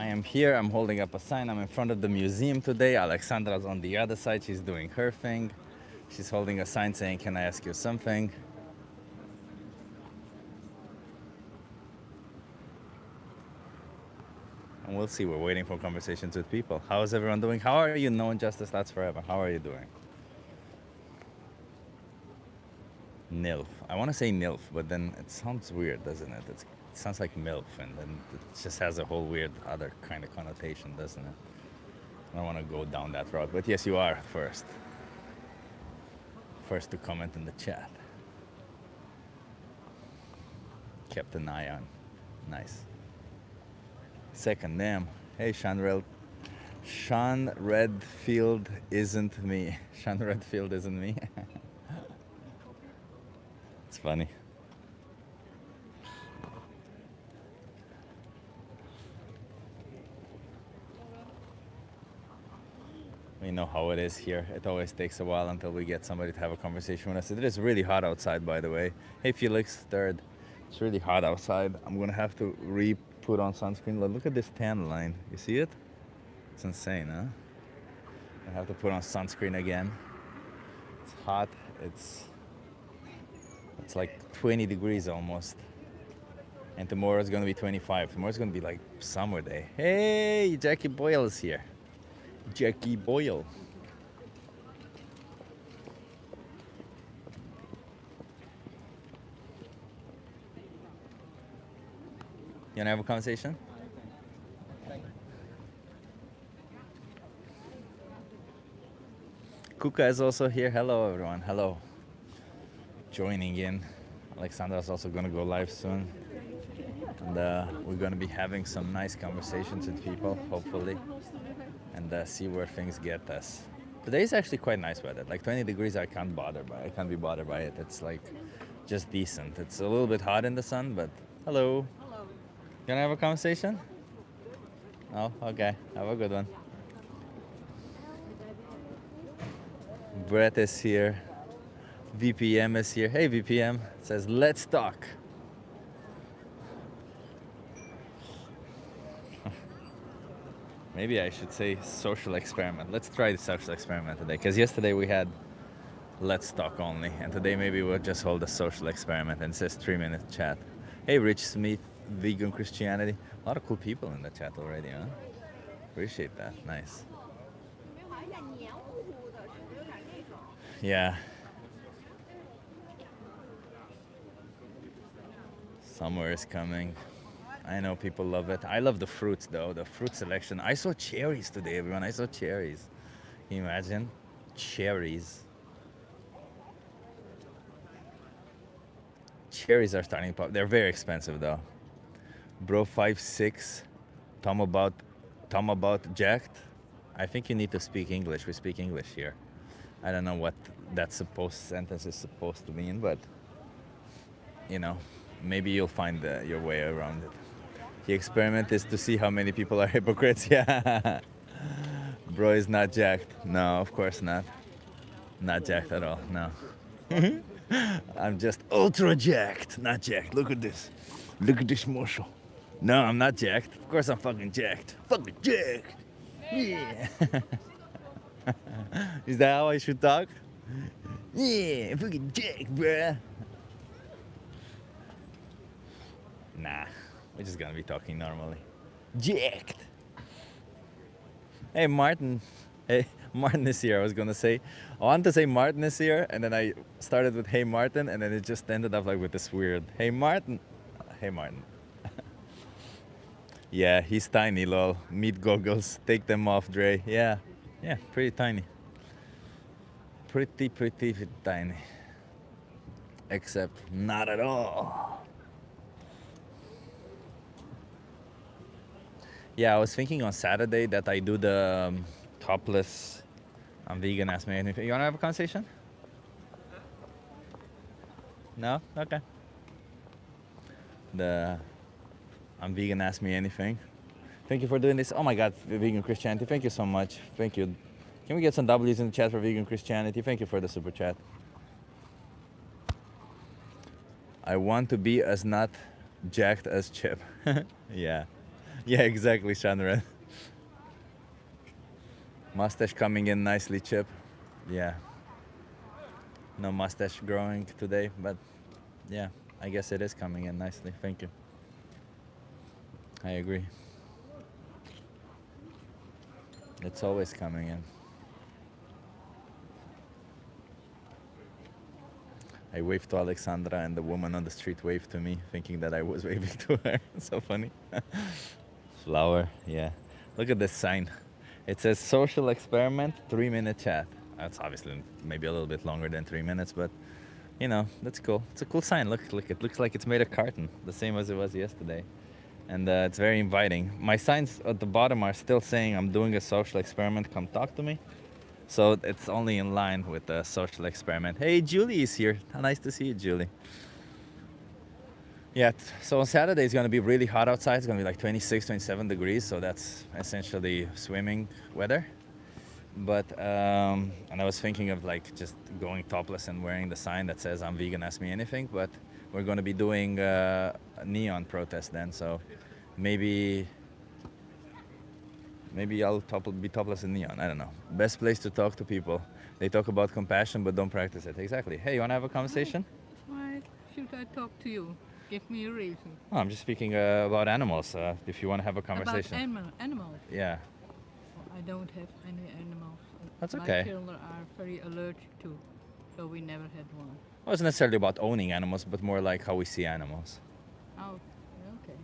I am here, I'm holding up a sign, I'm in front of the museum today. Alexandra's on the other side, she's doing her thing. She's holding a sign saying, "Can I ask you something?" And we'll see, we're waiting for conversations with people. How is everyone doing? How are you? No injustice lasts forever. How are you doing? NILF. I want to say NILF, but then it sounds weird, doesn't it? It sounds like MILF, and then it just has a whole weird other kind of connotation, doesn't it? I don't want to go down that route, but yes, you are first. First to comment in the chat. Kept an eye on. Nice. Second, damn. Hey, Sean Redfield isn't me. Sean Redfield isn't me. It's funny. We know how it is here. It always takes a while until we get somebody to have a conversation with us. It is really hot outside, by the way. Hey, Felix, third. It's really hot outside. I'm gonna have to put on sunscreen. Look at this tan line. You see it? It's insane, huh? I have to put on sunscreen again. It's hot. It's like 20 degrees almost. And tomorrow it's gonna be 25. Tomorrow's gonna be like summer day. Hey, Jackie Boyle is here. Jackie Boyle. You wanna have a conversation? Kuka is also here. Hello, everyone. Hello. Joining in. Alexandra is also gonna go live soon. And we're gonna be having some nice conversations with people, hopefully. And see where things get us. Today is actually quite nice weather. Like 20 degrees, I can't be bothered by it. It's like just decent. It's a little bit hot in the sun, but hello. Hello. You wanna have a conversation? Oh, okay. Have a good one. Brett is here. VPM is here. Hey, VPM. It says, let's talk. Maybe I should say social experiment. Let's try the social experiment today. Because yesterday we had let's talk only. And today maybe we'll just hold a social experiment and it says 3-minute chat. Hey, Rich Smith, Vegan Christianity. A lot of cool people in the chat already, huh? Appreciate that. Nice. Yeah. Summer is coming. I know people love it. I love the fruits though, the fruit selection. I saw cherries today, everyone. I saw cherries. Can you imagine? Cherries. Cherries are starting to pop. They're very expensive though. Bro 5'6", Tom about jacked. I think you need to speak English. We speak English here. I don't know what that sentence is supposed to mean, but you know, maybe you'll find your way around it. The experiment is to see how many people are hypocrites. Yeah. Bro is not jacked. No, of course not. Not jacked at all. No. I'm just ultra jacked. Not jacked. Look at this. Look at this muscle. No, I'm not jacked. Of course I'm fucking jacked. Fucking jacked. Yeah. Is that how I should talk? Yeah, fucking jacked, bruh. Nah, we're just gonna be talking normally. Jacked. Hey, Martin. Hey, Martin is here. I wanted to say Martin is here, and then I started with Hey Martin, and then it just ended up like with this weird Hey Martin. Hey Martin. Yeah, he's tiny, lol. Meat goggles. Take them off, Dre. Yeah, pretty tiny. Pretty tiny. Except not at all. Yeah, I was thinking on Saturday that I do the topless. I'm vegan. Ask me anything. You wanna have a conversation? No? Okay. I'm vegan. Ask me anything. Thank you for doing this. Oh my God, Vegan Christianity. Thank you so much. Thank you. Can we get some W's in the chat for Vegan Christianity? Thank you for the super chat. I want to be as not jacked as Chip. Yeah. Yeah, exactly, Shanren. Mustache coming in nicely, Chip. Yeah, no mustache growing today, but yeah, I guess it is coming in nicely. Thank you. I agree. It's always coming in. I waved to Alexandra, and the woman on the street waved to me, thinking that I was waving to her. So funny. Flower, yeah. Look at this sign. It says social experiment, 3 minute chat. That's obviously maybe a little bit longer than 3 minutes, but you know, that's cool. It's a cool sign. Look, it looks like it's made of carton, the same as it was yesterday. And it's very inviting. My signs at the bottom are still saying I'm doing a social experiment, come talk to me. So it's only in line with the social experiment. Hey, Julie is here. Nice to see you, Julie. Yeah, so on Saturday it's going to be really hot outside. It's going to be like 26, 27 degrees. So that's essentially swimming weather. But, and I was thinking of like just going topless and wearing the sign that says I'm vegan, ask me anything. But we're going to be doing a neon protest then. So maybe I'll be topless in neon. I don't know. Best place to talk to people. They talk about compassion but don't practice it. Exactly. Hey, you want to have a conversation? Why should I talk to you? Give me a reason. Oh, I'm just speaking about animals. If you want to have a conversation. About animals. Yeah. Well, I don't have any animals. That's My okay. children are very allergic to, so we never had one. It wasn't necessarily about owning animals, but more like how we see animals. Oh, okay.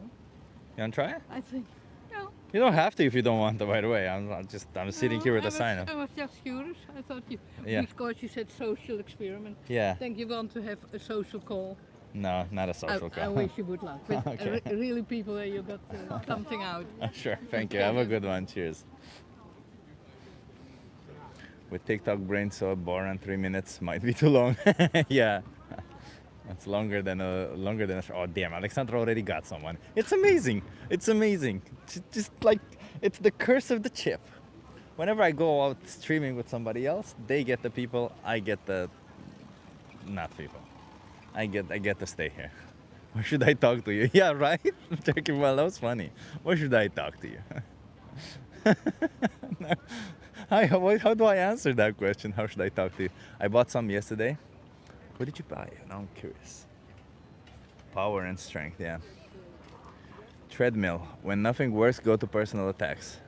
You want to try it? I think no. You don't have to if you don't want to, by the way. I'm sitting No, here with I a sign. I was just curious. I thought you, Yeah. because you said social experiment. Yeah. Think you want to have a social call. No, not a social I call. wish you good luck. But Okay. Really, people, you got something out. Sure, thank you. Have a good one. Cheers. With TikTok brain so boring, 3 minutes might be too long. Yeah. It's longer than a. Oh damn! Alexandra already got someone. It's amazing. It's amazing. Just like it's the curse of the chip. Whenever I go out streaming with somebody else, they get the people. I get the not people. I get to stay here. Or should I talk to you? Yeah, right. Turkey. Well, that was funny. Or should I talk to you? How do I answer that question? How should I talk to you? I bought some yesterday. What did you buy? Now I'm curious. Power and strength, yeah. Treadmill. When nothing works, go to personal attacks.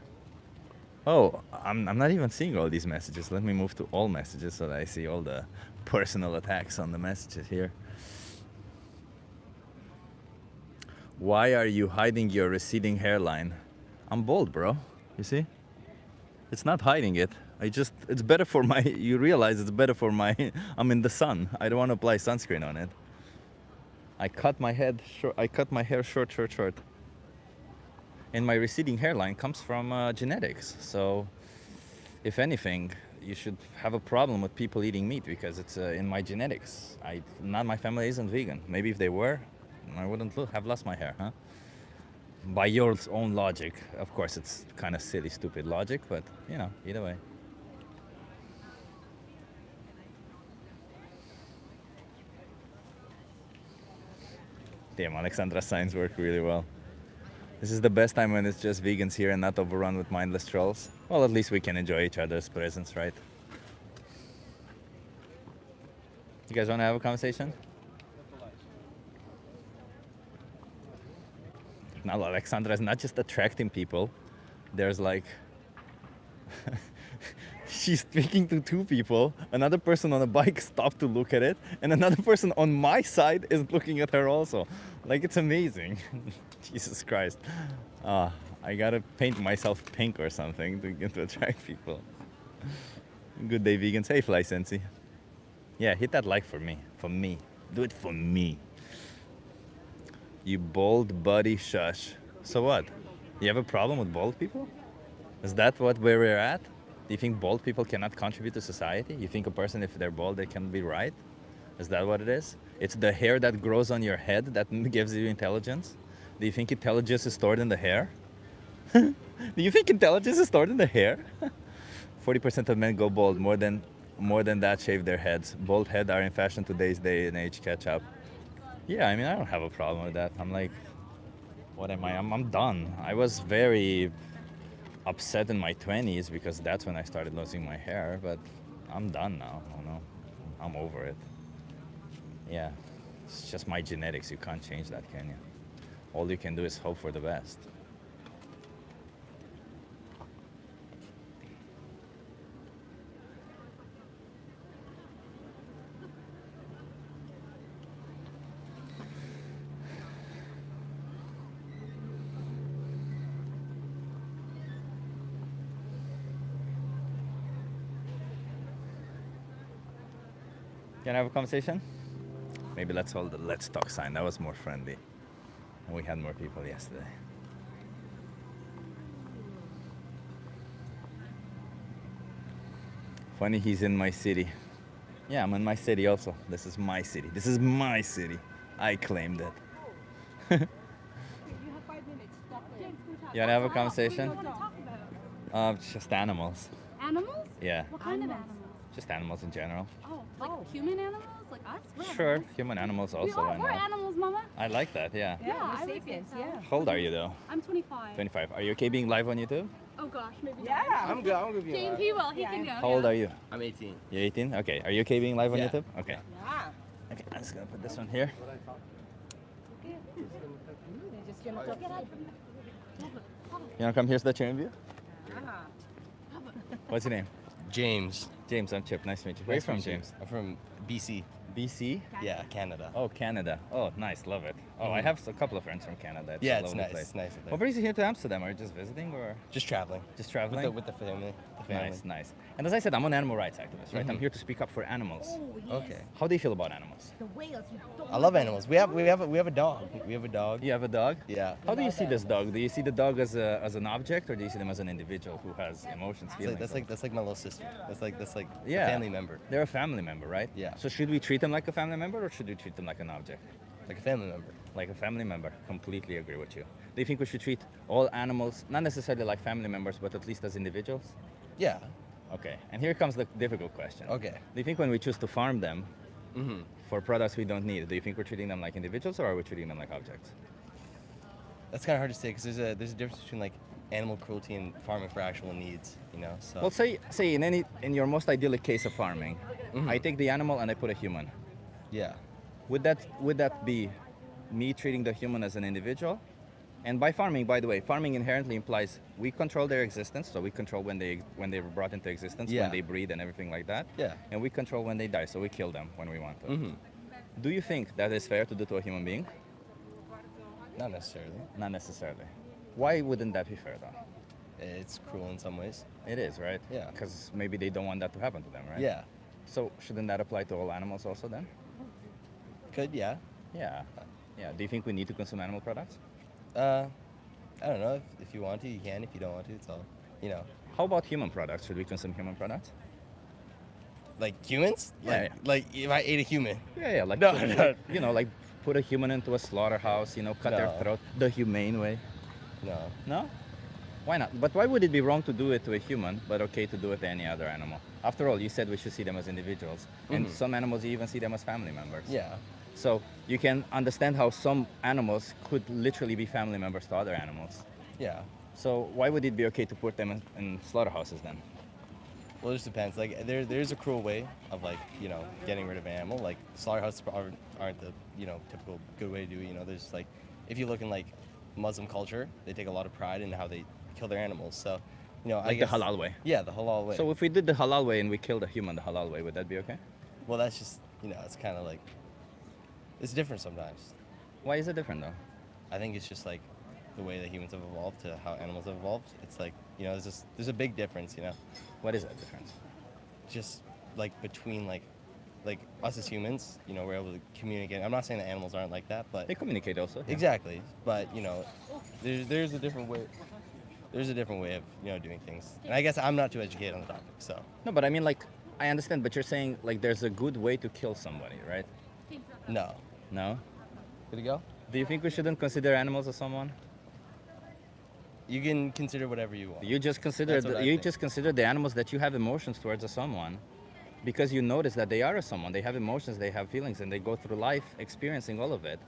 Oh, I'm not even seeing all these messages. Let me move to all messages so that I see all the personal attacks on the messages here. Why are you hiding your receding hairline? I'm bald, bro. You see? It's not hiding it. It's better for my, you realize it's better for my, I'm in the sun. I don't want to apply sunscreen on it. I cut my hair short. And my receding hairline comes from genetics. So, if anything, you should have a problem with people eating meat because it's in my genetics. Not my family isn't vegan. Maybe if they were, I wouldn't have lost my hair, huh? By your own logic. Of course, it's kind of silly, stupid logic, but you know, either way. Damn, Alexandra's signs work really well. This is the best time when it's just vegans here and not overrun with mindless trolls. Well, at least we can enjoy each other's presence, right? You guys want to have a conversation? Now, Alexandra is not just attracting people. There's like... She's speaking to two people. Another person on a bike stopped to look at it. And another person on my side is looking at her also. Like, it's amazing. Jesus Christ. I gotta paint myself pink or something to attract people. Good day, vegans. Hey, Fly Sensi. Yeah, hit that like for me. For me. Do it for me. You bald buddy shush. So what? You have a problem with bald people? Is that where we're at? Do you think bald people cannot contribute to society? You think a person, if they're bald, they can be right? Is that what it is? It's the hair that grows on your head that gives you intelligence? Do you think intelligence is stored in the hair? Do you think intelligence is stored in the hair? 40% of men go bald. More than that shave their heads. Bald heads are in fashion today's day and age. Catch up. Yeah, I mean, I don't have a problem with that. I'm like, What am I? I'm done. I was very upset in my 20s because that's when I started losing my hair, but I'm done now. You know, I'm over it. Yeah, it's just my genetics. You can't change that, can you? All you can do is hope for the best. Can I have a conversation? Maybe let's hold the let's talk sign. That was more friendly. And we had more people yesterday. Funny he's in my city. Yeah, I'm in my city also. This is my city. This is my city. I claimed it. You have 5 minutes. Talk to him. You wanna have a conversation? What do you want to talk about? Just animals. Animals? Yeah, What kind of animals? just animals in general. Oh, like human animals? Like us? We're Sure, animals. human animals We also. are. Why We're not? animals, Mama. I like that. Yeah. Yeah, I we're would say sapiens, so. yeah. How old are you though? I'm 25. 25. Are you okay being live on YouTube? Oh gosh, maybe Yeah. not. I'm good. I'm gonna be James, alive. he will. He Yeah, can I- go. How old are you? I'm 18. You're 18. Okay. Are you okay being live on Yeah. YouTube? Okay. Yeah. Okay. I'm just gonna put this one here. They're just gonna talk it out. You wanna come here's the interview? Ah. What's your name? James. James. I'm Chip. Nice to meet you. Where are you Nice to from, meet you. James? I'm from BC. BC. Yeah, Canada. Oh, Canada. Oh, nice. Love it. Oh, I have a couple of friends from Canada. It's Yeah, a it's lovely nice. place. It's nice up there. What brings you here to Amsterdam? Are you just visiting or Just traveling. just traveling? With the family. The family. Nice, nice. And as I said, I'm an animal rights activist, right? I'm Mhm. here to speak up for animals. Oh, yes. Okay. How do you feel about animals? The whales. You don't I love animals. We have a dog. We have a dog. You have a dog? Yeah. How do you Love see this dog? Do you see the dog as an object, or do you see them as an individual who has emotions, It's feelings? that's like my little sister. That's like Yeah. a family member. They're a family member, right? Yeah. So should we treat them like a family member, or should we treat them like an object? Like a family member. Like a family member. Completely agree with you. Do you think we should treat all animals not necessarily like family members, but at least as individuals? Yeah. Okay. And here comes the difficult question. Okay. Do you think when we choose to farm them Mm-hmm. for products we don't need, do you think we're treating them like individuals, or are we treating them like objects? That's kind of hard to say because there's a difference between like animal cruelty and farming for actual needs. You know. So. Well, say in your most idyllic case of farming, Mhm. I take the animal and I put a human. Yeah. Would that be me treating the human as an individual? And by farming, by the way, farming inherently implies we control their existence, so we control when they were brought into existence, Yeah. when they breed and everything like that. Yeah. And we control when they die, so we kill them when we want to. Mm-hmm. Do you think that is fair to do to a human being? Not necessarily. Not necessarily. Why wouldn't that be fair though? It's cruel in some ways. It is, right? Yeah. Because maybe they don't want that to happen to them, right? Yeah. So shouldn't that apply to all animals also then? Could. Yeah. Yeah. Yeah. Do you think we need to consume animal products? I don't know. If you want to, you can. If you don't want to, it's all. You know. How about human products? Should we consume human products? Like humans? Yeah, Like if I ate a human. Yeah, like, No, put, no. like, you know, like put a human into a slaughterhouse, cut their No. throat the humane way. No. No? Why not? But why would it be wrong to do it to a human, but okay to do it to any other animal? After all, you said we should see them as individuals, and Mhm. some animals you even see them as family members. Yeah. So you can understand how some animals could literally be family members to other animals. Yeah. So why would it be okay to put them in slaughterhouses then? Well, it just depends. Like there's a cruel way of getting rid of an animal. Like slaughterhouses aren't the typical good way to do it. There's like if you look in like Muslim culture, they take a lot of pride in how they kill their animals. So I Like guess the halal way. Yeah, the halal way. So if we did the halal way and we killed a human the halal way, would that be okay? well, that's just it's kind of like it's different sometimes. Why is it different though? I think it's just like the way that humans have evolved to how animals have evolved. It's like there's a big difference. What is that difference? Just like between like us as humans, we're able to communicate. I'm not saying that animals aren't like that, but They communicate also. yeah. exactly. But there's a different way. There's a different way of doing things, and I guess I'm not too educated on the topic, so No, but I mean, like, I understand, but you're saying, like, there's a good way to kill somebody, right? no. No? Good to go. Do you think we shouldn't consider animals as someone? You can consider whatever you want. You just consider That's what I think. just consider the animals that you have emotions towards as someone, because you notice that they are a someone. They have emotions, they have feelings, and they go through life experiencing all of it.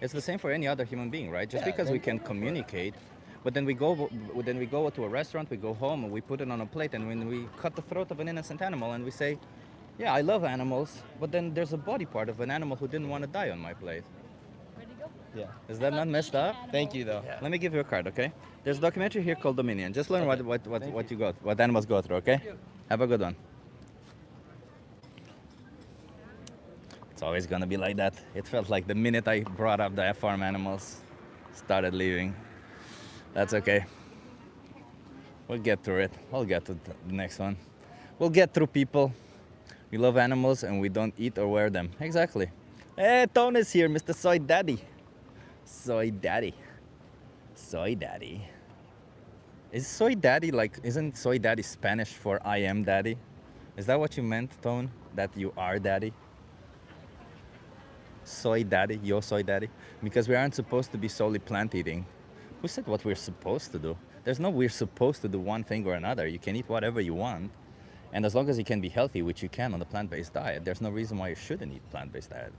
It's the same for any other human being, right? Just Yeah, because we then can communicate, but then we go to a restaurant, we go home, and we put it on a plate, and when we cut the throat of an innocent animal, and we say, "Yeah, I love animals," but then there's a body part of an animal who didn't want to die on my plate. Ready to go? Yeah. Is that not messed up? Thank you though. Let me give you a card, okay? There's a documentary here called Dominion. Just learn what animals go through, okay? Have a good one. It's always gonna be like that. It felt like the minute I brought up the farm animals, started leaving. That's okay. We'll get through it. I'll get to the next one. We'll get through people. We love animals and we don't eat or wear them. Exactly. Hey, Tone is here, Mr. Soy Daddy. Soy Daddy. Soy Daddy. Is Soy Daddy like, isn't Soy Daddy Spanish for I am Daddy? Is that what you meant, Tone? That you are Daddy? Soy Daddy, yo soy Daddy? Because we aren't supposed to be solely plant eating. Who said what we're supposed to do? There's no we're supposed to do one thing or another. You can eat whatever you want. And as long as you can be healthy, which you can on the plant-based diet, there's no reason why you shouldn't eat plant-based diet.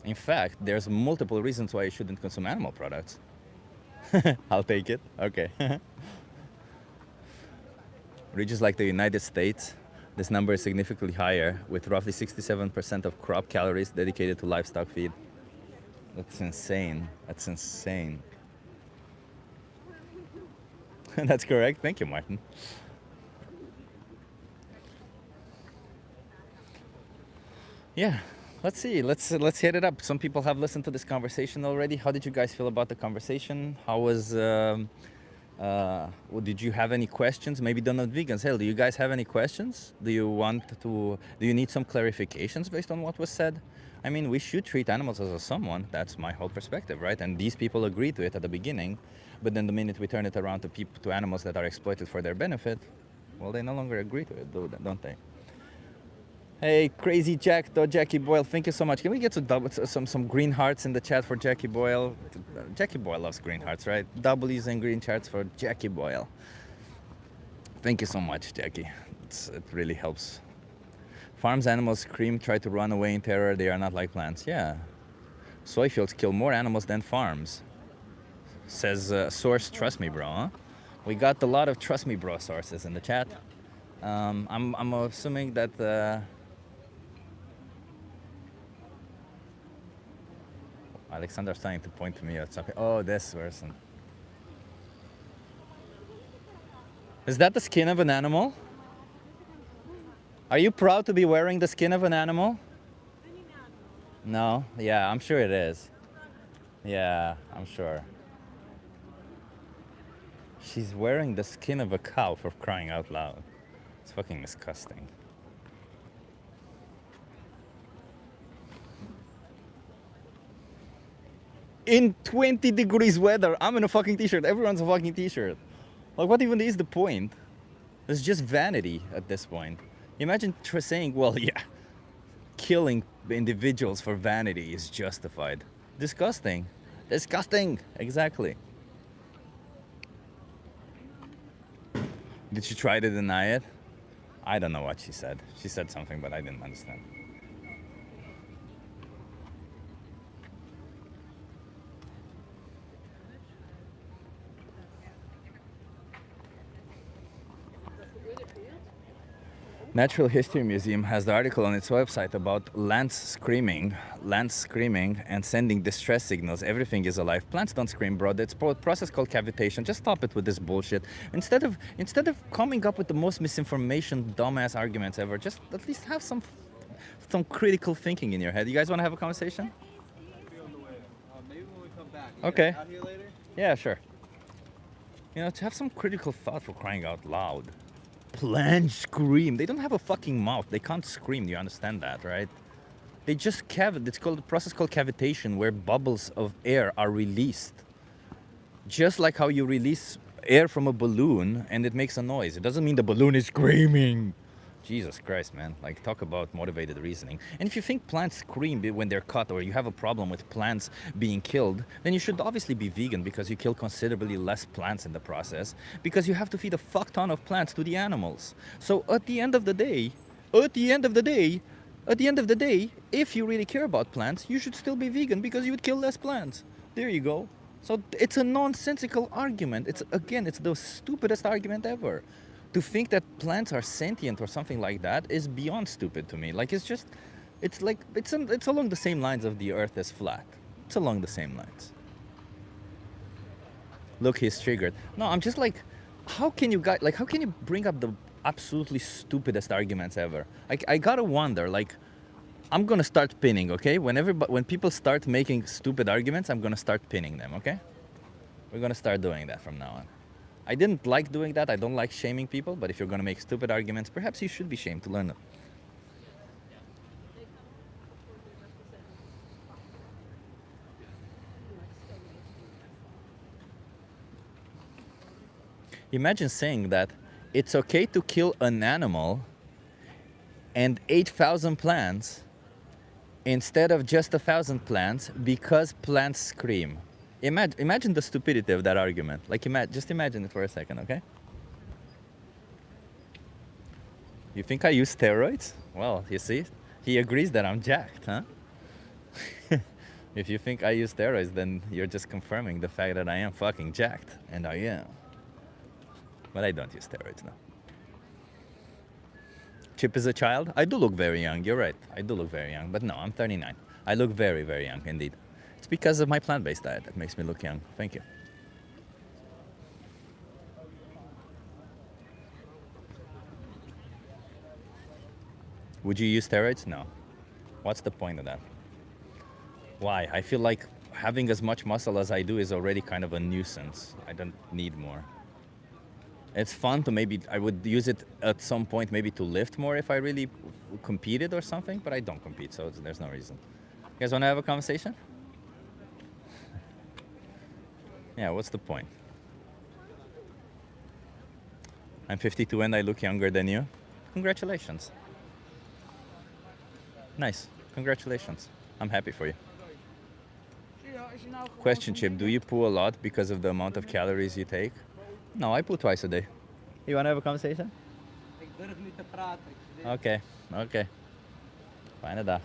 In fact, there's multiple reasons why you shouldn't consume animal products. I'll take it. Okay. Regions like the United States, this number is significantly higher, with roughly 67% of crop calories dedicated to livestock feed. That's insane. That's insane. That's correct. Thank you, Martin. Yeah, let's see. Let's hit it up. Some people have listened to this conversation already. How did you guys feel about the conversation? How was? Did you have any questions? Maybe they're not vegans. Hell, do you guys have any questions? Do you need some clarifications based on what was said? I mean, we should treat animals as a someone. That's my whole perspective, right? And these people agreed to it at the beginning, but then the minute we turn it around to animals that are exploited for their benefit, well, they no longer agree to it, don't they? Hey, Crazy Jack, Jackie Boyle, thank you so much. Can we get some green hearts in the chat for Jackie Boyle? Jackie Boyle loves green hearts, right? W's and green charts for Jackie Boyle. Thank you so much, Jackie. It really helps. Farms animals scream, try to run away in terror. They are not like plants. Yeah. Soy fields kill more animals than farms. Says source, trust me, bro. Huh? We got a lot of trust me, bro sources in the chat. I'm assuming that... Alexander's trying to point to me at something. Oh, this person. Is that the skin of an animal? Are you proud to be wearing the skin of an animal? No? Yeah, I'm sure it is. Yeah, I'm sure. She's wearing the skin of a cow, for crying out loud. It's fucking disgusting. In 20 degrees weather, I'm in a fucking t-shirt. Everyone's a fucking t-shirt. Like, what even is the point? It's just vanity at this point. Imagine saying, well, yeah, killing individuals for vanity is justified. Disgusting. Disgusting. Exactly. Did she try to deny it? I don't know what she said. She said something, but I didn't understand. Natural History Museum has the article on its website about Lance screaming and sending distress signals. Everything is alive. Plants don't scream, bro. It's a process called cavitation. Just stop it with this bullshit. Instead of coming up with the most misinformation, dumbass arguments ever, just at least have some critical thinking in your head. You guys want to have a conversation? Maybe when we come back. Okay. Out here later? Yeah, sure. You know, to have some critical thought, for crying out loud. Plants scream. They don't have a fucking mouth. They can't scream. Do you understand that, right? They just it's called a process called cavitation, where bubbles of air are released. Just like how you release air from a balloon and it makes a noise. It doesn't mean the balloon is screaming. Jesus Christ, man. Like, talk about motivated reasoning. And if you think plants scream when they're cut, or you have a problem with plants being killed, then you should obviously be vegan, because you kill considerably less plants in the process, because you have to feed a fuck ton of plants to the animals. So at the end of the day, At the end of the day, if you really care about plants, you should still be vegan because you would kill less plants. There you go. So it's a nonsensical argument. It's the stupidest argument ever. To think that plants are sentient or something like that is beyond stupid to me. Like it's along the same lines of the earth is flat. It's along the same lines. Look, he's triggered. No, I'm just like, how can you bring up the absolutely stupidest arguments ever? I gotta wonder, like, I'm gonna start pinning, okay? When people start making stupid arguments, I'm gonna start pinning them, okay? We're gonna start doing that from now on. I didn't like doing that. I don't like shaming people, but if you're gonna make stupid arguments, perhaps you should be shamed to learn them. Imagine saying that it's okay to kill an animal and 8,000 plants instead of just 1,000 plants because plants scream. Imagine the stupidity of that argument. Like, just imagine it for a second, okay? You think I use steroids? Well, you see, he agrees that I'm jacked, huh? If you think I use steroids, then you're just confirming the fact that I am fucking jacked, and I am. But I don't use steroids now. Chip is a child? I do look very young, you're right. I do look very young, but no, I'm 39. I look very, very young indeed. It's because of my plant-based diet that makes me look young. Thank you. Would you use steroids? No. What's the point of that? Why? I feel like having as much muscle as I do is already kind of a nuisance. I don't need more. It's fun to I would use it at some point maybe to lift more if I really competed or something, but I don't compete, so there's no reason. You guys want to have a conversation? Yeah, what's the point? I'm 52 and I look younger than you. Congratulations. Nice. Congratulations. I'm happy for you. Question, Chip, do you poo a lot because of the amount of calories you take? No, I poo twice a day. You want to have a conversation? Okay, okay. Fine enough.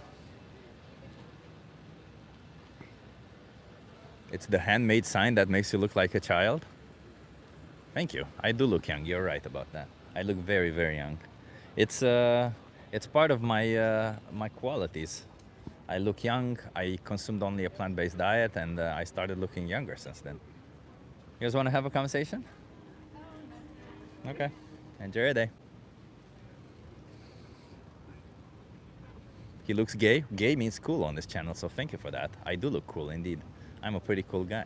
It's the handmade sign that makes you look like a child? Thank you. I do look young. You're right about that. I look very, very young. It's part of my qualities. I look young. I consumed only a plant-based diet, and I started looking younger since then. You guys want to have a conversation? Okay. Enjoy your day. He looks gay. Gay means cool on this channel, so thank you for that. I do look cool indeed. I'm a pretty cool guy.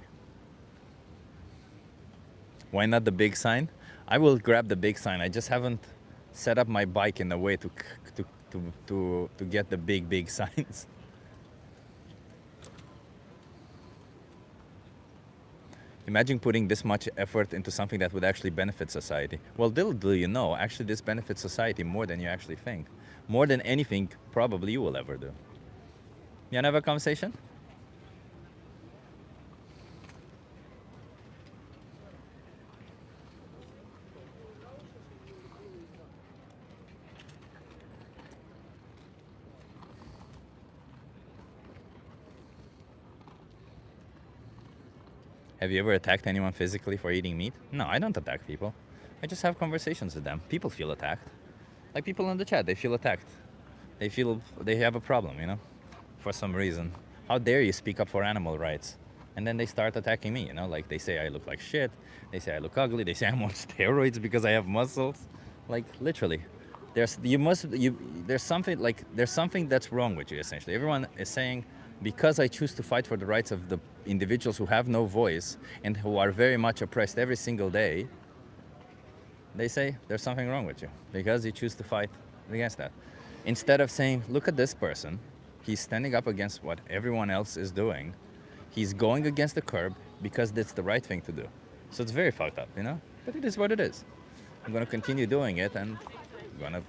Why not the big sign? I will grab the big sign. I just haven't set up my bike in a way to get the big signs. Imagine putting this much effort into something that would actually benefit society. Well, little do you know, actually this benefits society more than you actually think. More than anything probably you will ever do. You wanna have a conversation? Have you ever attacked anyone physically for eating meat? No, I don't attack people. I just have conversations with them. People feel attacked. Like people in the chat, they feel attacked. They feel they have a problem, you know, for some reason. How dare you speak up for animal rights? And then they start attacking me, you know, like they say I look like shit. They say I look ugly. They say I'm on steroids because I have muscles. Like literally, there's something that's wrong with you essentially. Everyone is saying, because I choose to fight for the rights of the individuals who have no voice and who are very much oppressed every single day, they say there's something wrong with you because you choose to fight against that. Instead of saying, look at this person, he's standing up against what everyone else is doing. He's going against the curb because that's the right thing to do. So it's very fucked up, you know? But it is what it is. I'm gonna continue doing it, and I'm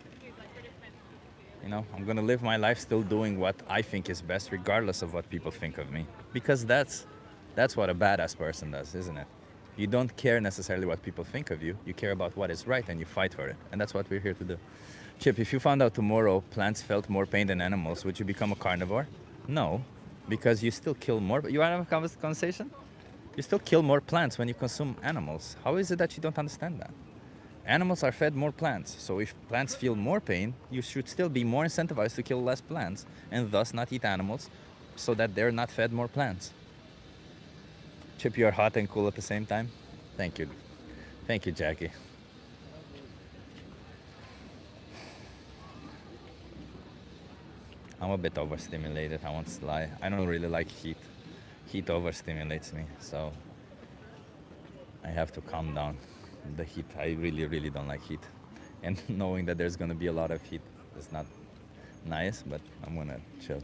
gonna live my life still doing what I think is best, regardless of what people think of me. Because that's what a badass person does, isn't it? You don't care necessarily what people think of you. You care about what is right and you fight for it. And that's what we're here to do. Chip, if you found out tomorrow plants felt more pain than animals, would you become a carnivore? No, because you still kill more. You want to have a conversation? You still kill more plants when you consume animals. How is it that you don't understand that? Animals are fed more plants, so if plants feel more pain, you should still be more incentivized to kill less plants and thus not eat animals so that they're not fed more plants. Chip, you are hot and cool at the same time? Thank you. Thank you, Jackie. I'm a bit overstimulated, I won't lie. I don't really like heat. Heat overstimulates me, so I have to calm down. The heat, I really don't like heat. And knowing that there's gonna be a lot of heat is not nice, but I'm gonna chill.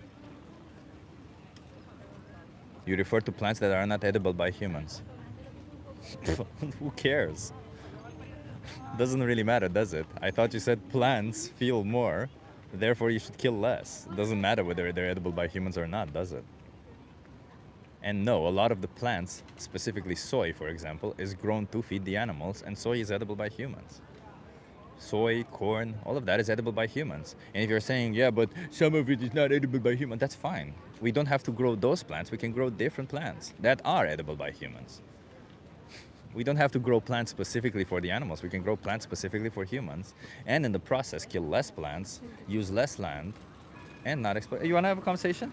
You refer to plants that are not edible by humans. Who cares? Doesn't really matter, does it? I thought you said plants feel more, therefore you should kill less. Doesn't matter whether they're edible by humans or not, does it? And no, a lot of the plants, specifically soy, for example, is grown to feed the animals, and soy is edible by humans. Soy, corn, all of that is edible by humans. And if you're saying, yeah, but some of it is not edible by humans, that's fine. We don't have to grow those plants. We can grow different plants that are edible by humans. We don't have to grow plants specifically for the animals. We can grow plants specifically for humans. And in the process, kill less plants, use less land, and not exploit. You want to have a conversation?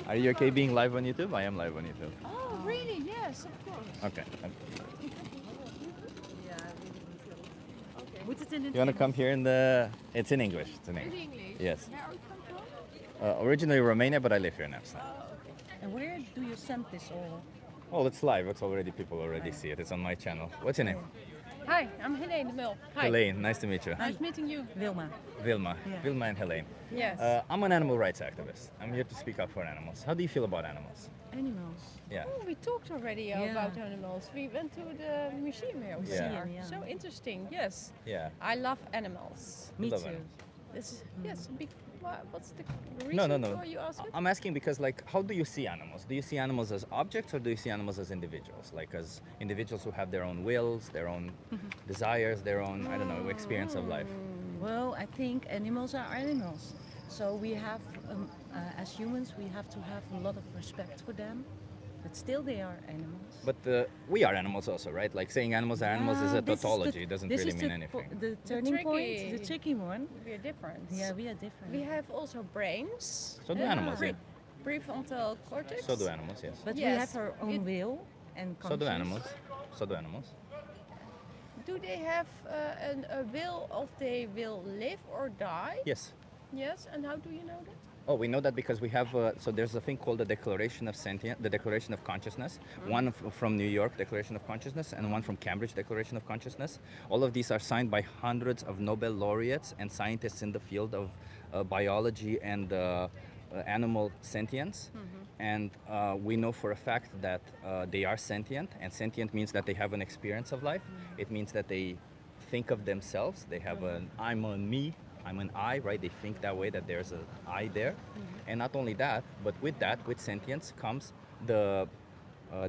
Are you okay being live on YouTube? I am live on YouTube. Oh, really? Yes, of course. Okay. Moet het in het You want to come here in the... It's in English. It's in English. English? Yes. Where are you come from? Originally Romania, but I live here in Amsterdam. And where do you send this all? Oh, it's live. It's already, people already see it. It's on my channel. What's your name? Hi, I'm Helene de Mul. Hi. Helene. Nice to meet you. Nice meeting you. Wilma. Vilma. Yeah. Vilma and Helene. Yes. I'm an animal rights activist. I'm here to speak up for animals. How do you feel about animals? Animals. Yeah. Oh, we talked already Yeah. about animals. We went to the museum here. over Yeah. there. Yeah. So interesting. Yes. Yeah. I love animals. Me love too. animals. This is yes. What's the reason No. why you ask it? I'm asking because, like, how do you see animals? Do you see animals as objects or do you see animals as individuals? Like, as individuals who have their own wills, their own desires, their own, I don't know, experience of life? Well, I think animals are animals. So we have, as humans, we have to have a lot of respect for them. But still, they are animals. But we are animals also, right? Like, saying animals are animals is a This tautology. It doesn't this really is mean the anything. The turning point, the tricky- tricky one. We're different. Yeah, we are different. We have also brains. So do animals, yeah. Prefrontal cortex. So do animals, yes. but we Yes. have our own It- will and So conscience. do animals. So do animals. Do they have a will of they will live or die? Yes. Yes. And how do you know that? Oh, we know that because we have, so there's a thing called the Declaration of Sentience, the Declaration of Consciousness, one from New York, Declaration of Consciousness, and one from Cambridge, Declaration of Consciousness. All of these are signed by hundreds of Nobel laureates and scientists in the field of biology and animal sentience. And we know for a fact that they are sentient, and sentient means that they have an experience of life. It means that they think of themselves. They have an I'm on me, I'm an I, right? They think that way, that there's an I there. And not only that, but with that, with sentience comes the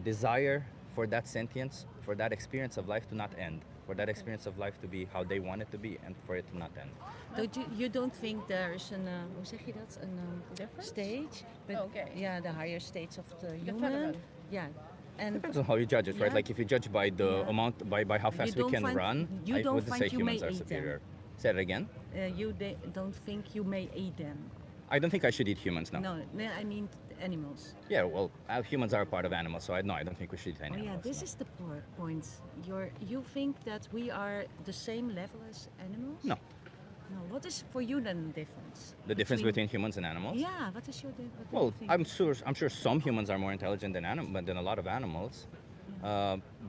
desire for that sentience, for that experience of life to not end, for that experience of life to be how they want it to be and for it to not end. You don't think there is een, hoe zeg je dat, een Difference? stage? But Okay. yeah, the higher stage of the human. Development. Yeah, and Depends on how you judge it, right? Yeah. Like if you judge by the Yeah. amount, by how fast we don't can find- run, you I don't wouldn't find say you may humans are eat them. superior. Say it again. don't think you may eat them. I don't think I should eat humans now. No, I mean animals. Yeah, well, humans are a part of animals, so I don't think we should eat any Oh yeah, animals. this no. is the point. You think that we are the same level as animals? No. No. What is for you then the difference? The difference between humans and animals? Yeah. What is your what do Well, you think? I'm sure some humans are more intelligent than a lot of animals.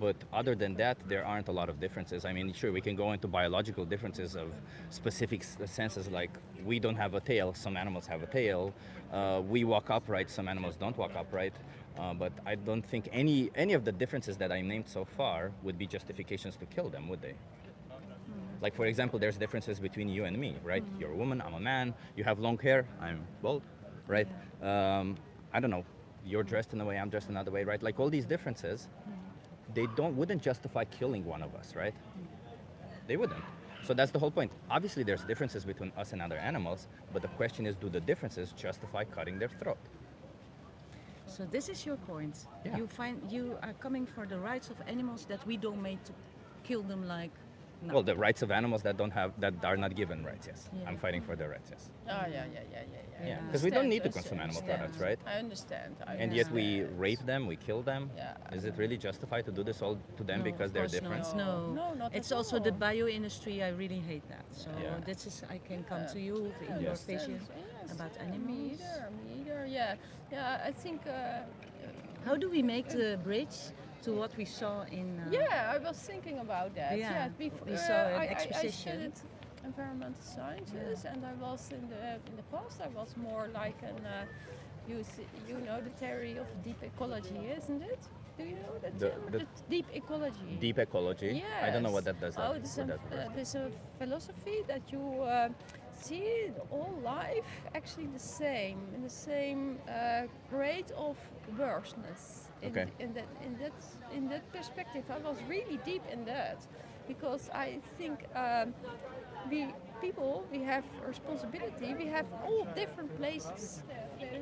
But other than that, there aren't a lot of differences. I mean, sure, we can go into biological differences of specific senses, like we don't have a tail, some animals have a tail. We walk upright, some animals don't walk upright. But I don't think any of the differences that I named so far would be justifications to kill them, would they? Like, for example, there's differences between you and me, right? You're a woman, I'm a man. You have long hair, I'm bald. right? I don't know, you're dressed in a way, I'm dressed another way, right? Like all these differences, they wouldn't justify killing one of us, right? They wouldn't. So that's the whole point. Obviously, there's differences between us and other animals, but the question is, do the differences justify cutting their throat? So this is your point. Yeah. You are coming for the rights of animals that we don't make to kill them like. No. Well, the rights of animals that are not given rights, yes. Yeah. I'm fighting for their rights, yes. Oh, yeah. Yeah, because we don't need to Understand, consume animal understand. products, right? I understand. And yet we rape them, we kill them. Yeah. Is it really justified to do this all to them No, because of they're course different? not. No, No, not it's at also the all. bio industry. I really hate that. So Yeah. this is I can come to you in your vision about Me animals. either. Yeah, yeah. I think. How do we make the bridge to what we saw in? Yeah, I was thinking about that. Yeah, Yeah, before we saw an I exposition. studied environmental sciences, and I was in the past. I was more like an. You know the theory of deep ecology, isn't it? Do you know that? The Deep ecology. deep ecology. I don't know what that does. Oh, there's a philosophy that you see all life actually the same, in the same grade of worseness. Okay. In that perspective, I was really deep in that, because I think we have responsibility. We have all different places,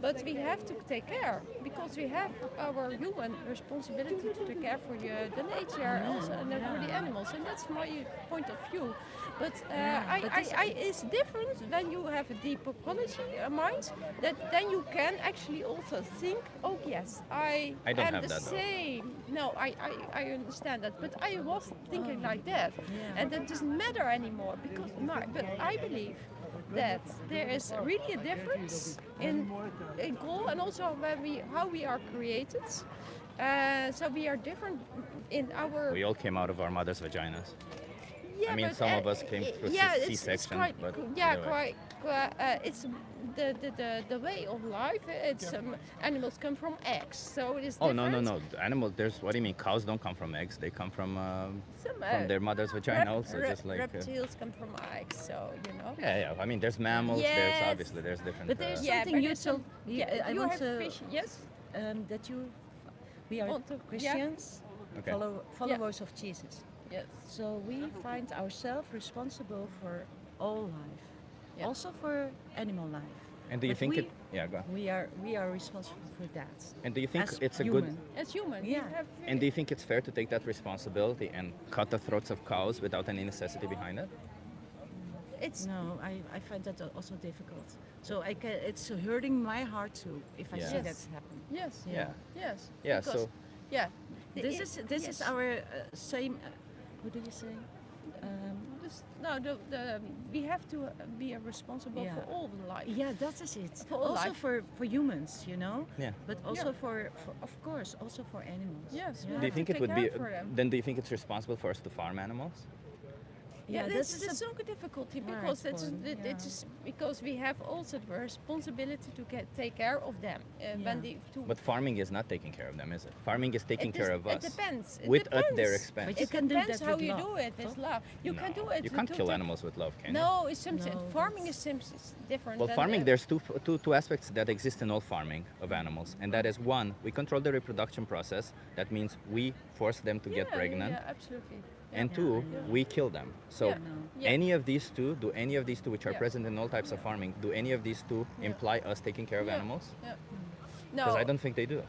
but we have to take care, because we have our human responsibility to take care for the nature also, and for the animals, and that's my point of view. But it's different when you have a deep ecology mind. That then you can actually also think, oh yes, I don't am have the that, though. same. No, I understand that, but I was thinking like that, and that doesn't matter anymore, because but I believe that there is really a difference in goal, and also how we are created. So we are different in our. We all came out of our mother's vaginas. Yeah, I mean, but, some of us came through it's C-section, quite, but yeah, anyway. it's the way of life. It's animals come from eggs, so it is Oh different. no! The animals. What do you mean? Cows don't come from eggs. They come from Some, their mother's vagina. Also, just like. reptiles come from eggs, so you know. Yeah. I mean, there's mammals. Yes. There's different. But there's Yeah, something but you there's told. Yeah, I you want have to fish. Yes. that you. We are Want to- yeah. Christians, Okay. followers of Jesus. Yes. So we find ourselves responsible for all life, Yeah. also for animal life. And do you But think we, it? Yeah, go. We are responsible for that. And do you think as it's a human. good? As human, we Yeah. have And do you think it's fair to take that responsibility and cut the throats of cows without any necessity behind it? it's No, I find that also difficult. So it's hurting my heart too if I Yeah. see Yes. that's happen. yes, Yeah. yes. Yeah. Because- So yeah. This Yes. is our same. What do you say? No, we have to be responsible Yeah. for all the life. Yeah, that is it. For all also life. for humans, you know. Yeah. But also for of course also for animals. Yes, we Yeah. do you have think to it take would be? care for them. Then do you think it's responsible for us to farm animals? Yeah, this that's is so good difficulty, hard because it's point, it yeah. is because we have also the responsibility to take care of them when they to. But farming is not taking care of them, is it? Farming is taking care of It us depends. It with at their depends. expense. But you It can do depends that how with you love, do it with love. You can No, do it. You can't to kill take- animals with love, can you? No, it's something. No, Farming that's- is different. Well, than farming, the- there's two aspects that exist in all farming of animals. And that is one, we control the reproduction process. That means we force them to get Yeah, pregnant. Yeah, absolutely. And two, we kill them. So Yeah. Yeah. any of these two, which are Yeah. present in all types of farming, do any of these two imply us taking care of Yeah. animals? Yeah. Because No, I don't think they do.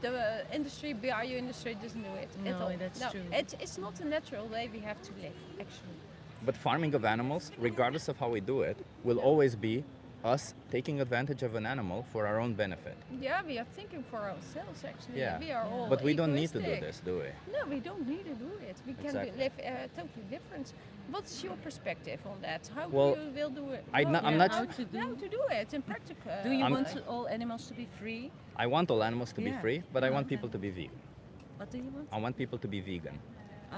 the industry, bio industry doesn't do it at No, all. that's no, true. It's not a natural way we have to live, actually. But farming of animals, regardless of how we do it, will always be us taking advantage of an animal for our own benefit. Yeah, we are thinking for ourselves, actually. Yeah. We are all But we don't need to do egoistic. this, do we? No, we don't need to do it. We can Exactly. live totally different. What's your perspective on that? How Well, you will do it? I'm Well, not- How to do? How to do it in practical? Do you I'm- want all animals to be free? I want all animals to be Yeah. free, but I want Okay. people to be vegan. What do you want? I want people to be vegan.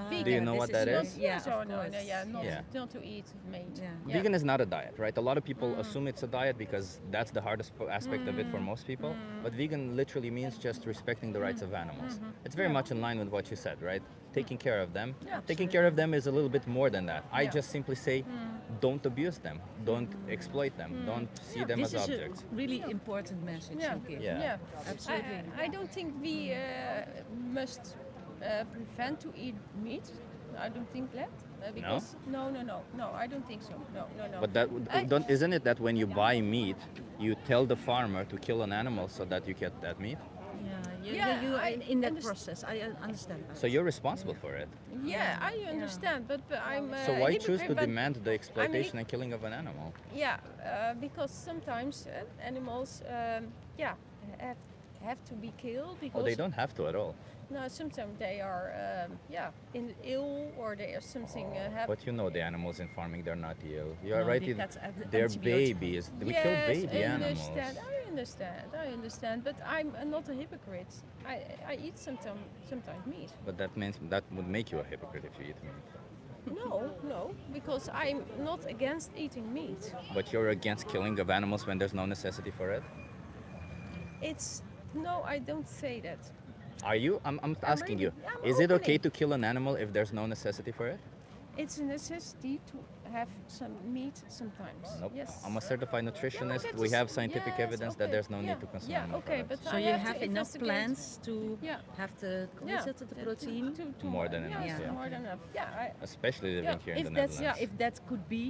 Vegan. Do you know this what that your- is? Yeah, so of no, course. yeah, not, Yeah. not to eat meat. Yeah. Vegan is not a diet, right? A lot of people assume it's a diet because that's the hardest aspect of it for most people. But vegan literally means just respecting the rights of animals. It's very much in line with what you said, right? Taking care of them. Yeah, Taking care of them is a little bit more than that. I Yeah. just simply say, don't abuse them, don't exploit them, don't see them This as is objects. a really important message Yeah. you give. Yeah. Absolutely. I don't think we must prevent to eat meat. I don't think that. Because no, I don't think so. No. But that I- don't, isn't it that when you buy meat, you tell the farmer to kill an animal so that you get that meat? Yeah, you I in that underst- process. I understand that. So you're responsible for it. Yeah, I understand, but I'm. So why choose to hypocrite, but- demand the exploitation and killing of an animal? Yeah, because sometimes animals, yeah, have to be killed because. Oh, they don't have to at all. No, sometimes they are, ill or they are something happen. But you know the animals in farming, they're not ill. You're No, right. that's They're antibiotic. babies. We Yes, kill baby I animals. understand, but I'm not a hypocrite. I eat sometimes meat. But that means that would make you a hypocrite if you eat meat. No, because I'm not against eating meat. But you're against killing of animals when there's no necessity for it? No, I don't say that. Are you? I'm asking you. I'm Is it okay opening. to kill an animal if there's no necessity for it? It's a necessity to have some meat sometimes. Nope. Yes. I'm a certified nutritionist. that We is- have scientific yes, evidence that okay, there's no yeah, need to consume yeah, animal okay, products. but So I you have have to enough investigate. plants to Yeah. have the Yeah. the protein. More than enough, Yes, yeah. more than enough. Yeah, Especially living Yeah, here in If the that's Netherlands. if that could be,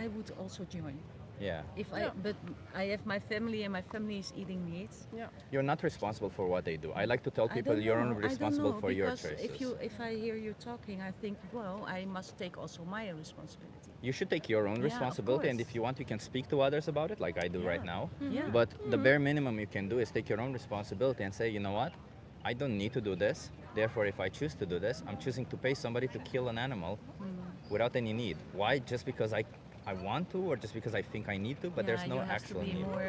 I would also join. Yeah. If Yeah. but I have my family and my family is eating meat. yeah. You're not responsible for what they do. I like to tell I people don't you're know, only I don't responsible know, for your because choices. if I hear you talking, I think, well, I must take also my responsibility. You should take your own Yeah, of responsibility, and course. if you want, you can speak to others about it, like I do right now. Yeah. But the bare minimum you can do is take your own responsibility and say, you know what, I don't need to do this. Therefore, if I choose to do this, I'm choosing to pay somebody to kill an animal without any need. Why? Just because I want to, or just because I think I need to, but there's no you have actual to be need. more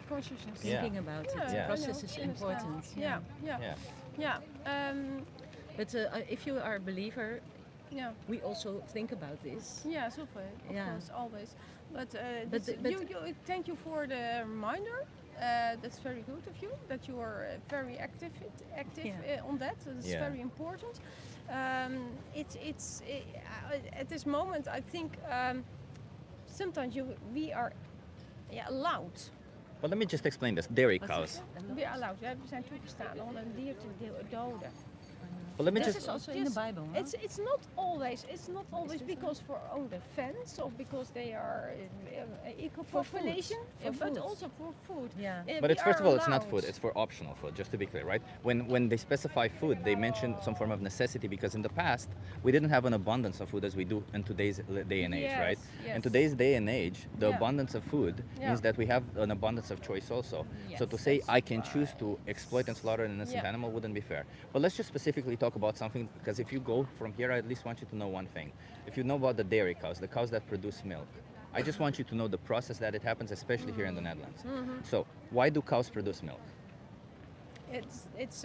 Consciousness. Yeah. thinking about it. Yeah, The Yeah. process I is know, I understand. important. Yeah. But if you are a believer, Yeah. we also think about this. Yeah, so far, of Yeah. course, always. But, but- you, thank you for the reminder. That's very good of you that you are very active Yeah. on that. That's Yeah. very important. It's at this moment I think sometimes we are allowed. Well, let me just explain this. Dairy cows. We are allowed. We zijn toegestaan om een dier te doden. Well, let me This just. is also in the Bible. Huh? It's not always because for own defense or because they are equal For food. population, For but food. also for food. Yeah. But We it's first are of all, it's not allowed. food. It's for optional food. Just to be clear, right? When they specify food, they mention some form of necessity because in the past we didn't have an abundance of food as we do in today's day and age, right? Yes, In yes. today's day and age, the Yeah. abundance of food Yeah. means that we have an abundance of choice also. So to Yes, say that's I can choose to exploit and slaughter an innocent Yeah. animal wouldn't be fair. But let's just specifically talk about something because if you go from here, I at least want you to know one thing. If you know about the dairy cows, the cows that produce milk, I just want you to know the process that it happens, especially here in the Netherlands. So why do cows produce milk? It's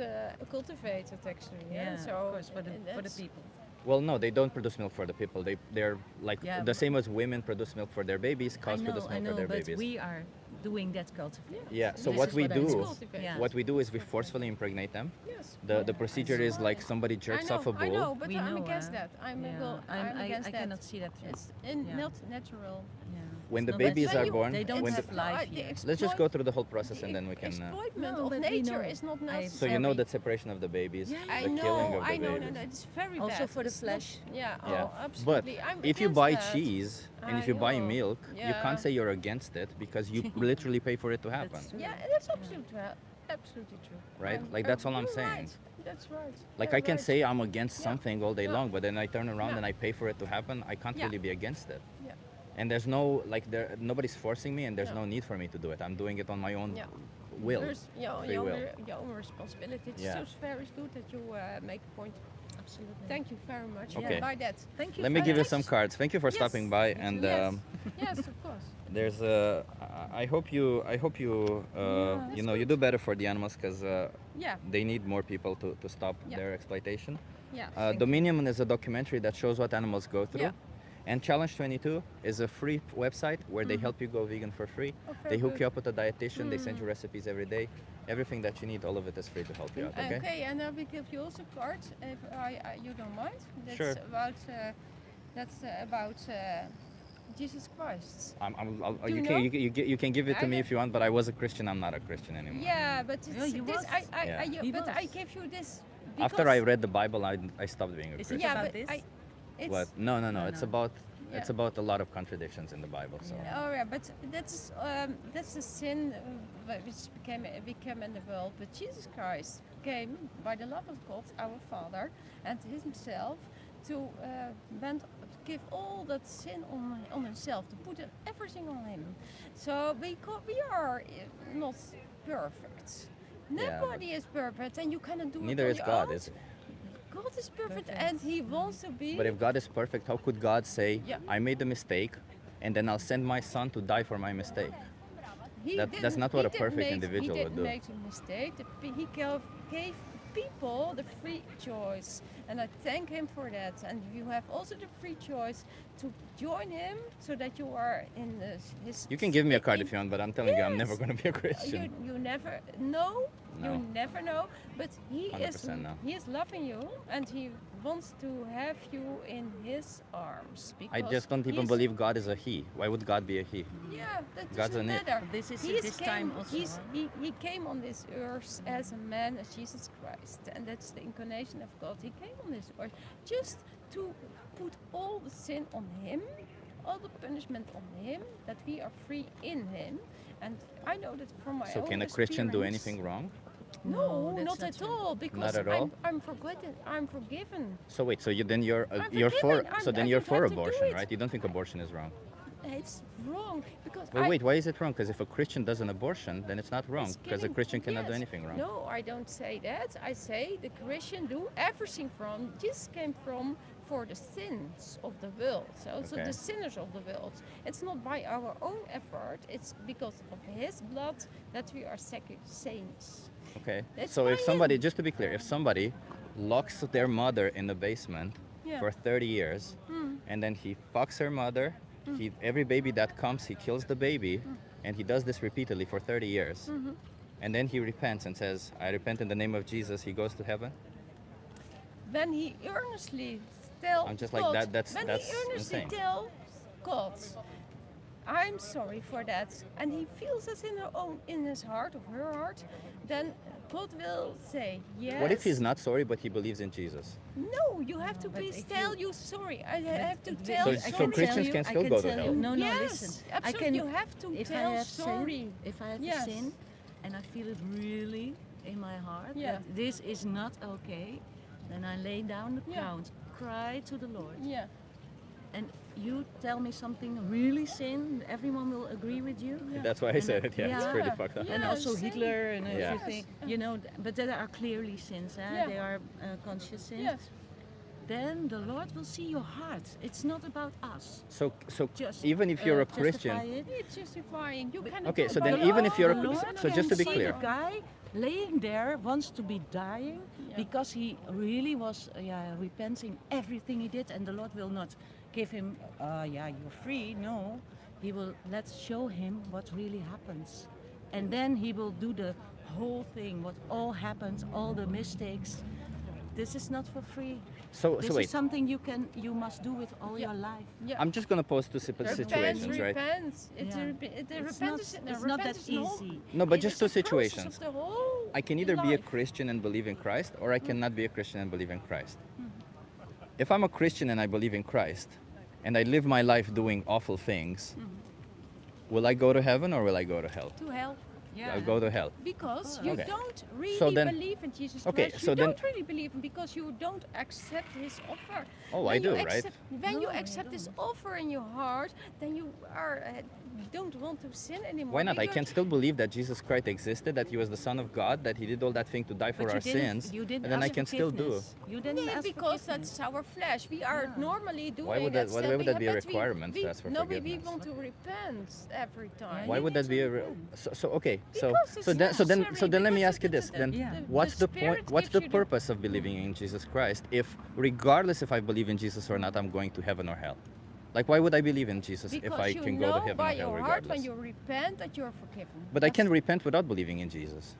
cultivated actually. Yeah, So of course, for the that's- people. Well, no, they don't produce milk for the people. They're like Yeah, the same as women produce milk for their babies. Cows produce I milk know, for their but babies. we are doing that cultivation. Yeah. So This what is we what I do, mean. Cultivate. Yeah. what we do is we forcefully impregnate them. Yes. The procedure is like somebody jerks off a I bull. know, but We I'm know, against huh? that. I'm I against that. cannot see that. It's Yeah. not natural. Yeah. When It's the not babies that- are you- born, they don't when have the, life the yet. let's just go through the whole process and then we can. Exploitment No, of but we nature know. is not I- necessary. So you know the separation of the babies, Yeah, I the know, killing of the I know, babies. no, it's very Also bad. for the It's not- flesh. Yeah, Yeah. oh, But absolutely. I'm if you against buy that. cheese and if I you buy know. milk, you Yeah. can't say you're against it because you literally pay for it to happen, That's true. Yeah, that's absolutely true. right? Like that's all I'm You're saying. right. That's right. Like You're I can right. say I'm against Yeah. something all day Yeah. long, but then I turn around Yeah. and I pay for it to happen. I can't Yeah. really be against it. Yeah. And there's no nobody's forcing me, and there's Yeah. no need for me to do it. I'm doing it on my own Yeah. will. There's free will. your own responsibility. It's Yeah. so very good that you make a point. Absolutely. Thank you very much. Okay. By that. Thank you. Let me for give you that. some cards. Thank you for Yes. stopping by, and Yes. Yes, of course. there's I hope you you know you do better for the animals because Yeah. they need more people to stop Yeah. their exploitation. Yeah. Dominion is a documentary that shows what animals go through. Yeah. And Challenge 22 is a free website where they help you go vegan for free. Oh, very They hook good. you up with a dietitian, they send you recipes every day. Everything that you need, all of it is free to help you out, okay? Okay, and I will give you also cards if you don't mind. That's Sure. about Jesus Christ. I'll, Do you you can know? you can give it to I me don't- if you want, but I was a Christian. I'm not a Christian anymore. Yeah, but it's, he this, was. Yeah. He but I was. gave you this. After I because- read the Bible, I stopped being a Is it Christian. yeah, about but this? it's, What? No. No, It's no. about Yeah. it's about a lot of contradictions in the Bible. So Yeah. Oh yeah, but that's the sin which became in the world. But Jesus Christ came by the love of God, our Father, and Himself to give all that sin on Himself, to put everything on Him. So we are not perfect. Yeah, Nobody is perfect, and you cannot do neither it is on God, your own. is it? God is perfect, Perfect. and He wants to be. But if God is perfect, how could God say, Yeah. I made a mistake, and then I'll send my son to die for my mistake? He That's didn't- not what he a didn't perfect make- individual he would didn't do. make a mistake. He gave people the free choice, and I thank him for that. And you have also the free choice to join him, so that you are in his. You can give me a card in- if you want, but I'm telling you, I'm Yes. never going to be a Christian. You never know. No. You never know. But he is 100% no. he is loving you, and he wants to have you in his arms. I because just don't even he's- believe God is a he. Why would God be a he? Yeah, that God's doesn't an it. matter. This is He this time also. He came on this earth as a man, as Jesus Christ, and that's the incarnation of God. He came on this earth just to put all the sin on Him, all the punishment on Him, that we are free in Him. And I know that from my So own can a Christian do experience- anything wrong? No, that's not at true. all. Because Not at all? I'm forgotten. I'm forgiven. So wait, so you're I'm you're for forgiven. so then I you're don't for have to do abortion, it. right? You don't think abortion is wrong? It's wrong because But wait, why is it wrong? Because if a Christian does an abortion, then it's not wrong. It's Because a killing- Christian cannot do yes. anything wrong. No, I don't say that. I say the Christian do everything from. Jesus came from for the sins of the world. So also Okay. the sinners of the world. It's not by our own effort. It's because of His blood that we are saints. Okay. It's So if by somebody, him. just to be clear, if somebody locks their mother in the basement Yeah. for 30 years, and then he fucks her mother, every baby that comes, he kills the baby, and he does this repeatedly for 30 years, and then he repents and says, I repent in the name of Jesus, he goes to heaven? When he earnestly tells I'm just like, God, that's when insane. he earnestly tells God, I'm sorry for that, and he feels it in his heart, of her heart, then God will say yes. What if he's not sorry, but he believes in Jesus? No, you have to but be if tell you- you sorry. I have to But tell So- I so sorry. can Christians tell you- can I still go to tell you- hell? No, no, Yes, listen. I absolutely, can. you have to if tell I have sorry. Sin, if I have Yes. a sin, and I feel it really in my heart Yeah. that this is not okay, then I lay down the Yeah. crown, cry to the Lord, Yeah, and you tell me something really sin. Everyone will agree with you. That's why I And said then- it, yeah, it's yeah. pretty fucked up. Yeah. And also sin. Hitler and Yeah. everything, you know, but that are clearly sins. Yeah. They are conscious sins. yes. Then the Lord will see your heart. It's not about us. So Just even if you're a justify Christian, it. It's justifying. You cannot. Okay, do so it by then your even if you're a own. The Chris- Lord so just to be can clear. see the guy laying there wants to be dying Yeah. because he really was repenting everything he did, and the Lord will not give him, you're free. No, He will. Let's show him what really happens, and then he will do the whole thing, what all happens, all the mistakes. This is not for free. So This wait, is something you must do with all your life. Yeah. I'm just gonna pose two situations, right? Repent. It's Yeah. the It's repentance. not- the it's not that repentance in whole- easy. No, but it just is two the process situations. of the whole I can either be a life. Christian and believe in Christ, or I cannot be a Christian and believe in Christ. Mm-hmm. If I'm a Christian and I believe in Christ, and I live my life doing awful things, will I go to heaven or will I go to hell? To hell. I'll go to hell. Because you Okay. don't really So then- believe in Jesus Okay, Christ. so you then- don't really believe him because you don't accept his offer. Oh, When I you do, right? accept- When you No, I accept his don't. offer in your heart, then you don't want to sin anymore. Why not? I because- can still believe that Jesus Christ existed, that he was the Son of God, that he did all that thing to die for But our you didn't, sins, you didn't and then I ask can still do. forgiveness. You didn't Yeah, ask because forgiveness. that's our flesh. We are Yeah. normally doing Why would that- why still. would that be a but requirement to ask for no, forgiveness? we want to repent every time. Why you would need that be to a repent. so okay so Because it's so then so then necessary, so then let me because ask you this then Yeah. what's the Spirit point what's gives the you the- purpose of believing in Jesus Christ if regardless if I believe in Jesus or not I'm going to heaven or hell? Like why would I believe in Jesus Because if I you can know go to heaven by or hell your heart when regardless? you repent that you are forgiven. But I can repent without believing in Jesus.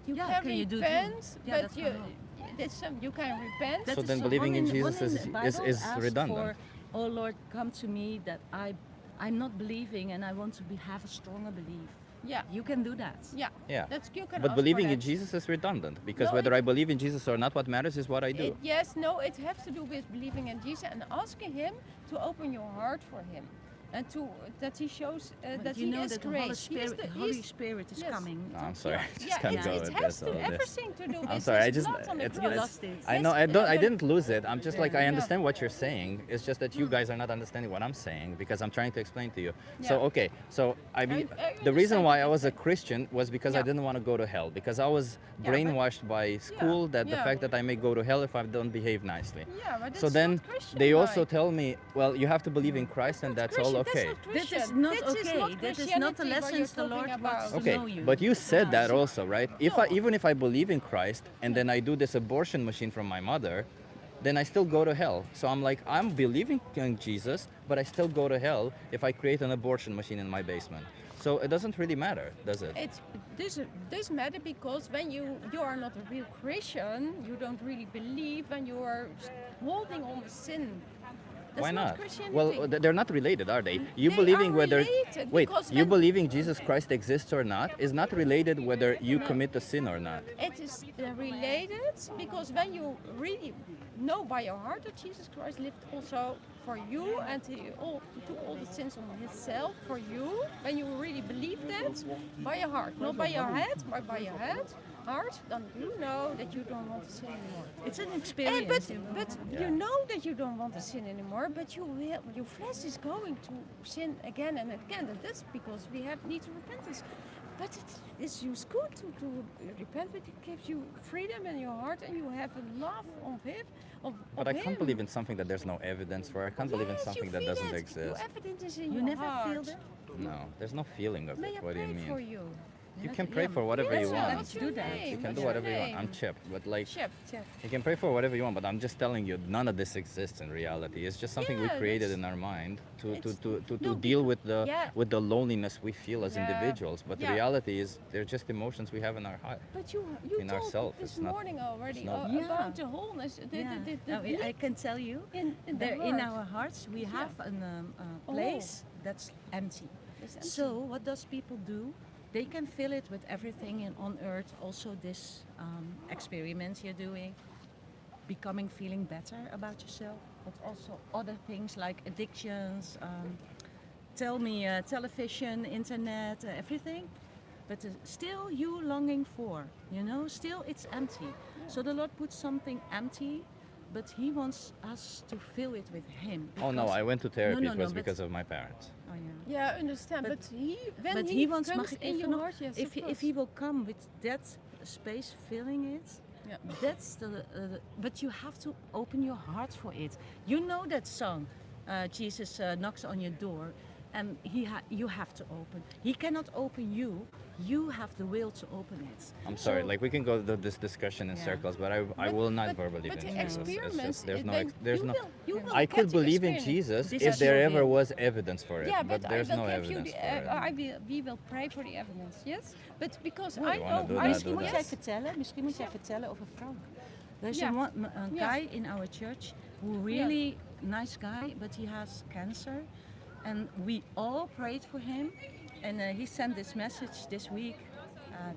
You Yeah, can can you do too? repent, Yeah, but that's you, you can repent. So That then is believing one in one Jesus the is Bible is asks redundant. For, oh Lord, come to me that I I'm not believing and I want to have a stronger belief. Yeah. You can do that. Yeah. Yeah. That's you can But ask for believing in that. Jesus is redundant because No, whether it- I believe in Jesus or not, what matters is what I do. Yes, no, it has to do with believing in Jesus and asking Him to open your heart for Him, and to that He shows But that you He know is that the grace. Holy He is Spirit, the- Holy he's- Spirit is yes. coming. No, I'm sorry, I just Yeah, can't it, go it with has this. to all this. everything to do with I'm sorry, I His just blood on the it's, cross. it's lost it. I Yes, know I don't I but- didn't lose it. I'm just like I Yeah. understand what you're saying. It's just that you guys are not understanding what I'm saying because I'm trying to explain to you. So Yeah. okay, so I mean I the reason understand why what I you're was a saying. Christian was because I Yeah. didn't want to go to hell because I was but- brainwashed by school that the yeah. fact that I may go to hell if I don't behave nicely. Yeah, but So that's then not Christian, they also like. tell me, well, you have to believe in Christ and that's all okay. That is not okay. That is not the lessons the Lord wants to Okay, know you. but you said that also, right? If I No. even if I believe in Christ and then I do this abortion machine from my mother, then I still go to hell. So I'm like, I'm believing in Jesus, but I still go to hell if I create an abortion machine in my basement. So it doesn't really matter, does it? This matter because when you are not a real Christian, you don't really believe, and you are holding on the sin. That's Why not? Christianity. Well, they're not related, are they? You They believing are whether related wait, because you when- believing Jesus Christ exists or not is not related whether you commit a sin or not. It is related because when you really know by your heart that Jesus Christ lived also for you and he took all the sins on himself for you, when you really believe that by your heart, not by your head, but by your heart, then you know that you don't want to sin anymore. It's an And experience. but Yeah. you know that you don't want to sin anymore, but your flesh is going to sin again and again. And that's because we need to repentance. But it is just good to repent, but it gives you freedom in your heart and you have a love of Him. But I can't believe in something that there's no evidence for. I can't believe in something that doesn't exist. Your evidence is in You your never heart. feel that? No, there's no feeling of May it. I What do you pray for mean? you? You can pray for whatever Yes, you want. what's your Do that. name? You can What's do your whatever you want. I'm name? Chip, but like Chip. you can pray for whatever you want. But I'm just telling you, none of this exists in reality. It's just something we Yeah, created that's- in our mind to it's- to deal with Yeah. the loneliness we feel as Yeah. individuals. But the Yeah. reality is, they're just emotions we have in our heart. But you In told ourself, this it's not- morning already it's not- Yeah. about the wholeness. Yeah. The I can tell you, in the there in heart. our hearts we have a place that's empty. It's empty. So what does people do? They can fill it with everything on earth. Also, this experiments you're doing, becoming feeling better about yourself, but also other things like addictions. Tell me, television, internet, everything. But still, you longing for, still it's empty. So the Lord puts something empty, but He wants us to fill it with Him. Oh no, because- I went to therapy. no, It was but- because of my parents. Oh, yeah. Yeah, I understand. But- But, when But he, he wants, comes mag ik in even your nog- heart, yes, if, of if he will come with that space filling it, Yeah. that's but you have to open your heart for it. You know that song, Jesus knocks on your door, and you have to open. He cannot open you. You have the will to open it. I'm sorry, So- like we can go to this discussion in Yeah. circles, but I will not verbally but believe the in Jesus. It's experiments, just, there's no, then ex- there's you no. will- you will I get could the believe in experience. Jesus This if is there your ever will. was evidence for it, Yeah, but but there's I will no give you evidence the. for it. We will pray for the evidence. Yes, but because Oh, I you wanna know. do I that, Misschien do moet that. jij vertellen, misschien moet jij vertellen over Frank. There's Yeah. a Yeah. guy in our church who really nice guy, but he has cancer, and we all prayed for him. And he sent this message this week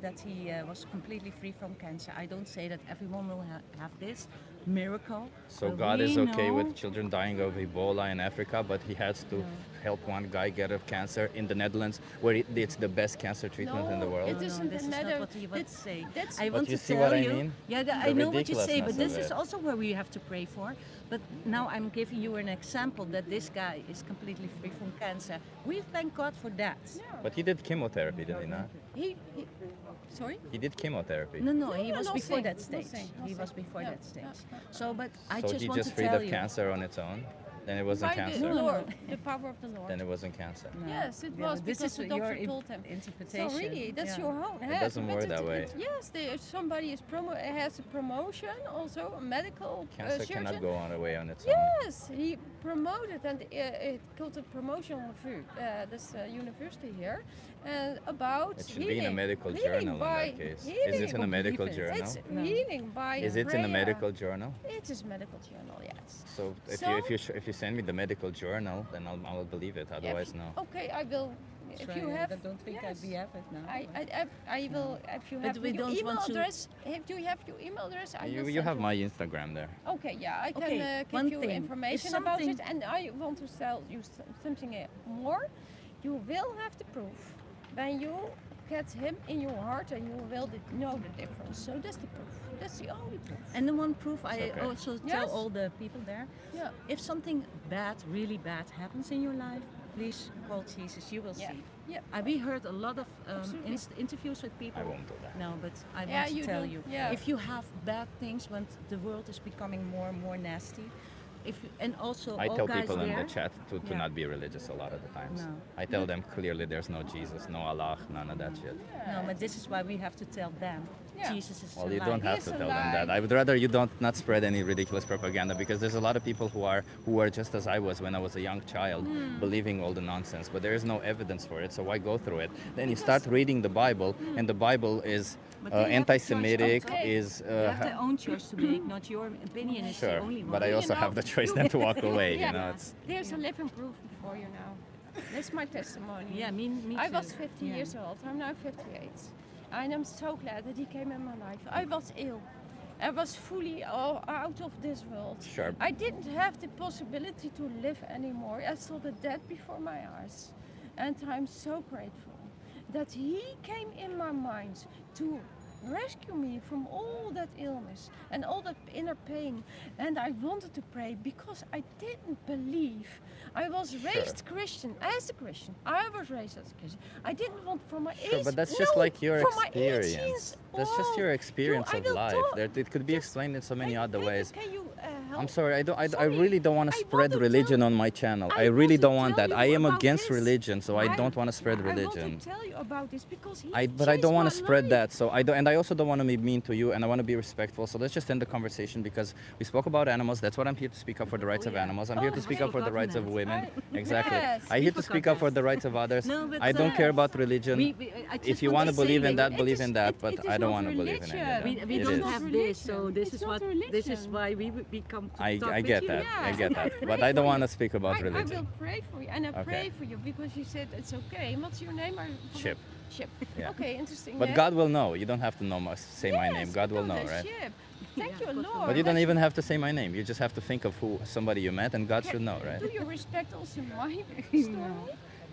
that he was completely free from cancer. I don't say that everyone will have this miracle. So but God we is okay know- with children dying of Ebola in Africa, but He has to help one guy get of cancer in the Netherlands, where it's the best cancer treatment in the No, world. it isn't this a is not matter- what he wants to say. that's- I But want you to see tell what I you. mean? Yeah, The I know what you say, but ridiculousness this of is it. also where we have to pray for. But now I'm giving you an example that this guy is completely free from cancer. We thank God for that. But he did chemotherapy, did he not? He sorry. He did chemotherapy. No, he was before nothing, that stage. nothing, He was nothing. before Yeah, that stage. yeah. So, but I So just he want just to freed tell of you. cancer on its own. Then it wasn't By cancer. the No, no. Lord, the power of the Lord. Then it wasn't cancer. No. Yes, it Yeah, was but this because is the your doctor told him. interpretation. So really, that's Yeah. your own It head. doesn't but work that way. Yes, if somebody is has a promotion, also a medical Cancer surgeon. cannot go on away on its own. Yes, he promoted and it called a promotion of this university here, and about It should be healing. in a medical Healing journal in by that case. Is healing. it in a medical believe it. journal? It's No. healing by Is it in a prayer. medical journal? It is medical journal, yes. So if So- you send me the medical journal, then I'll believe it. Yeah, Otherwise, no. Okay, I will. If you have, I don't think yes. we have it now. I will. If you But have we your don't email want to- address, if you have your email address, I will You send have my Instagram there. Okay, yeah, I can Okay, give one you thing. If information about it, something- and I want to tell you something more. You will have the proof when you get him in your heart, and you will know the difference. So that's the proof. That's the only proof. And the one proof I okay. also Yes. tell all the people there, Yeah. if something bad, really bad happens in your life, please call Jesus, you will Yeah. see. Yeah. We heard a lot of Absolutely. interviews with people. I won't do that. No, but I Yeah, want to you tell do. you, Yeah. if you have bad things when the world is becoming more and more nasty, and also I all tell guys people there, in the chat to Yeah. not be religious a lot of the times. No. I tell them clearly there's no Jesus, no Allah, none of that shit. No, but this is why we have to tell them Yeah. Jesus is Well, alive. you don't have It's to a tell them that. lie. I would rather you don't not spread any ridiculous propaganda, because there's a lot of people who are just as I was when I was a young child, believing all the nonsense, but there is no evidence for it. So why go through it? Then you start reading the Bible, and the Bible is But they have a choice anti-Semitic, to make. is You have their own choice to make, not your opinion is the sure, only one. but I You also know, have the choice you- then to walk away. Yeah. You know, it's There's a living proof before you now. That's my testimony. Yeah, me I too. was 50 Yeah. years old. I'm now 58. And I'm so glad that he came in my life. I was ill. I was fully out of this world. Sure. I didn't have the possibility to live anymore. I saw the death before my eyes. And I'm so grateful that he came in my mind to rescue me from all that illness and all that inner pain. And I wanted to pray because I didn't believe. I was raised Christian, as a Christian. I was raised as a Christian. I didn't want from my Sure, age. but that's just no, like your from my experience. 18s That's just your on. experience I of will life. talk- It could be explained in so many other ways. Can you help? I'm sorry, I Sorry, really don't want to I spread want to religion tell- on my channel. I I really want to don't want tell that. you I am about against this. religion, so I don't want to spread I religion. want to tell you about this because he But I don't want to changed my spread life. that. So I don't, and I also don't want to be mean to you, and I want to be respectful. So let's just end the conversation, because we spoke about animals. That's what I'm here to speak up for, the rights of yeah. animals. I'm here to Oh, speak I up for the rights of forgotten women. I- Exactly. Yes, I'm we here to forgot speak up that. for the rights of others. No, but, I don't care about religion. I just If you want want to believe in that, It believe is- in that. it- But it is I don't not want to believe in any of religion. that. we It don't is. have not this, so religion. this It's is not what this is religion. why we come to I talk with get you. that. Yeah, I get and I that. pray But I for don't you. want to speak about I religion. will pray for you, and I Okay. pray for you because you said it's okay. And what's your name? I forgot. Chip. Chip. Yeah. Okay, interesting. But yeah? God will know. You don't have to know say my name. Yes, God will because know, I right? Chip. Thank Yeah, you, God will Lord. But you don't That's- even have to say my name. You just have to think of somebody you met, and God should know, right? Do you respect also my story?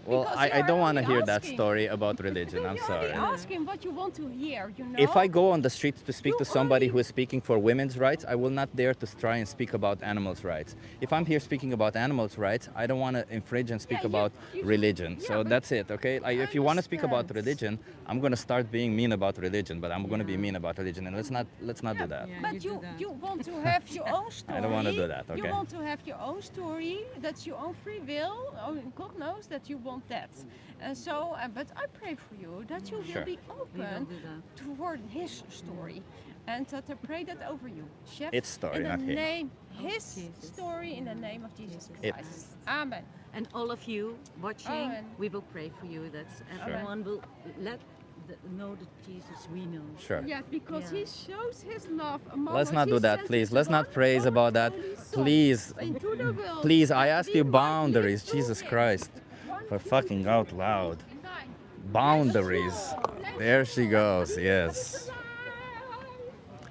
Well, Because I you're don't want to only hear that asking. story about religion. No, I'm you're sorry. only asking what you want to hear, you know? If I go on the streets to speak You to somebody only- who is speaking for women's rights, I will not dare to try and speak about animals' rights. If I'm here speaking about animals' rights, I don't want to infringe and speak Yeah, about you- religion. yeah, So but that's it, okay? Like, if you want to speak about understand. religion, I'm going to start being mean about religion, but I'm going to be mean about religion, and let's not do that. Yeah, But you you, do that. you want to have your own story. I don't wanna do that, You okay? want to have your own story. That's your own free will. Oh, God knows that you want that. And so, but I pray for you that you Sure. will be We will open do that. toward His story, and that I pray that over you, Chef. Its story, in the not his. name, His Jesus. story, in the name of Jesus Its. Christ. Amen. And all of you watching, Amen. we will pray for you. That everyone will know the Jesus we know. Sure. Yeah, because Yeah. He shows His love among Let's us. not He do that, sent please. His Let's not one praise and about that. only Son Please. into the world, Please, I that ask we you might boundaries. live through Jesus Him. Christ. One, For two, fucking three, out loud. 9. Boundaries. There she goes, yes.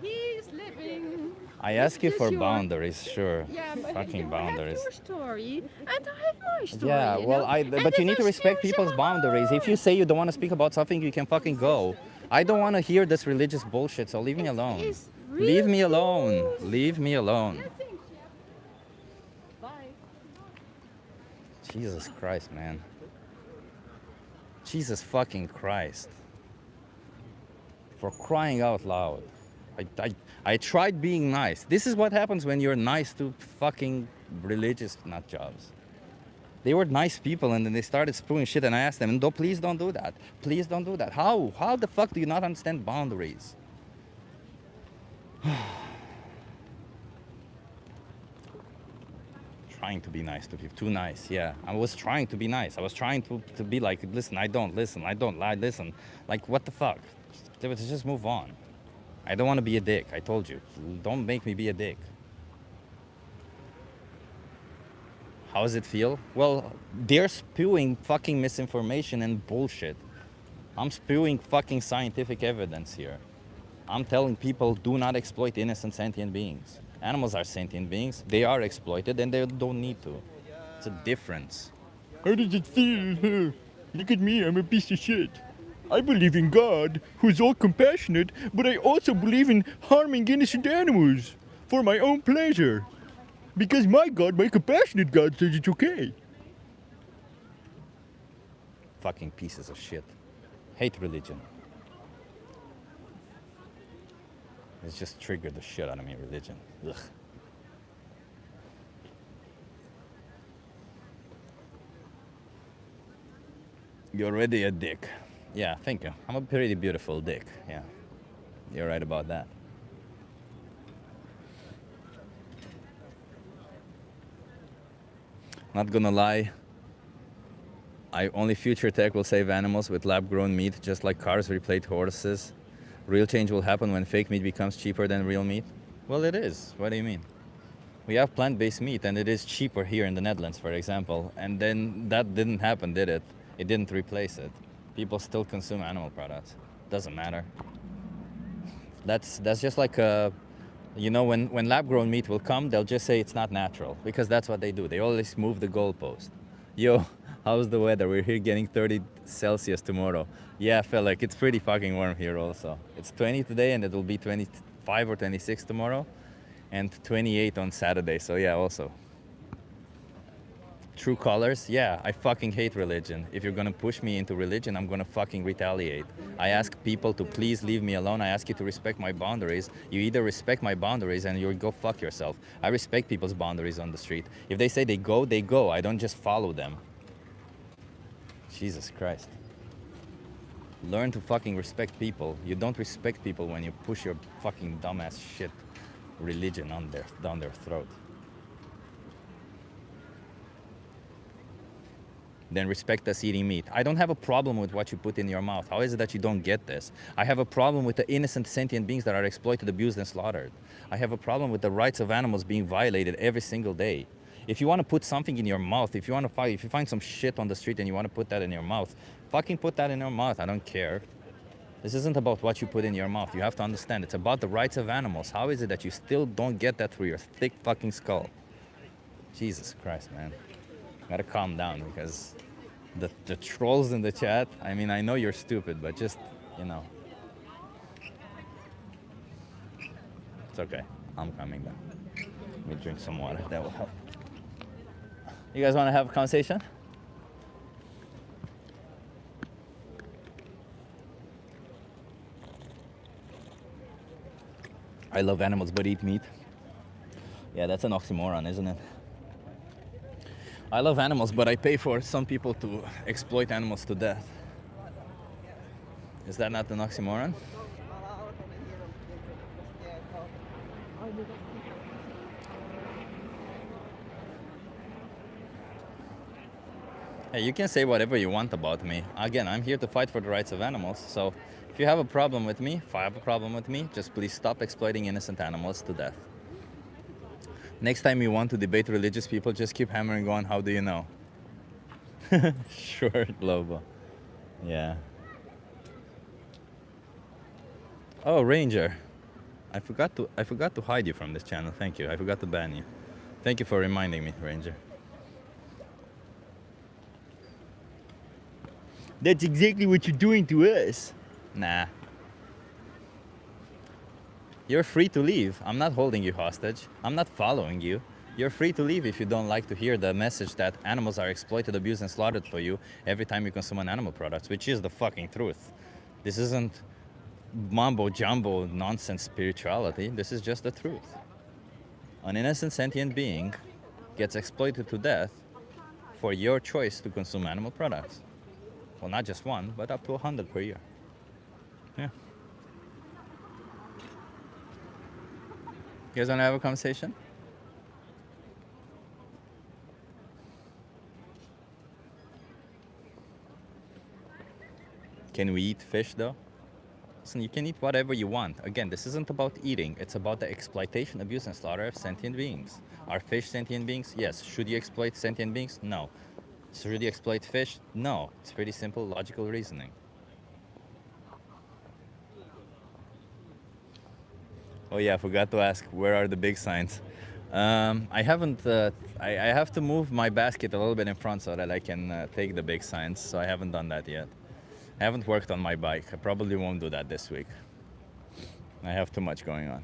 He's living. I ask you This for is your- boundaries, sure. Yeah, but Fucking you boundaries. have your story, and I have my story. Yeah, you well, know? And but you this need to is respect still people's Shalom. boundaries. If you say you don't want to speak about something, you can fucking go. I don't want to hear this religious bullshit, so leave me alone. is Leave me real alone. truth. Leave me alone. Yeah, thanks, yeah. Bye. Jesus Christ, man. Jesus fucking Christ. For crying out loud. I tried being nice. This is what happens when you're nice to fucking religious nut jobs. They were nice people and then they started spewing shit and I asked them, no, please don't do that. Please don't do that. How? How the fuck do you not understand boundaries? Trying to be nice to people. Too nice, yeah. I was trying to be nice. I was trying to be like, listen, I don't listen. I don't lie, listen. Like, what the fuck? Just move on. I don't want to be a dick. I told you. Don't make me be a dick. How does it feel? Well, they're spewing fucking misinformation and bullshit. I'm spewing fucking scientific evidence here. I'm telling people do not exploit innocent sentient beings. Animals are sentient beings. They are exploited and they don't need to. It's a difference. How does it feel? Look at me, I'm a piece of shit. I believe in God, who is all compassionate, but I also believe in harming innocent animals for my own pleasure. Because my God, my compassionate God, says it's okay. Fucking pieces of shit. Hate religion. It's just triggered the shit out of me, religion. Ugh. You're already a dick. Yeah, thank you. I'm a pretty beautiful dick. Yeah. You're right about that. Not gonna lie. Only future tech will save animals with lab-grown meat, just like cars replace horses. Real change will happen when fake meat becomes cheaper than real meat. Well, it is. What do you mean? We have plant-based meat, and it is cheaper here in the Netherlands, for example. And then that didn't happen, did it? It didn't replace it. People still consume animal products. Doesn't matter. That's just like when lab-grown meat will come, they'll just say it's not natural because that's what they do. They always move the goalpost. Yo, how's the weather? We're here getting 30 Celsius tomorrow. Yeah, felt like it's pretty fucking warm here also. It's 20 today and it'll be 25 or 26 tomorrow and 28 on Saturday. So yeah, also. True colors? Yeah, I fucking hate religion. If you're gonna push me into religion, I'm gonna fucking retaliate. I ask people to please leave me alone. I ask you to respect my boundaries. You either respect my boundaries and you go fuck yourself. I respect people's boundaries on the street. If they say they go, they go. I don't just follow them. Jesus Christ. Learn to fucking respect people. You don't respect people when you push your fucking dumbass shit religion down their throat. Then respect us eating meat. I don't have a problem with what you put in your mouth. How is it that you don't get this? I have a problem with the innocent sentient beings that are exploited, abused, and slaughtered. I have a problem with the rights of animals being violated every single day. If you want to put something in your mouth, if you find some shit on the street and you want to put that in your mouth, fucking put that in your mouth. I don't care. This isn't about what you put in your mouth. You have to understand. It's about the rights of animals. How is it that you still don't get that through your thick fucking skull? Jesus Christ, man. Gotta calm down because the trolls in the chat, I mean, I know you're stupid, but just, it's okay. I'm coming down. Let me drink some water. That will help. You guys want to have a conversation? I love animals but eat meat. Yeah, that's an oxymoron, isn't it? I love animals, but I pay for some people to exploit animals to death. Is that not an oxymoron? Hey, you can say whatever you want about me. Again, I'm here to fight for the rights of animals, so if you have a problem with me, just please stop exploiting innocent animals to death. Next time you want to debate religious people, just keep hammering on, how do you know? Sure, Globo. Yeah. Oh, Ranger. I forgot to hide you from this channel. Thank you. I forgot to ban you. Thank you for reminding me, Ranger. That's exactly what you're doing to us. Nah. You're free to leave. I'm not holding you hostage. I'm not following you. You're free to leave if you don't like to hear the message that animals are exploited, abused, and slaughtered for you every time you consume an animal product, which is the fucking truth. This isn't mumbo-jumbo nonsense spirituality. This is just the truth. An innocent sentient being gets exploited to death for your choice to consume animal products. Well, not just one, but up to 100 per year. Yeah. You guys want to have a conversation? Can we eat fish though? Listen, you can eat whatever you want. Again, this isn't about eating. It's about the exploitation, abuse, and slaughter of sentient beings. Are fish sentient beings? Yes. Should you exploit sentient beings? No. Should you exploit fish? No. It's pretty simple, logical reasoning. Oh yeah, I forgot to ask, where are the big signs? I haven't. I have to move my basket a little bit in front so that I can take the big signs. So I haven't done that yet. I haven't worked on my bike. I probably won't do that this week. I have too much going on.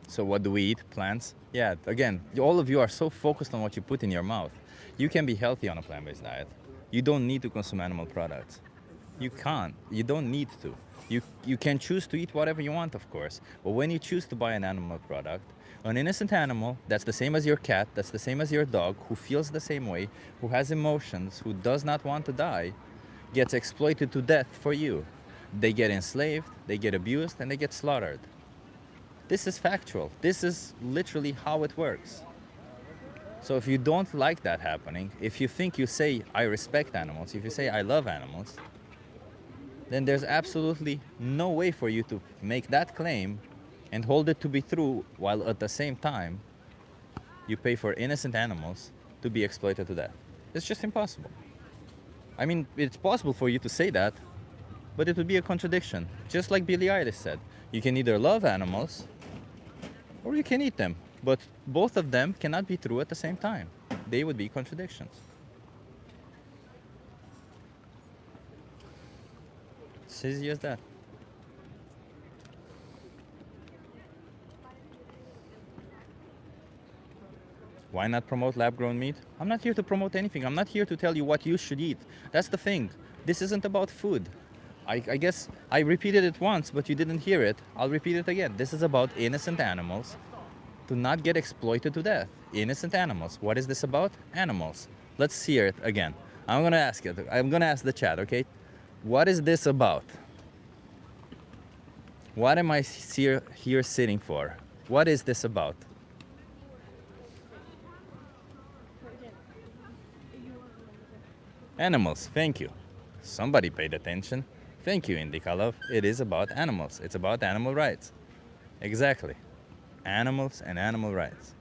So what do we eat? Plants? Yeah, again, all of you are so focused on what you put in your mouth. You can be healthy on a plant-based diet. You don't need to consume animal products. You can't. You don't need to. You can choose to eat whatever you want, of course. But when you choose to buy an animal product, an innocent animal that's the same as your cat, that's the same as your dog, who feels the same way, who has emotions, who does not want to die, gets exploited to death for you. They get enslaved, they get abused, and they get slaughtered. This is factual. This is literally how it works. So if you don't like that happening, if you think you say, I respect animals, if you say, I love animals, then there's absolutely no way for you to make that claim and hold it to be true while at the same time you pay for innocent animals to be exploited to death. It's just impossible. I mean, it's possible for you to say that, but it would be a contradiction. Just like Billie Eilish said, you can either love animals or you can eat them, but both of them cannot be true at the same time. They would be contradictions. It's easy as that. Why not promote lab-grown meat? I'm not here to promote anything. I'm not here to tell you what you should eat. That's the thing. This isn't about food. I guess I repeated it once, but you didn't hear it. I'll repeat it again. This is about innocent animals to not get exploited to death. Innocent animals. What is this about? Animals. Let's hear it again. I'm gonna ask it. I'm gonna ask the chat, okay? What is this about? What am I here sitting for? What is this about? Animals, thank you. Somebody paid attention. Thank you, Indica Love. It is about animals. It's about animal rights. Exactly. Animals and animal rights.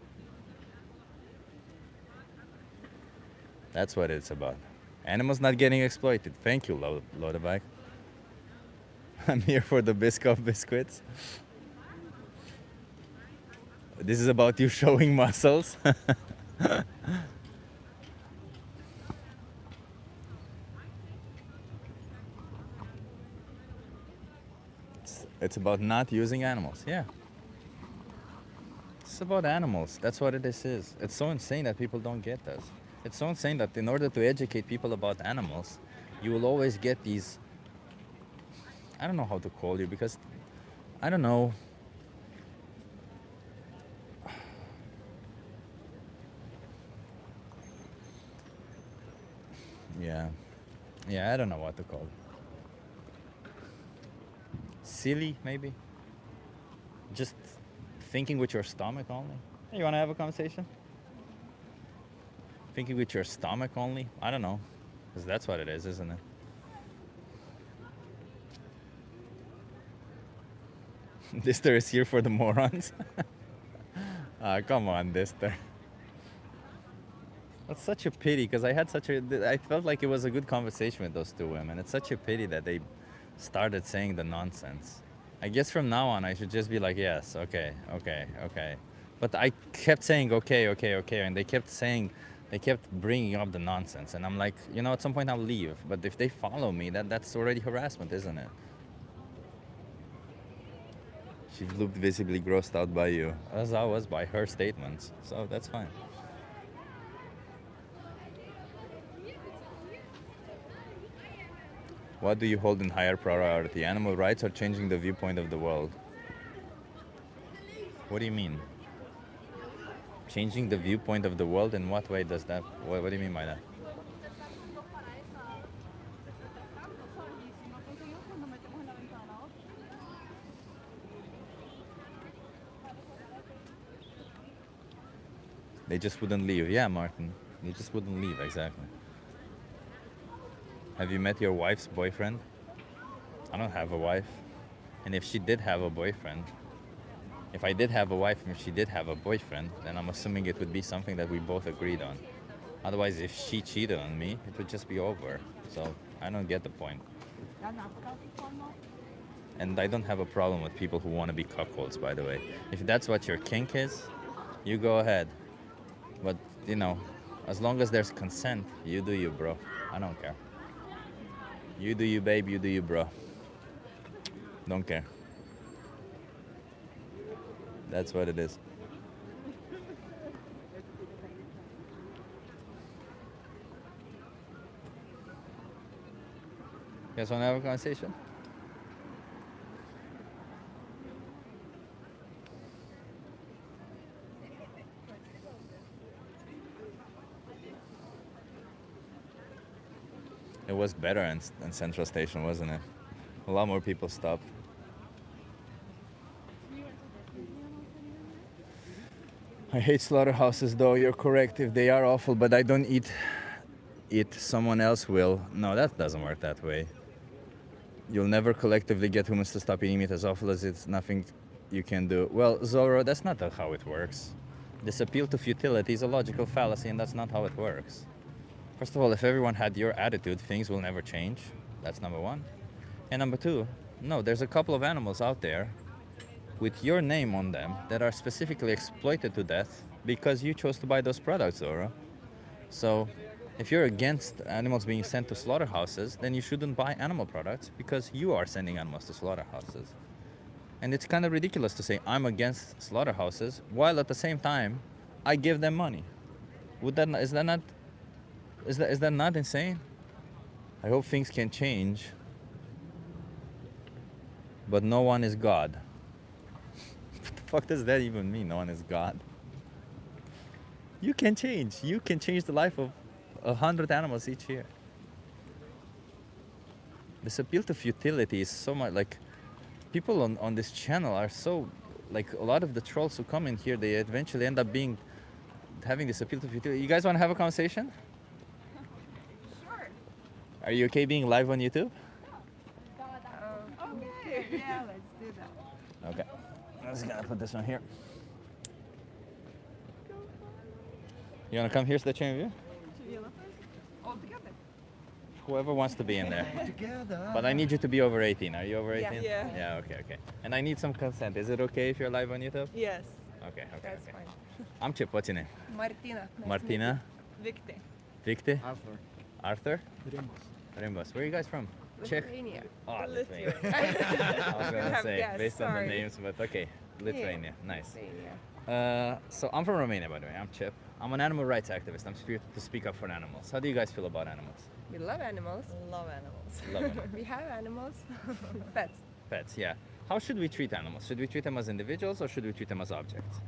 That's what it's about. Animals not getting exploited. Thank you, Lodebike. I'm here for the Biscoff biscuits. This is about you showing muscles. It's about not using animals. Yeah. It's about animals. That's what this is. It's so insane that people don't get this. It's so insane that in order to educate people about animals, you will always get these, I don't know how to call you, because I don't know. Yeah. Yeah, I don't know what to call it. Silly, maybe? Just thinking with your stomach only? Hey, you want to have a conversation? Thinking with your stomach only? I don't know. Because that's what it is, isn't it? Dister is here for the morons. Come on, Dister. That's such a pity, because I felt like it was a good conversation with those two women. It's such a pity that they started saying the nonsense. I guess from now on I should just be like, yes, okay. But I kept saying okay, and they kept bringing up the nonsense, and I'm like, at some point I'll leave. But if they follow me, that's already harassment, isn't it? She looked visibly grossed out by you, as I was by her statements, so that's fine. What do you hold in higher priority, animal rights or changing the viewpoint of the world? What do you mean? Changing the viewpoint of the world? In what way does that? What do you mean by that? They just wouldn't leave. Yeah, Martin. They just wouldn't leave, exactly. Have you met your wife's boyfriend? I don't have a wife. And if she did have a boyfriend, if I did have a wife and if she did have a boyfriend, then I'm assuming it would be something that we both agreed on. Otherwise, if she cheated on me, it would just be over. So I don't get the point. And I don't have a problem with people who want to be cuckolds, by the way. If that's what your kink is, you go ahead. But, you know, as long as there's consent, you do you, bro. I don't care. You do you, babe. You do you, bro. Don't care. That's what it is. You guys want to have a conversation? It was better in Central Station, wasn't it? A lot more people stopped. I hate slaughterhouses, though. You're correct. If they are awful, but I don't eat it, someone else will. No, that doesn't work that way. You'll never collectively get humans to stop eating meat as awful as it's nothing you can do. Well, Zorro, that's not how it works. This appeal to futility is a logical fallacy, and that's not how it works. First of all, if everyone had your attitude, things will never change. That's number one. And number two, no, there's a couple of animals out there with your name on them that are specifically exploited to death because you chose to buy those products, Zora. So if you're against animals being sent to slaughterhouses, then you shouldn't buy animal products because you are sending animals to slaughterhouses. And it's kind of ridiculous to say I'm against slaughterhouses while at the same time I give them money. Is that not insane? I hope things can change, but no one is God. What the fuck does that even mean? No one is God. You can change. You can change the life of 100 animals each year. This appeal to futility is so much like people on this channel are so like a lot of the trolls who come in here, they eventually end up having this appeal to futility. You guys want to have a conversation? Sure. Are you okay being live on YouTube? Okay, yeah, let's do that. Okay. I'm just gonna put this one here. You wanna come here's the chain view? All together. Whoever wants to be in there. Together. But I need you to be over 18. Are you over 18? Yeah. Yeah, okay. And I need some consent. Is it okay if you're live on YouTube? Yes, Okay. That's Okay. fine. I'm Chip. What's your name? Martina. Nice to Martina? Victor. Victor? Arthur. Arthur? Rimbos. Where are you guys from? meet Czech? you. Lithuania. Oh, Lithuania. Lithuania. I was gonna have say, guessed, based on the sorry. names, but okay. Lithuania. Nice. Lithuania. So I'm from Romania, by the way. I'm Chip. I'm an animal rights activist. I'm here to speak up for animals. How do you guys feel about animals? We love animals. Love animals. Love animals. We have animals. Pets. Pets, yeah. How should we treat animals? Should we treat them as individuals or should we treat them as objects?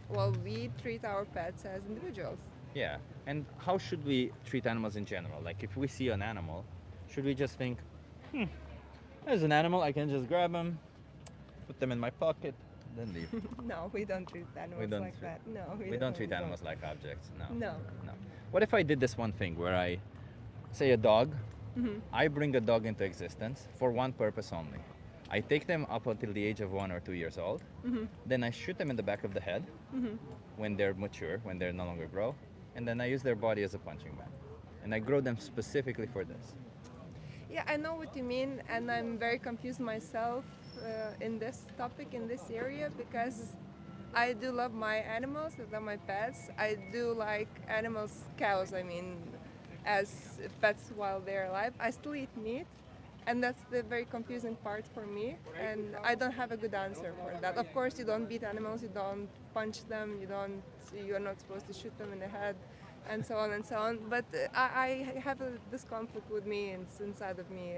Well, we treat our pets as individuals. Yeah. And how should we treat animals in general? Like if we see an animal, should we just think, there's an animal, I can just grab him, put them in my pocket, then leave. No, we don't treat animals don't like treat- that. No, We don't treat animals like objects. No. No. No. What if I did this one thing where I say a dog, Mm-hmm. I bring a dog into existence for one purpose only. I take them up until the age of 1 or 2 years old. Mm-hmm. Then I shoot them in the back of the head when they're mature, when they're no longer grow. And then I use their body as a punching bag. And I grow them specifically for this. Yeah, I know what you mean, and I'm very confused myself in this topic, in this area, because I do love my animals, I love my pets. I do like animals, cows, I mean, as pets while they're alive. I still eat meat, and that's the very confusing part for me, and I don't have a good answer for that. Of course, you don't beat animals, you don't punch them, you're not supposed to shoot them in the head, and so on and so on. But I have this conflict with me, it's inside of me.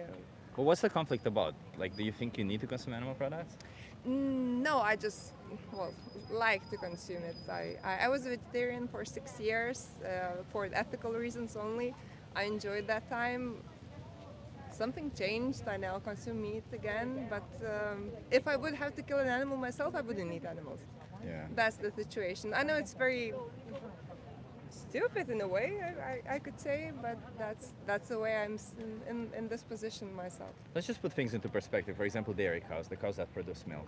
But what's the conflict about? Like, do you think you need to consume animal products? No, I just like to consume it. I was a vegetarian for 6 years for ethical reasons only. I enjoyed that time. Something changed. I now consume meat again. But if I would have to kill an animal myself, I wouldn't eat animals. Yeah. That's the situation. I know it's very stupid in a way, I could say, but that's the way I'm in this position myself. Let's just put things into perspective. For example, dairy cows, the cows that produce milk.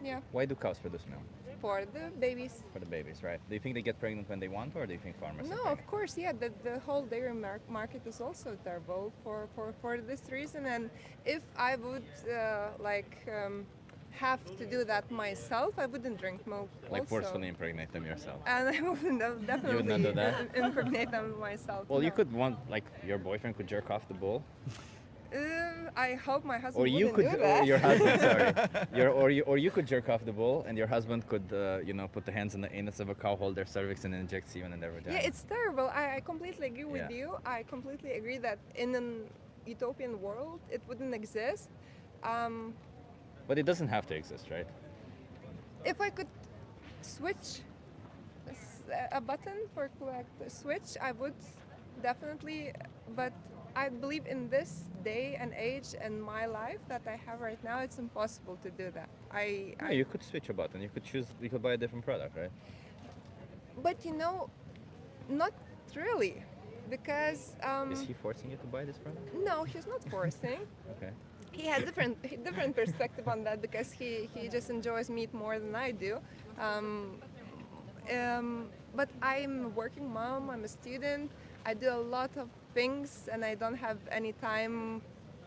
Yeah, Why do cows produce milk? for the babies. For the babies, right? Do you think they get pregnant when they want, or do you think farmers? are No, pregnant? of course, yeah. The whole dairy market is also terrible for this reason. And if I would have to do that myself, I wouldn't drink milk. Like also. forcefully impregnate them yourself. And I wouldn't definitely not do that? impregnate them myself. Well, you no. could want, like, your boyfriend could jerk off the bull, I hope my husband or you wouldn't could, do that. or your husband, sorry, or you could jerk off the bull, and your husband could, put the hands in the anus of a cow, hold their cervix, and inject semen in their vagina. Yeah, it's terrible. I completely agree with Yeah. you. I completely agree that in an utopian world, it wouldn't exist. But it doesn't have to exist, right? If I could switch a button for like the switch, I would definitely. But I believe in this day and age and my life that I have right now, it's impossible to do that. No, you could switch a button. You could choose. You could buy a different product, right? But not really, because Is he forcing you to buy this product? no, he's not forcing. Okay. He has different perspective on that because he just enjoys meat more than I do. But I'm a working mom. I'm a student. I do a lot of things, and I don't have any time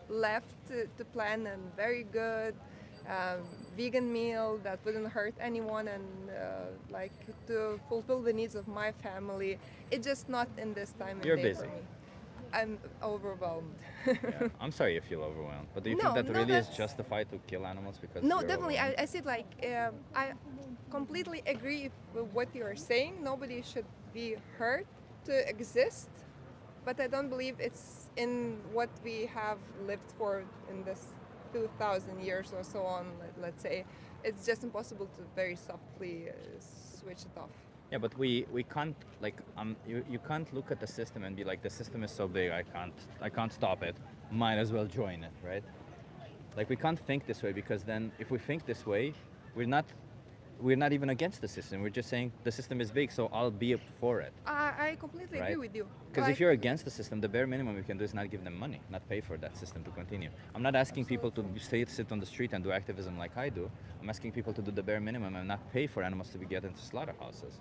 left to plan a very good vegan meal that wouldn't hurt anyone and like to fulfill the needs of my family. It's just not in this time and You're day busy. for me. I'm overwhelmed. Yeah. I'm sorry you feel overwhelmed, but do you No, think that no, really is that's- justified to kill animals because? No, you're definitely. overwhelmed? I see it like I completely agree with what you are saying. Nobody should be hurt to exist, but I don't believe it's in what we have lived for in this 2,000 years or so on. Let's say it's just impossible to very softly switch it off. Yeah, but we can't you can't look at the system and be like, the system is so big, I can't stop it. Might as well join it, right? Like, we can't think this way, because then if we think this way, we're not even against the system. We're just saying the system is big, so I'll be for it. I completely agree Right. with you. Because Like, if you're against the system, the bare minimum we can do is not give them money, not pay for that system to continue. I'm not asking people to sit on the street and do activism like I do. I'm asking people to do the bare minimum and not pay for animals to be get into slaughterhouses.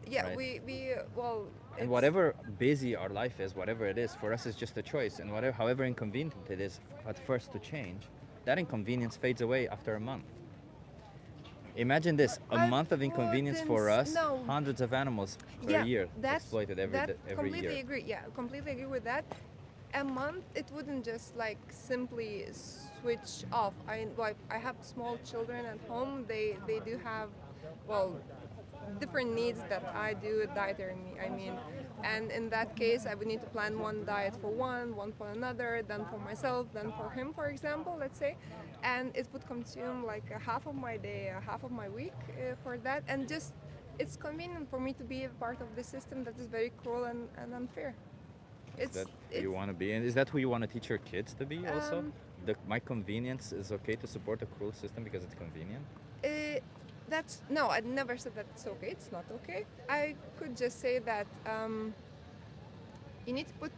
yeah, right. we well. And it's- whatever busy our life is, whatever it is, for us it's just a choice. And however inconvenient it is at first to change, that inconvenience fades away after a month. Imagine this: a I month of inconvenience for wouldn't us, no. hundreds of animals per Yeah, year that's, exploited every that every completely year. agree. Yeah, completely agree with that. A month, it wouldn't just like simply switch off. I have small children at home. They do have, well, different needs that I do, dietary. I mean, and in that case, I would need to plan one diet for one for another, then for myself, then for him, for example, let's say, and it would consume like a half of my day, a half of my week for that, and just it's convenient for me to be a part of the system that is very cruel and unfair. Is that who you want to be? And is that who you want to teach your kids to be also? Um, My convenience is okay to support a cruel system because it's convenient? That's no, I never said that it's okay. It's not okay. I could just say that you need to put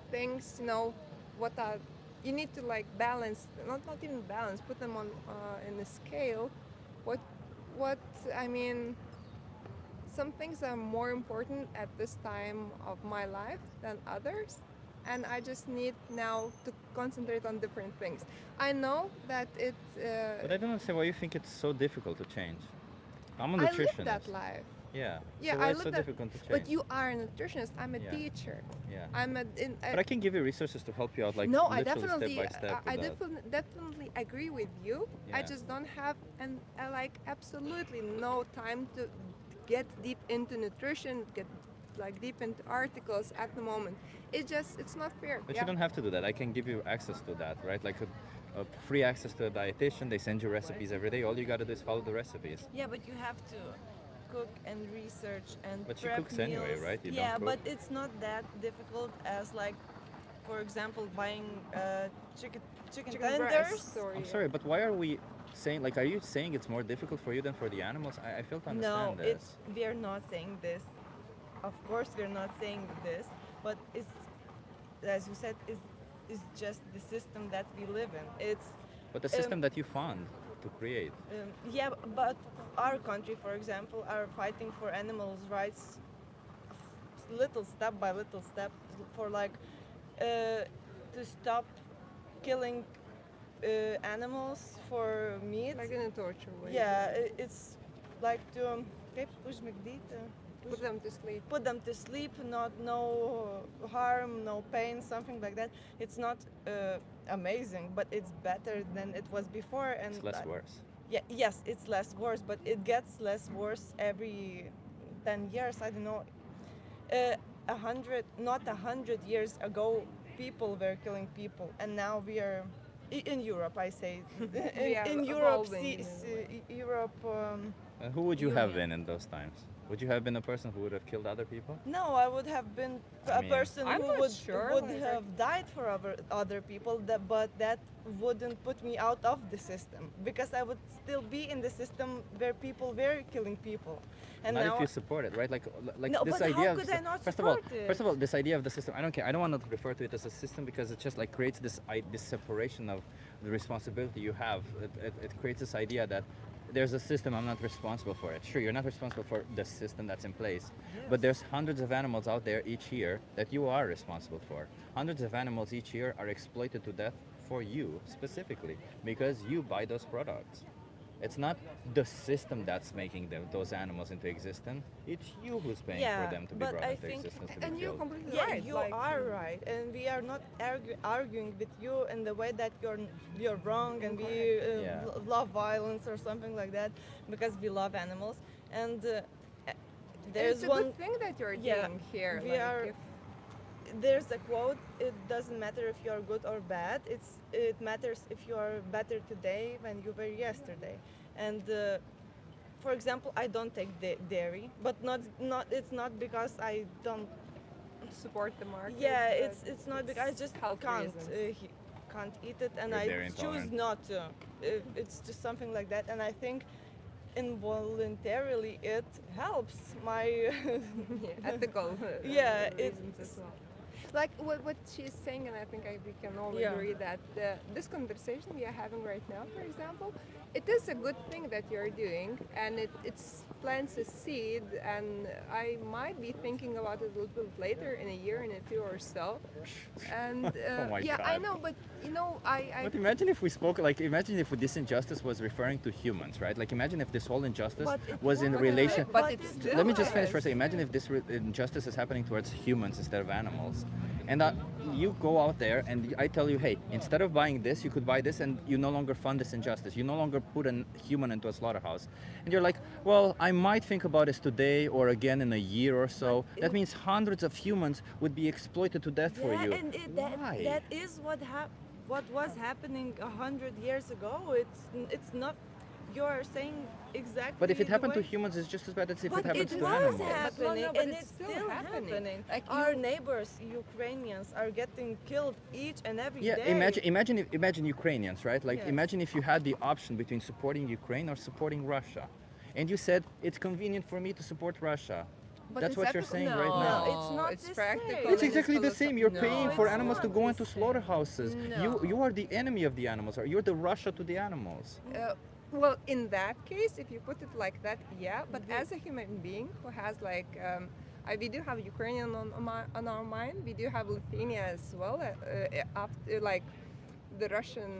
things, what are you need to like balance, not even balance, put them on in a scale. What I mean, some things are more important at this time of my life than others, and I just need now to concentrate on different things. I know that it. But I don't understand why you think it's so difficult to change. I'm a I nutritionist. live that life. Yeah. Yeah, so why I it's so live that. difficult to change? But you are a nutritionist. I'm a Yeah. teacher. Yeah. I'm a. But I can give you resources to help you out, like no, I literally definitely, step by step. I with that. definitely agree with you. I Yeah. just don't have like absolutely no time to get deep into nutrition, get like deep into articles at the moment. It's not fair. But yeah. you don't have to do that. I can give you access to that, right? Like a free access to a dietitian. They send you recipes every day. All you gotta do is follow the recipes. Yeah, but you have to cook and research and But she prep cooks anyway, meals. right? You yeah, don't but cook. it's not that difficult as like, for example, buying chicken Chicken tenders. breast or I'm sorry, but why are we saying, like, are you saying it's more difficult for you than for the animals? I fail to No, understand this. we're not saying this. of course, we're not saying this, but it's, as you said, is just the system that we live in. It's But the system that you found to create. yeah, but our country, for example, are fighting for animals' rights, little step by little step, for like to stop killing animals for meat. Like in a torture way. Yeah, it's like to Put them to sleep. put them to sleep, not no harm, no pain, something like that. It's not amazing, but it's better than it was before, and It's less worse. yeah, yes, it's less worse, but it gets less worse every 10 years. I don't know. 100 years ago, people were killing people, and now we are in Europe. I say We are in Europe, evolving, Europe. Who would you have Union. been in those times? Would you have been a person who would have killed other people? No, I would have been a mean, person I'm who not would sure, would like, have died for other people, but that wouldn't put me out of the system, because I would still be in the system where people were killing people. And Not now if you support it, right? Like No, this but how idea of could I not first of all, support it? first of all, this idea of the system. I don't care. I don't want to refer to it as a system because it just like creates this separation of the responsibility you have. It creates this idea that there's a system, I'm not responsible for it. Sure, you're not responsible for the system that's in place, but there's hundreds of animals out there each year that you are responsible for. Hundreds of animals each year are exploited to death for you specifically because you buy those products. It's not the system that's making those animals into existence. It's you who's paying Yeah, for them to be but brought I into think- existence to be And you're killed. completely yeah, right. you like, are right, and we are not arguing with you in the way that you're wrong and we Yeah. love violence or something like that, because we love animals. And there's it's a one. good thing that you're Yeah, doing here. we like, are- if- There's a quote: "It doesn't matter if you are good or bad. It matters if you are better today than you were yesterday." And for example, I don't take dairy, but not. It's not because I don't. support the market. Yeah, but it's not because I just health can't reasons. can't eat it, and You're I dairy choose intolerant. not to. It's just something like that, and I think involuntarily it helps my. yeah, ethical Yeah, reasons it's- as well. Like what she's saying, and I think we can all Yeah. agree that this conversation we are having right now, for example, it is a good thing that you're doing, and it plants a seed, and I might be thinking about it a little bit later in a year, in a two or so. And Oh my yeah, I God. know, but you know, I But imagine if we spoke, like, imagine if this injustice was referring to humans, right? Like, imagine if this whole injustice But it was in was. relation. But it's still Let me just finish for a is. second. Imagine if this injustice is happening towards humans instead of animals. And you go out there and I tell you, hey, instead of buying this, you could buy this, and you no longer fund this injustice. You no longer put a human into a slaughterhouse. And you're like, well, I might think about this today or again in a year or so. But That it- means hundreds of humans would be exploited to death for Yeah, you. and Why? that is what was happening 100 years ago. It's not. You're saying exactly. But if it the happened to way- humans, it's just as bad as if But it happens it to was animals. happening, No, but and it's it's still still happening. happening. Like Our you- neighbors, Ukrainians, are getting killed each and every Yeah, day. imagine Ukrainians, right? Like Yes. imagine if you had the option between supporting Ukraine or supporting Russia, and you said it's convenient for me to support Russia. But That's it's what you're ethical- saying no, right now. No, it's not it's the practical. same. It's and exactly the philosoph- same. You're No, paying for it's animals to not go the into same. slaughterhouses. No. You are the enemy of the animals. Or you're the Russia to the animals. Well, in that case, if you put it like that, yeah. But as a human being who has like, we do have Ukrainian on our mind. We do have Lithuania as well. After like the Russian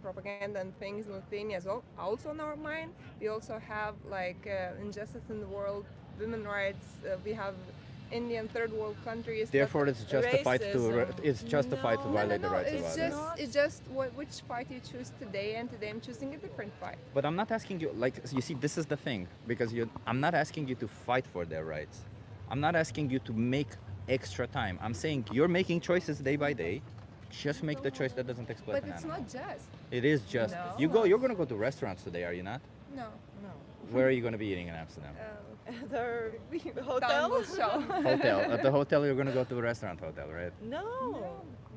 propaganda and things in Lithuania as well, also on our mind. We also have like injustice in the world, women rights. We have Indian third world countries. that- Therefore, it's justified racism. It's justified to No, violate the rights of it's others. just it's just which fight you choose today, and today I'm choosing a different fight. But I'm not asking you, like, you see, this is the thing, because I'm not asking you to fight for their rights. I'm not asking you to make extra time. I'm saying you're making choices day by day. Just make the choice that doesn't exploit But an it's animal. not just. It is just. No. You're gonna go to restaurants today, are you not? No. Where are you gonna be eating in Amsterdam? Their Down hotel. the show. Hotel. At the hotel, you're gonna go to a restaurant hotel, right? No,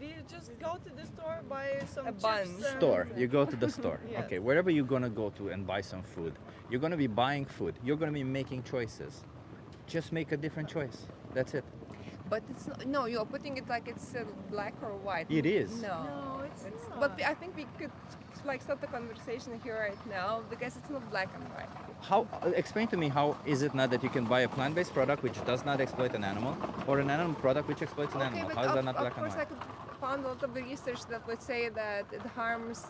we just go to the store, buy some A chips bun. and- Store. You go to the store. Yes. Okay, wherever you're gonna go to and buy some food, you're gonna be buying food. You're gonna be making choices. just make a different choice. That's it. But it's not, no, you're putting it like it's black or white. It is. No, it's not. But I think we could like start the conversation here right now because it's not black and white. How? Explain to me how is it not that you can buy a plant-based product which does not exploit an animal, or an animal product which exploits an animal? but How is that of, not of black and course white? I could found a lot of research that would say that it harms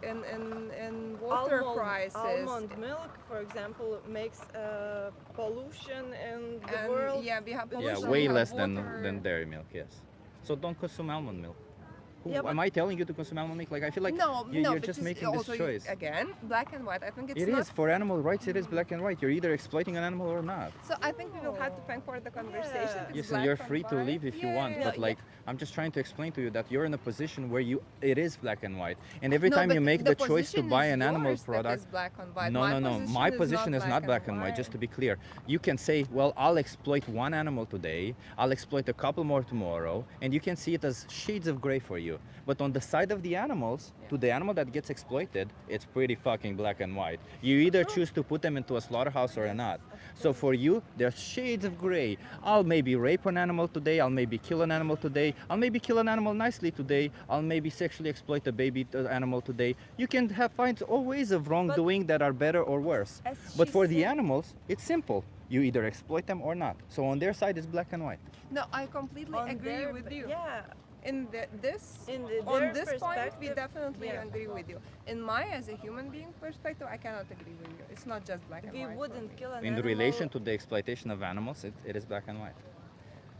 in water prices. Almond milk, for example, makes pollution in the And, world. yeah, we have Yeah, pollution, way we have less water. than dairy milk. Yes. So don't consume almond milk. Yeah, Am I telling you to consume almond milk? Like I feel like no, you're but just it's making this also, choice. Again, black and white. I think it's It not. is for animal rights. It is black and white. You're either exploiting an animal or not. So I think we will have to pay for the conversation. Yeah. It's Yes, black you're and free to white. leave if you want, Yeah, but yeah. like I'm just trying to explain to you that you're in a position where it is black and white, and every No, time you but make the choice to position buy is an animal yours that product. is black and white. No, My no, no. My position is not black and white. white. Just to be clear, you can say, well, I'll exploit one animal today, I'll exploit a couple more tomorrow, and you can see it as shades of gray for you. But on the side of the animals, to the animal that gets exploited, it's pretty fucking black and white. You either choose to put them into a slaughterhouse or not. So for you, there's shades of gray. I'll maybe rape an animal today, I'll maybe kill an animal today, I'll maybe kill an animal nicely today, I'll maybe sexually exploit a baby animal today. You can find all ways of wrongdoing that are better or worse. As But she for the said- animals, it's simple. You either exploit them or not. So on their side, it's black and white. No, I completely On agree their- with you. Yeah, In this, their on this point, we perspective, definitely yeah. agree with you. In my, as a human being perspective, I cannot agree with you. It's not just black and we white. for wouldn't me. kill an In animal. relation to the exploitation of animals, it is black and white.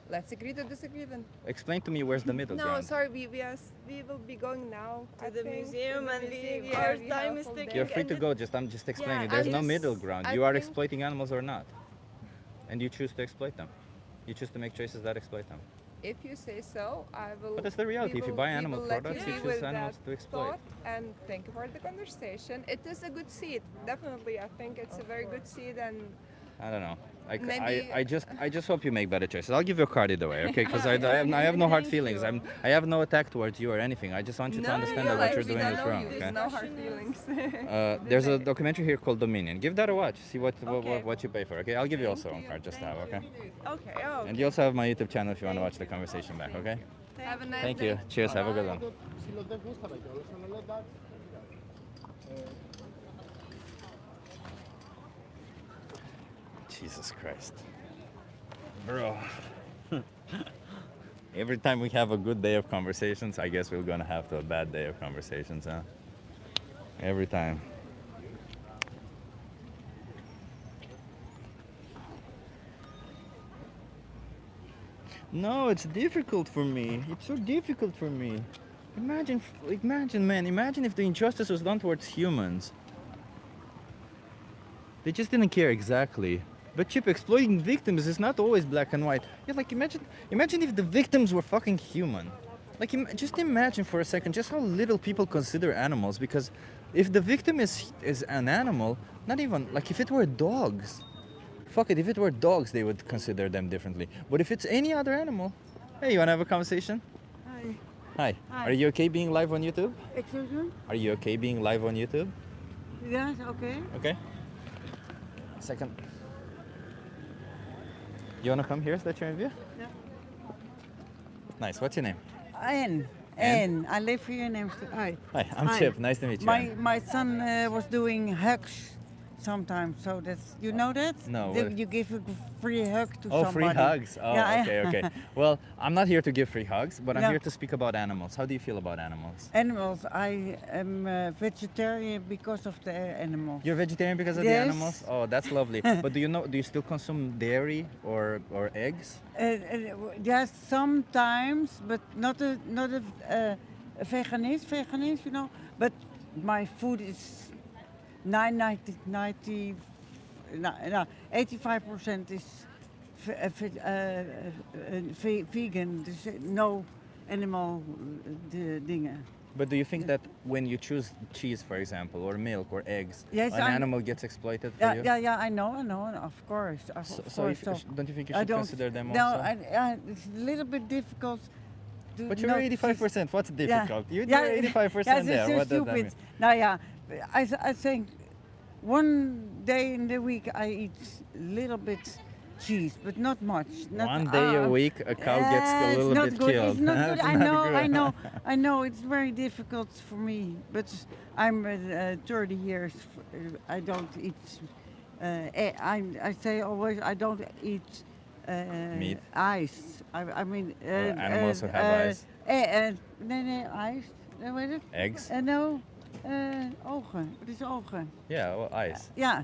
Let's agree to disagree then. Explain to me where's the middle No, ground. sorry, we will be going now To I the think, museum to the and museum. leave. Yeah, Our we time have is all ticking. day. You're free and to it- go. I'm just explaining. Yeah, There's I no just- middle ground. I You are think- exploiting animals or not, and you choose to exploit them. You choose to make choices that exploit them. If you say so, I will. But that's the reality. we If you will- buy we animal will let products, you you be choose with animals that to exploit. thought, and thank you for the conversation. It is a good seed, definitely. I think it's a very good seed, and I don't know. Maybe- I just hope you make better choices. I'll give you a card either way, okay? Because I have no hard Thank feelings. you. I have no attack towards you or anything. I just want you to understand that what you're doing is wrong, okay? No hard feelings. There's a documentary here called Dominion. Give that a watch. See Okay. what you pay for, okay? I'll give you also one you. card just to have, okay? Okay, oh, And you also have my YouTube channel if you want to watch the conversation back, okay? Have a nice Thank day. you. Cheers. Have a good one. Jesus Christ. Bro. Every time we have a good day of conversations, I guess we're gonna have a bad day of conversations, huh? Every time. No, it's difficult for me. It's so difficult for me. Imagine, man, imagine if the injustice was done towards humans. They just didn't care exactly. But Chip, exploiting victims is not always black and white. Yeah, like imagine if the victims were fucking human. Like just imagine for a second just how little people consider animals. Because if the victim is an animal, not even like if it were dogs, fuck it. If it were dogs, they would consider them differently. But if it's any other animal, hey, you wanna have a conversation? Hi. Hi. Are you okay being live on YouTube? Excuse me? Are you okay being live on YouTube? Yes, okay. Okay. Second. You wanna come here so that you're in view? Yeah. Nice. What's your name? Anne. Anne? Anne. I live here in Amsterdam. Hi. Hi, I'm Hi. Chip. Nice to meet you. My son was doing hugs sometimes, so that's you know that? No, That what- you give a free hug to Oh, somebody. free hugs. Oh, Yeah, okay, okay. Well, I'm not here to give free hugs, but I'm No. here to speak about animals. How do you feel about animals? Animals. I am vegetarian because of the animals. You're vegetarian because of the Yes. animals? Oh, that's lovely. But do you still consume dairy or eggs? Yes, sometimes, but not a veganist, you know. But my food is 85% is vegan. Dus no animal dingen. But do you think that when you choose cheese, for example, or milk or eggs, Yes, an I'm- animal gets exploited for Yeah, you? yeah, I know, of course. So don't you think you I should don't- consider them no, also? it's a little bit difficult. But you're 85%. What's difficult? You're Yeah, 85% yeah, there. it's so What does that mean? stupid. Nou ja, I think one day in the week I eat a little bit cheese, but not much. Not, One day a week, a cow gets a it's little not bit good. killed. It's not good. That's I not know, I good. know, I know. It's very difficult for me. But I'm 30 years. I don't eat. I say always I don't eat Meat? ice. I mean Animals who have eyes. Nee, ice. Hoe heet het? Eggs? No, ogen. Wat is ogen? Yeah, well, ice. Yeah,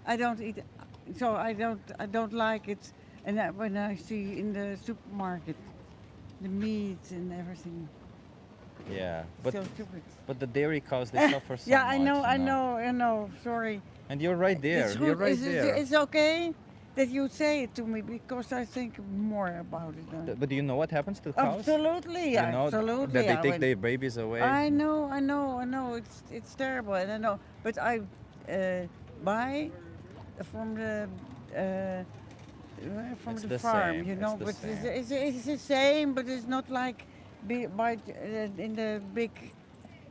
I don't eat. So I don't like it. And when I see in the supermarket the meat and everything, Yeah, but so stupid. but the dairy cows they suffer so Yeah, much. I you know. Sorry. And you're right there. It's You're good. right It's, there. it's okay that you say it to me because I think more about it. But do you know what happens to cows? Absolutely, You know absolutely. that they I take went- their babies away. I know. It's terrible, and I know. But I buy from the It's the the farm, same, you it's know. the But same. it's the same, but it's not like in the big.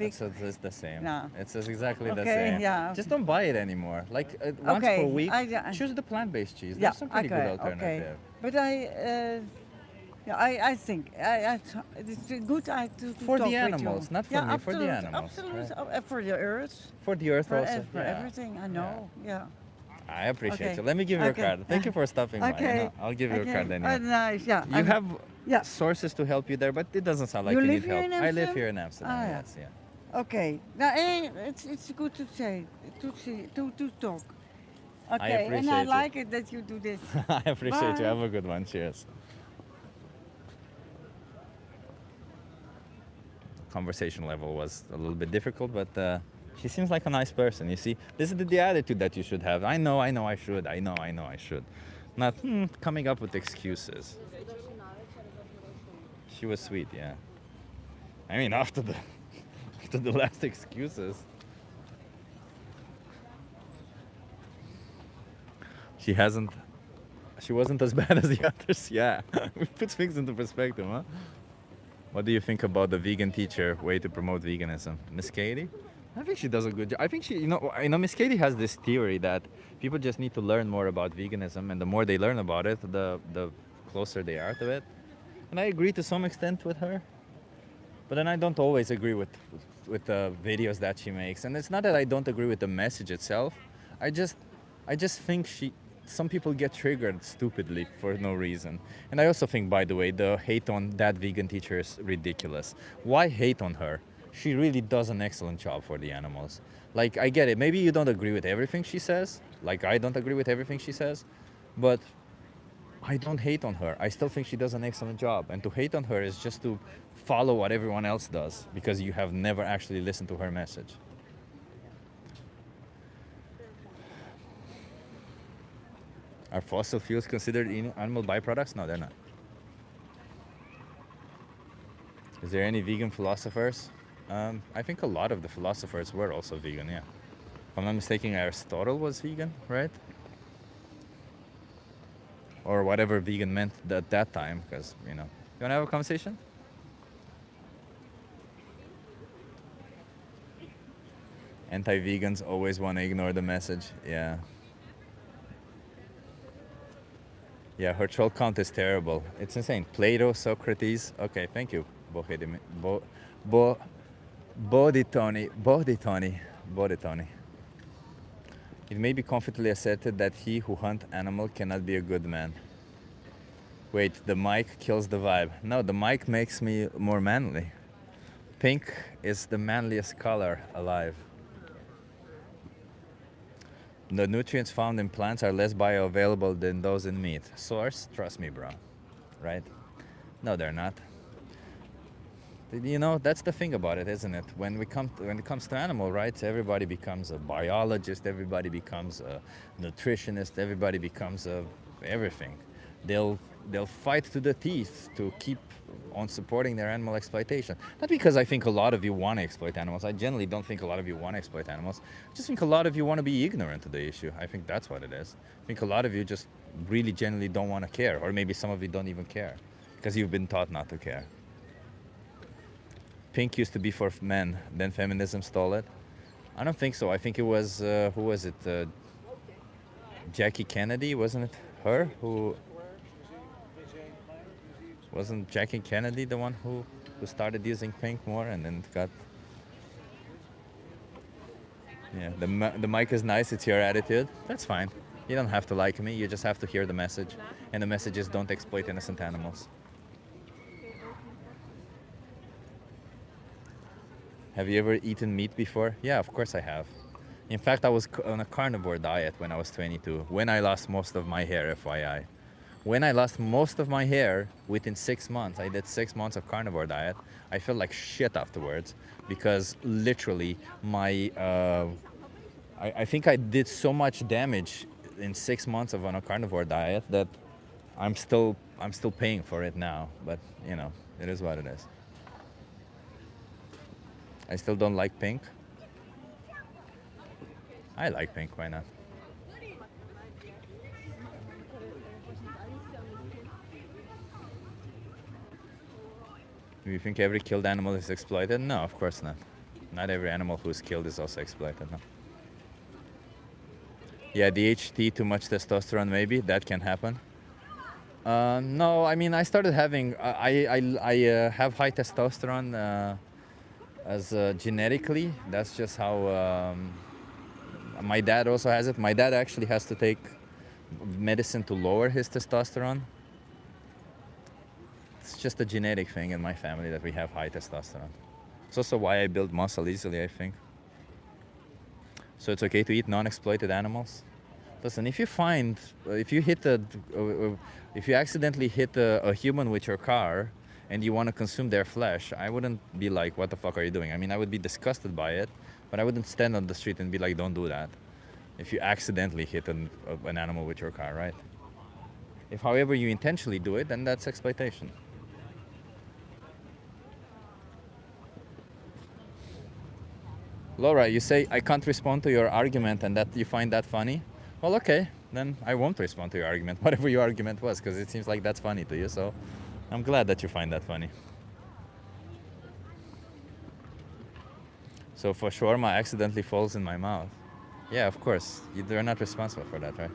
It's the same. No. It's just exactly the Okay, same. yeah. Just don't buy it anymore. Like once Okay, per week, I- choose the plant-based cheese. Yeah, There's some pretty okay, good alternative. But I think it's good to For the talk with you. animals, not for yeah, me, for the absolute, animals, Absolutely, right? For the earth, For the earth also. for yeah. everything. I know. Yeah. I appreciate Okay. you. Let me give you Okay. a card. Thank you for stopping by. Okay. I'll give you a card anyway. Nice. Yeah. You have Yeah. sources to help you there, but it doesn't sound like You you, live need here help. in I live Amsterdam? here in Amsterdam. Ah, yeah. Yes, yeah. Okay. Now, it's good to say to talk. Okay. And appreciate I it. like it that you do this. I appreciate you. Bye. Have a good one. Cheers. Conversation level was a little bit difficult, but she seems like a nice person. You see, this is the attitude that you should have. I know, I should. I know, I should. Not coming up with excuses. She was sweet, yeah. I mean, after the last excuses. She wasn't as bad as the others, yeah. We put things into perspective, huh? What do you think about the vegan teacher way to promote veganism? Miss Katie? I think she does a good job. I think she, Miss Katie has this theory that people just need to learn more about veganism, and the more they learn about it, the closer they are to it. And I agree to some extent with her. But then I don't always agree with the videos that she makes. And it's not that I don't agree with the message itself. I just think some people get triggered stupidly for no reason. And I also think, by the way, the hate on that vegan teacher is ridiculous. Why hate on her? She really does an excellent job for the animals. Like, I get it. Maybe you don't agree with everything she says. Like, I don't agree with everything she says. But I don't hate on her. I still think she does an excellent job. And to hate on her is just to follow what everyone else does because you have never actually listened to her message. Are fossil fuels considered animal byproducts? No, they're not. Is there any vegan philosophers? I think a lot of the philosophers were also vegan, yeah. If I'm not mistaken, Aristotle was vegan, right? Or whatever vegan meant at that time, because, you want to have a conversation? Anti-vegans always want to ignore the message, yeah. Yeah, her troll count is terrible. It's insane. Plato, Socrates. Okay, thank you, Bodhitoni. It may be confidently asserted that he who hunts animal cannot be a good man. Wait, the mic kills the vibe. No, the mic makes me more manly. Pink is the manliest color alive. The nutrients found in plants are less bioavailable than those in meat. Source? Trust me, bro. Right? No, they're not. That's the thing about it, isn't it? When it comes to animal rights, everybody becomes a biologist, everybody becomes a nutritionist, everybody becomes everything. They'll fight to the teeth to keep on supporting their animal exploitation. Not because I think a lot of you want to exploit animals. I generally don't think a lot of you want to exploit animals. I just think a lot of you want to be ignorant to the issue. I think that's what it is. I think a lot of you just really genuinely don't want to care, or maybe some of you don't even care because you've been taught not to care. Pink used to be for men, then feminism stole it. I don't think so. I think it was, who was it? Jackie Kennedy, wasn't it? Her who wasn't Jackie Kennedy the one who started using pink more and then got. Yeah, the mic is nice. It's your attitude. That's fine. You don't have to like me. You just have to hear the message, and the message is don't exploit innocent animals. Have you ever eaten meat before? Yeah, of course I have. In fact, I was on a carnivore diet when I was 22, when I lost most of my hair, FYI. When I lost most of my hair within 6 months, I did 6 months of carnivore diet. I felt like shit afterwards because literally I think I did so much damage in 6 months of on a carnivore diet that I'm still paying for it now. But you know, it is what it is. I still don't like pink. I like pink, why not? Do you think every killed animal is exploited? No, of course not. Not every animal who's killed is also exploited, no. Yeah, DHT, too much testosterone, maybe, that can happen. No, I mean, I started having, I have high testosterone as genetically. That's just how my dad also has it. My dad actually has to take medicine to lower his testosterone. It's just a genetic thing in my family that we have high testosterone. It's also why I build muscle easily, I think. So it's okay to eat non-exploited animals? Listen, if you find, if you accidentally hit a human with your car and you want to consume their flesh, I wouldn't be like, what the fuck are you doing? I mean, I would be disgusted by it, but I wouldn't stand on the street and be like, don't do that. If you accidentally hit an animal with your car, right? If, however, you intentionally do it, then that's exploitation. Laura, you say I can't respond to your argument and that you find that funny? Well, okay, then I won't respond to your argument, whatever your argument was, because it seems like that's funny to you, so I'm glad that you find that funny. So for shawarma accidentally falls in my mouth. Yeah, of course, you're not responsible for that, right?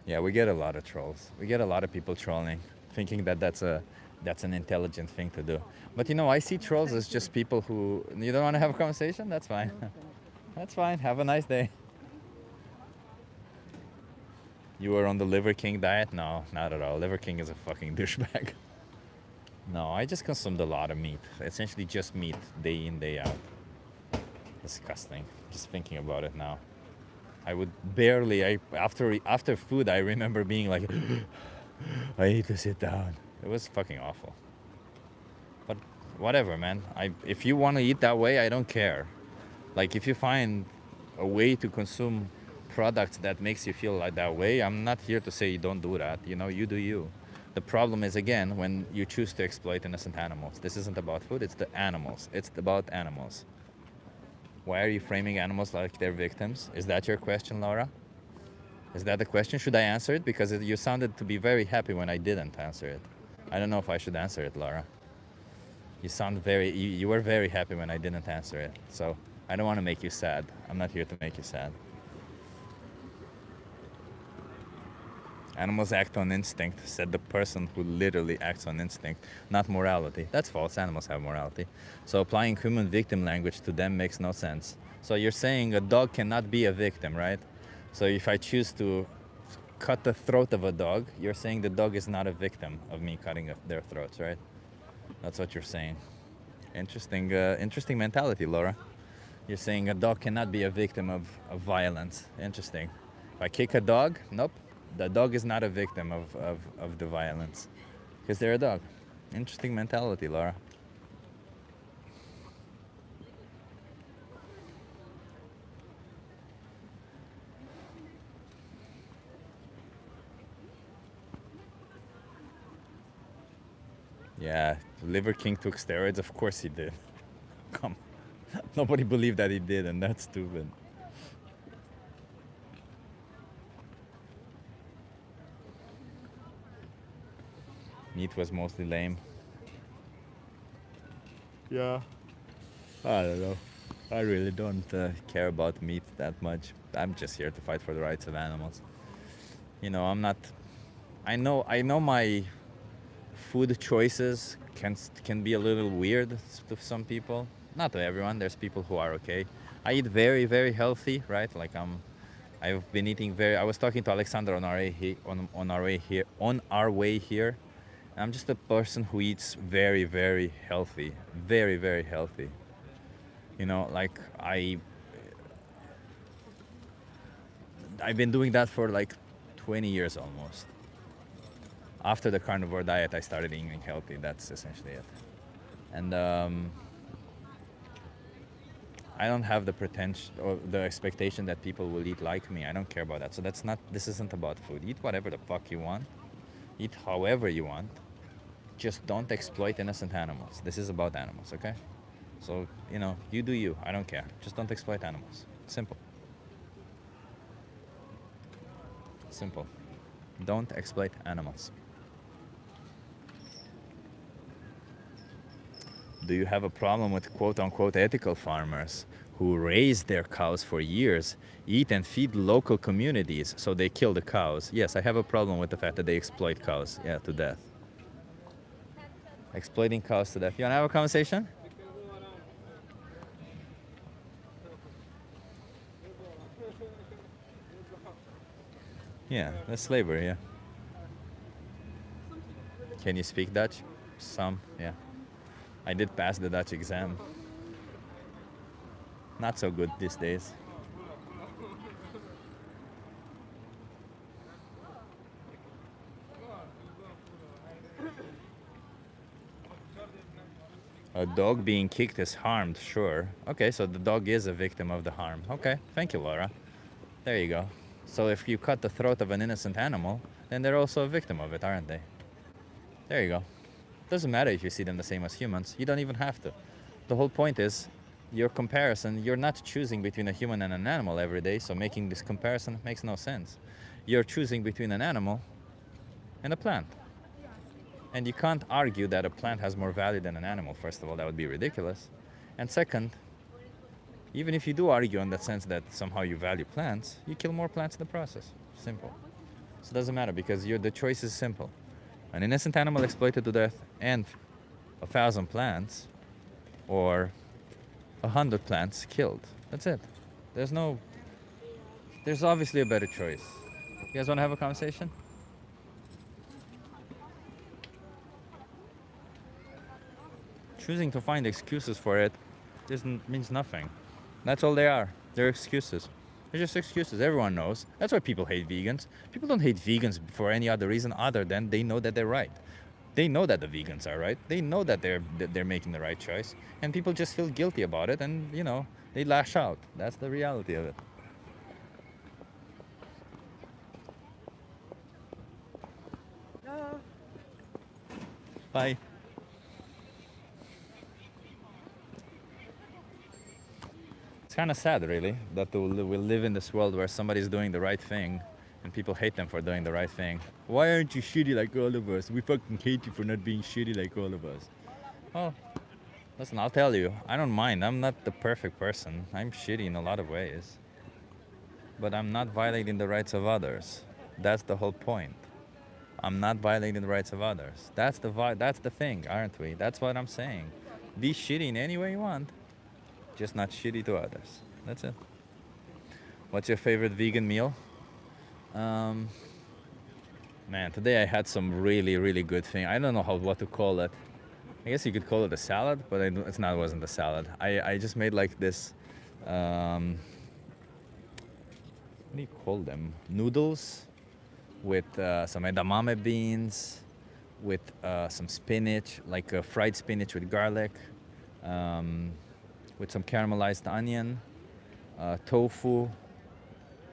Yeah, we get a lot of trolls. We get a lot of people trolling, thinking that that's an intelligent thing to do. But you know, I see trolls as just people who, you don't want to have a conversation? That's fine. That's fine. Have a nice day. You were on the Liver King diet? No, not at all. Liver King is a fucking douchebag. No, I just consumed a lot of meat. Essentially just meat, day in, day out. Disgusting. Just thinking about it now. I would barely, after food, I remember being like, I need to sit down. It was fucking awful. But whatever, man. If you want to eat that way, I don't care. Like, if you find a way to consume products that makes you feel like that way, I'm not here to say you don't do that. You know, you do you. The problem is, again, when you choose to exploit innocent animals. This isn't about food, it's the animals. It's about animals. Why are you framing animals like they're victims? Is that your question, Laura? Is that the question? Should I answer it? Because you sounded to be very happy when I didn't answer it. I don't know if I should answer it, Laura. You were very happy when I didn't answer it. So I don't want to make you sad. I'm not here to make you sad. Animals act on instinct, said the person who literally acts on instinct, not morality. That's false. Animals have morality. So applying human victim language to them makes no sense. So you're saying a dog cannot be a victim, right? So if I choose to cut the throat of a dog, you're saying the dog is not a victim of me cutting their throats, right? That's what you're saying. Interesting mentality, Laura. You're saying a dog cannot be a victim of violence. Interesting. If I kick a dog, nope. The dog is not a victim of the violence because they're a dog. Interesting mentality, Laura. Yeah, Liver King took steroids. Of course he did. Come, nobody believed that he did, and that's stupid. Meat was mostly lame. Yeah. I don't know. I really don't care about meat that much. I'm just here to fight for the rights of animals. You know, I'm not. I know my food choices can be a little weird to some people. Not to everyone. There's people who are okay. I eat very very healthy, right? Like I've been eating very. I was talking to Alexander on our way on our way here. I'm just a person who eats very very healthy, very very healthy. You know, like I've been doing that for like 20 years almost. After the carnivore diet, I started eating healthy. That's essentially it. And I don't have the pretension or the expectation that people will eat like me. I don't care about that. So that's not. This isn't about food. Eat whatever the fuck you want. Eat however you want. Just don't exploit innocent animals. This is about animals, okay? So, you know, you do you. I don't care. Just don't exploit animals. Simple. Simple. Don't exploit animals. Do you have a problem with quote unquote ethical farmers who raise their cows for years, eat and feed local communities so they kill the cows? Yes, I have a problem with the fact that they exploit cows, yeah, to death. Exploiting cows to death. You wanna have a conversation? Yeah, that's slavery, yeah. Can you speak Dutch? Some, yeah. I did pass the Dutch exam. Not so good these days. A dog being kicked is harmed, sure. Okay, so the dog is a victim of the harm. Okay, thank you, Laura. There you go. So if you cut the throat of an innocent animal, then they're also a victim of it, aren't they? There you go. Doesn't matter if you see them the same as humans. You don't even have to. The whole point is your comparison. You're not choosing between a human and an animal every day, so making this comparison makes no sense. You're choosing between an animal and a plant. And you can't argue that a plant has more value than an animal. First of all, that would be ridiculous. And second, even if you do argue in that sense that somehow you value plants, you kill more plants in the process. Simple. So it doesn't matter because the choice is simple. An innocent animal exploited to death and 1,000 plants or 100 plants killed. That's it. There's obviously a better choice. You guys want to have a conversation? Choosing to find excuses for it means nothing. That's all they are. They're excuses. They're just excuses. Everyone knows. That's why people hate vegans. People don't hate vegans for any other reason other than they know that they're right. They know that the vegans are right. They know that they're making the right choice. And people just feel guilty about it and, you know, they lash out. That's the reality of it. Bye. It's kind of sad, really, that we live in this world where somebody's doing the right thing and people hate them for doing the right thing. Why aren't you shitty like all of us? We fucking hate you for not being shitty like all of us. Well, listen, I'll tell you, I don't mind. I'm not the perfect person. I'm shitty in a lot of ways. But I'm not violating the rights of others. That's the whole point. I'm not violating the rights of others. That's the thing, aren't we? That's what I'm saying. Be shitty in any way you want. Just not shitty to others. That's it. What's your favorite vegan meal? Man, today I had some really, really good thing. I don't know what to call it. I guess you could call it a salad, but it wasn't a salad. I just made like this, what do you call them? Noodles with some edamame beans, with some spinach, like fried spinach with garlic. With some caramelized onion, tofu,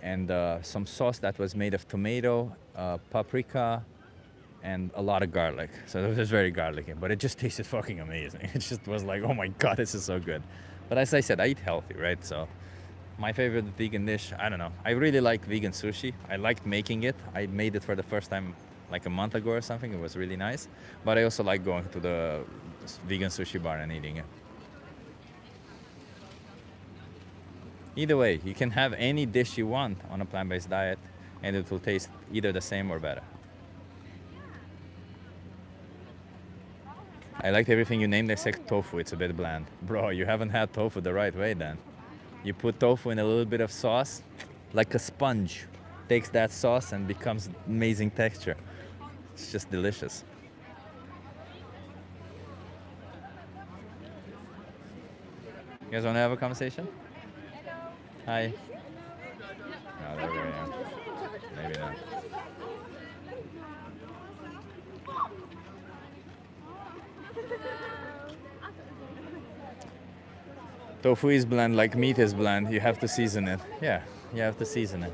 and some sauce that was made of tomato, paprika, and a lot of garlic. So it was very garlicky, but it just tasted fucking amazing. It just was like, oh my god, this is so good. But as I said, I eat healthy, right? So my favorite vegan dish, I don't know. I really like vegan sushi. I liked making it. I made it for the first time like a month ago or something. It was really nice. But I also like going to the vegan sushi bar and eating it. Either way, you can have any dish you want on a plant-based diet and it will taste either the same or better. I liked everything you named except tofu. It's a bit bland. Bro, you haven't had tofu the right way then. You put tofu in a little bit of sauce, like a sponge. Takes that sauce and becomes amazing texture. It's just delicious. You guys want to have a conversation? Hi. No, they're very young. Maybe not. Tofu is bland like meat is bland. You have to season it. Yeah, you have to season it.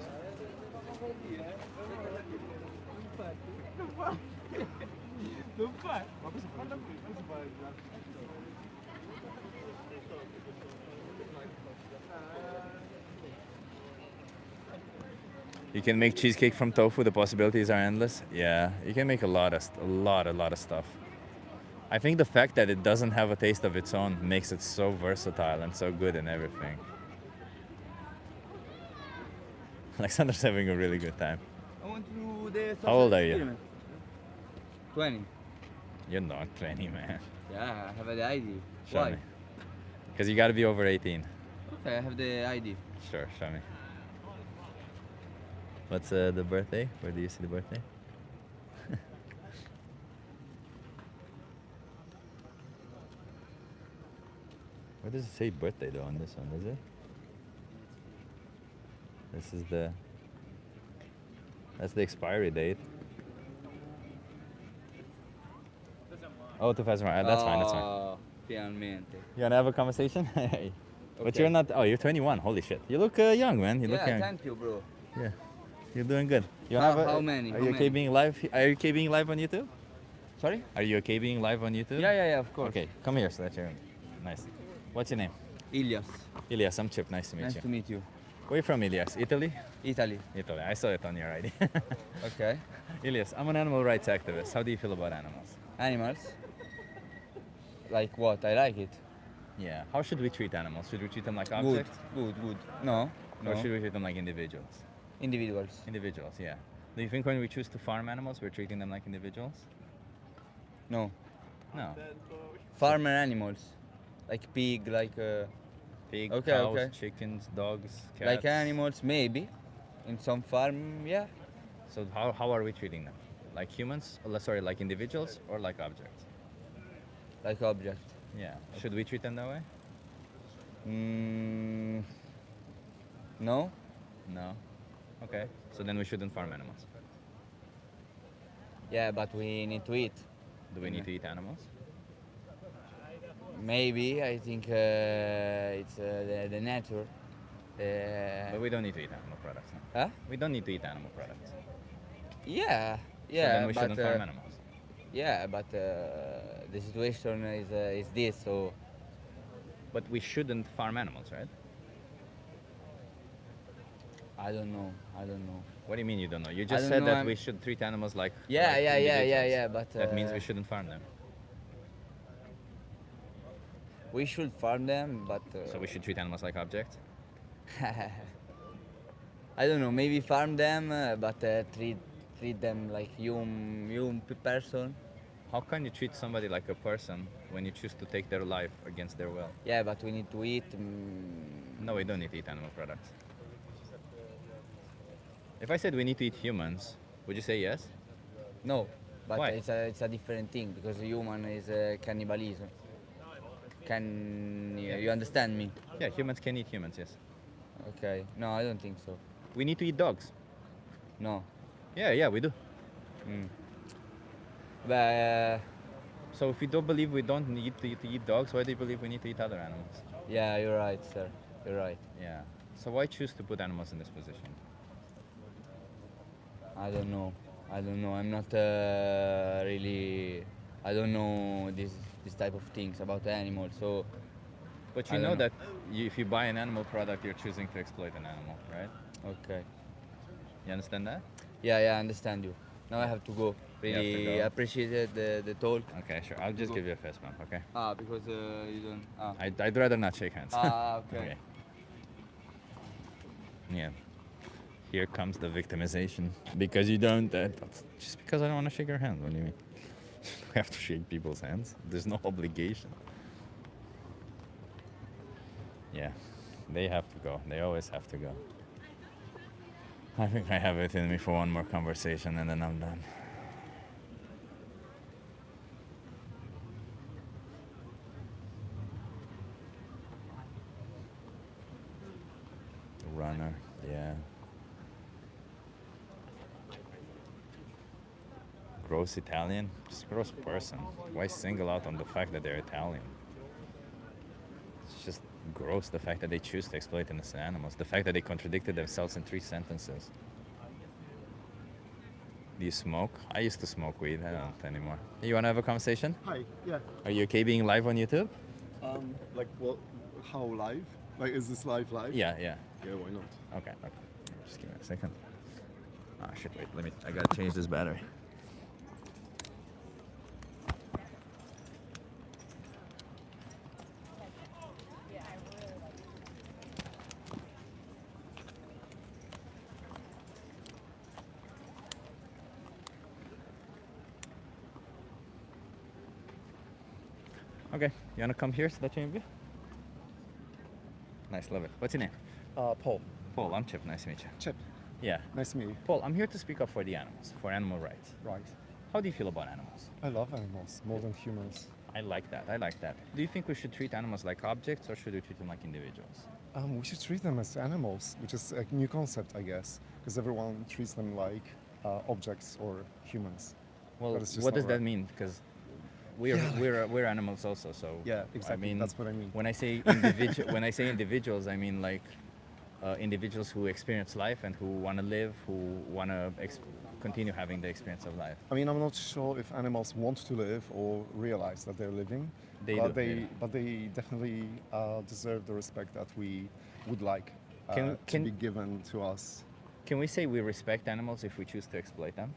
You can make cheesecake from tofu. The possibilities are endless. Yeah, you can make a lot of stuff. I think the fact that it doesn't have a taste of its own makes it so versatile and so good in everything. Alexander's having a really good time. I want to do the How old social are you? experiment. 20. You're not 20, man. Yeah, I have the ID. Show Why? me. Because you gotta be over 18. Okay, I have the ID. Sure, show me. What's the birthday? Where do you see the birthday? Where does it say birthday though on this one, does it? This is that's the expiry date. Oh, 2001. That's fine, that's fine. Finalmente. You wanna have a conversation? Hey. But Okay. you're not, oh, you're 21. Holy shit. You look young, man. You look Yeah, young. thank you, bro. Yeah. You're doing good. You How- have a- how many? Are How you okay many? being live? Are you okay being live on YouTube? Sorry? Are you okay being live on YouTube? Yeah, of course. Okay, come here so that you're nice. What's your name? Ilias. Ilias, I'm Chip. Nice to meet Nice you. to meet you. Where are you from, Ilias? Italy? Italy. Italy. I saw it on your ID. Okay. Ilias, I'm an animal rights activist. How do you feel about animals? Animals. Like what? I like it. Yeah. How should we treat animals? Should we treat them like Good, objects? good. No, Or no. should we treat them like individuals? Individuals. Individuals, yeah. Do you think when we choose to farm animals, we're treating them like individuals? No. No. Farmer animals. Like pig, like Pig, Okay, cows, okay. chickens, dogs, cats. like animals, maybe. In some farm, yeah. So how are we treating them? Like humans? Sorry, like individuals or like objects? Like object. Yeah. Should we treat them that way? No. No. Okay. So then we shouldn't farm animals. Yeah, but we need to eat. Do we need to eat animals? Maybe. I think it's the nature. But we don't need to eat animal products. No? Huh? We don't need to eat animal products. Yeah. So Yeah. then we but, shouldn't farm animals. Yeah, but the situation is this, so But we shouldn't farm animals, right? I don't know. I don't know. What do you mean you don't know? You I just don't said know, that I'm- we should treat animals like Yeah, like yeah, individuals. but That means we shouldn't farm them. we should farm them, but So we should treat animals like objects. I don't know. Maybe farm them, but treat them like human person. How can you treat somebody like a person when you choose to take their life against their will? Yeah, but we need to eat. No, we don't need to eat animal products. If I said we need to eat humans, would you say yes? No, but Why? it's a different thing because human is cannibalism. Can you understand me? Yeah, humans can eat humans, yes. Okay. No, I don't think so. We need to eat dogs. No. Yeah, we do. But So if we don't believe we don't need to eat dogs, why do you believe we need to eat other animals? yeah, you're right, sir. You're right. Yeah. So why choose to put animals in this position? I don't know. I don't know. I'm not really. I don't know this type of things about animals. So But I you don't know know. that if you buy an animal product, you're choosing to exploit an animal, right? okay. You understand that? Yeah, I understand you. Now I have to go. You have to Really go. appreciated the talk. Okay, sure. I'll just give you a fist bump, okay? Because you don't. I'd rather not shake hands. Okay. Yeah. Here comes the victimization. Because you don't. Just because I don't want to shake your hand. What do you mean? We have to shake people's hands. There's no obligation. Yeah. They have to go. They always have to go. I think I have it in me for one more conversation and then I'm done. Runner, yeah. Gross Italian? Just gross person. Why single out on the fact that they're Italian? It's just gross the fact that they choose to exploit innocent animals. The fact that they contradicted themselves in 3 sentences. Do you smoke? I used to smoke weed. I don't anymore. You want to have a conversation? Hi, yeah. Are you okay being live on YouTube? Like, what, how live? Like, is this live? Yeah, yeah. Yeah, why not? Okay, okay. Just give me a second. Ah, shit, wait, I gotta change this battery. Okay, you wanna come here so that you can view? Nice, love it. What's your name? Paul. Paul, I'm Chip. Nice to meet you. Chip, Yeah. nice to meet you. Paul, I'm here to speak up for the animals, for animal rights. Right. How do you feel about animals? I love animals more than humans. I like that. I like that. Do you think we should treat animals like objects or should we treat them like individuals? We should treat them as animals, which is a new concept, I guess, because everyone treats them like objects or humans. Well, But it's just what not does that right. mean? Because we're Yeah, like- we're animals also. So Yeah, exactly. I mean, That's what I mean. when I say when I say individuals, I mean like individuals who experience life and who want to live, who want to continue having the experience of life. I mean, I'm not sure if animals want to live or realize that they're living. They but do, they, yeah. but they definitely deserve the respect that we would like Can- to be given to us. Can we say we respect animals if we choose to exploit them?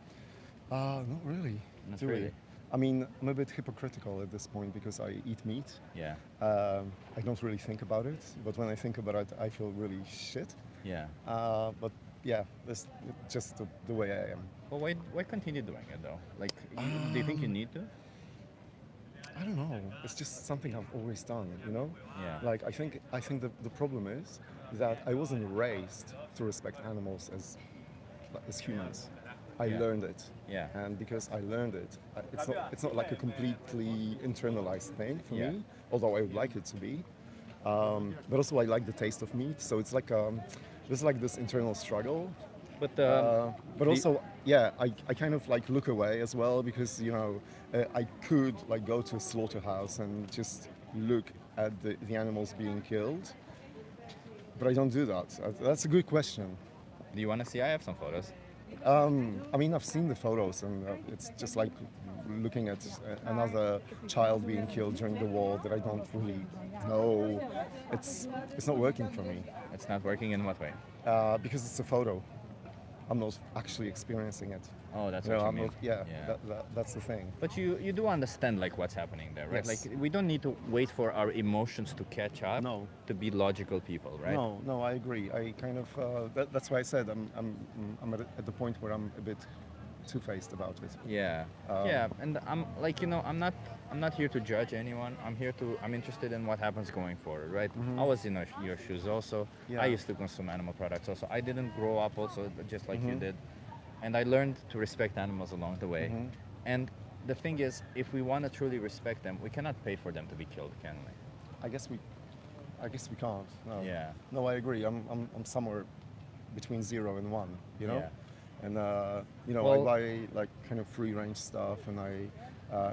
Not really. Not do we? really. I mean, I'm a bit hypocritical at this point because I eat meat. Yeah. I don't really think about it, but when I think about it, I feel really shit. Yeah. But yeah, that's just the way I am. Well, why continue doing it though? Like, do you think you need to? I don't know. It's just something I've always done, you know? Yeah. Like I think the problem is that I wasn't raised to respect animals as humans. I Yeah. learned it. Yeah. And because I learned it, it's not like a completely internalized thing for Yeah. me, although I would like it to be. But also I like the taste of meat, so it's like there's like this internal struggle. But But the- also, yeah, I kind of like look away as well because I could like go to a slaughterhouse and just look at the animals being killed, but I don't do that. That's a good question. do you want to see? I have some photos. I mean, I've seen the photos, and it's just like looking at another child being killed during the war that I don't really know. It's not working for me It's not working in what way? because it's a photo. I'm not actually experiencing it. Oh, that's You know, what you I'm mean. not, yeah, Yeah. that's the thing. But you do understand like what's happening there, right? Yes. Like we don't need to wait for our emotions to catch up No. to be logical people, right? No, I agree. I kind of that's why I said I'm at the point where I'm a bit two-faced about it. Yeah. Yeah, and I'm like, I'm not here to judge anyone. I'm interested in what happens going forward, right? I was in your shoes also. Yeah. I used to consume animal products also. I didn't grow up also just like you did. And I learned to respect animals along the way. And the thing is, if we want to truly respect them, we cannot pay for them to be killed, can we? I guess we can't. No. Yeah. No, I agree. I'm somewhere between 0 and 1. You know. Yeah. And you know, Well- I buy like kind of free range stuff, and I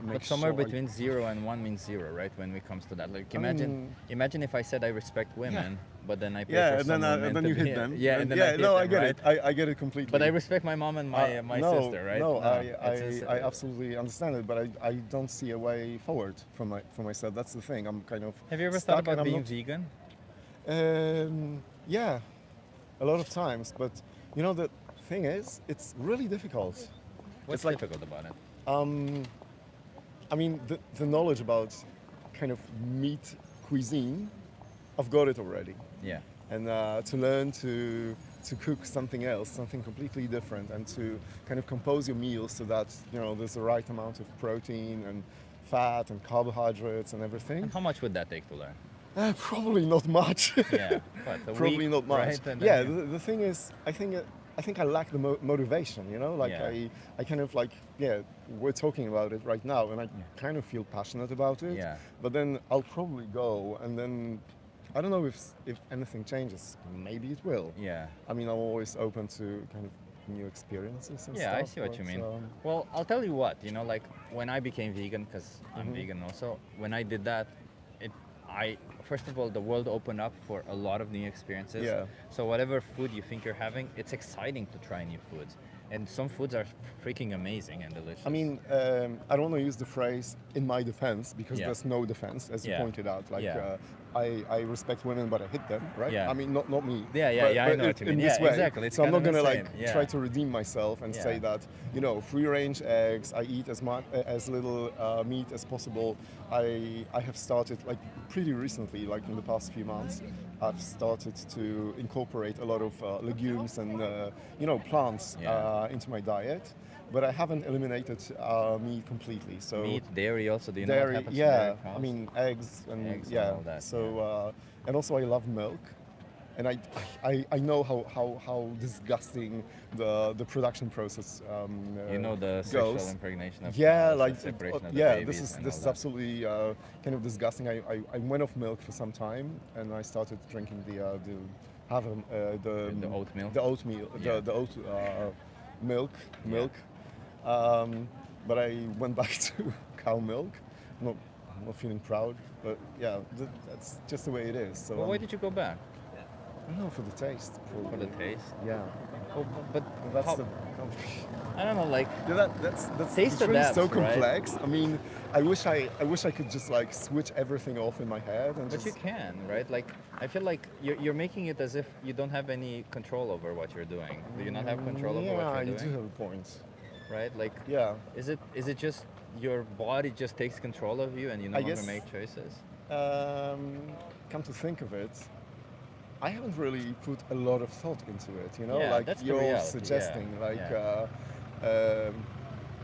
make But somewhere sure I- between 0 and 1 means 0, right? When it comes to that, like I imagine, mean- imagine if I said I respect women, but then I pay yeah, for and some women then to you be- hit them. Yeah, and then I hit no, I them, get right? it. I get it completely. But I respect my mom and my my no, sister, right? No, it's I absolutely understand it, but I don't see a way forward for myself. That's the thing. I'm kind of. Have you ever stuck thought about and I'm being not- vegan? Yeah, a lot of times. But you know, the thing is, it's really difficult. What's it's like, difficult about it? I mean, the knowledge about kind of meat cuisine, I've got it already. Yeah. And to learn to cook something else, something completely different, and to kind of compose your meals so that you know there's the right amount of protein and fat and carbohydrates and everything. And how much would that take to learn? Probably not much. Yeah, what, a Probably week, not much. right? And Yeah, then the thing is, I think I lack the motivation. You know, like Yeah. I kind of like we're talking about it right now, and I kind of feel passionate about it. Yeah. But then I'll probably go, and then I don't know if anything changes. Maybe it will. Yeah. I mean, I'm always open to kind of new experiences and Yeah, stuff. I see what you but, mean. Well, I'll tell you what, you know, like when I became vegan, because I'm Mhm. vegan also, when I did that, first of all, the world opened up for a lot of new experiences. Yeah. So whatever food you think you're having, it's exciting to try new foods. And some foods are freaking amazing and delicious. I mean, I don't want to use the phrase "in my defense" because Yeah. there's no defense, as you Yeah. pointed out. Like, Yeah. I respect women, but I hit them, right? Yeah. I mean, not me. Yeah, yeah, but, yeah, I but know what you in mean. this Yeah, way. exactly, it's So I'm not kinda gonna the like same, yeah. try to redeem myself and say Yeah. that you know, free-range eggs. I eat as little meat as possible. I have started like pretty recently, like in the past few months, I've started to incorporate a lot of legumes and you know plants Yeah. into my diet. But I haven't eliminated meat completely. So meat, dairy also, do you know what dairy, happens to yeah. dairy cows? I mean eggs and Eggs and yeah. all that, So and also I love milk, and I know how disgusting the production process You know the goes. sexual impregnation of Yeah, cows, like the separation of the yeah. babies This and is all that. absolutely kind of disgusting. I went off milk for some time, and I started drinking the oat milk? the oatmeal, Yeah. the oat milk. But I went back to cow milk. I'm not feeling proud, but yeah, that's just the way it is. So Well, why did you go back? I don't know, for the taste. For Probably. the taste? Yeah. Oh, but That's how- the. I don't know, like Yeah, that's Taste it's really so adapts, right? complex. I mean, I wish I could just like switch everything off in my head and But you just. can, right? Like, I feel like you're making it as if you don't have any control over what you're doing. Do you not have control over what Yeah, you're you doing? do have a point. Right? Like, Yeah. is it just your body just takes control of you and you no I longer guess- make choices? Come to think of it, I haven't really put a lot of thought into it. You know, Yeah, like that's the you're reality, yeah, suggesting, like. yeah.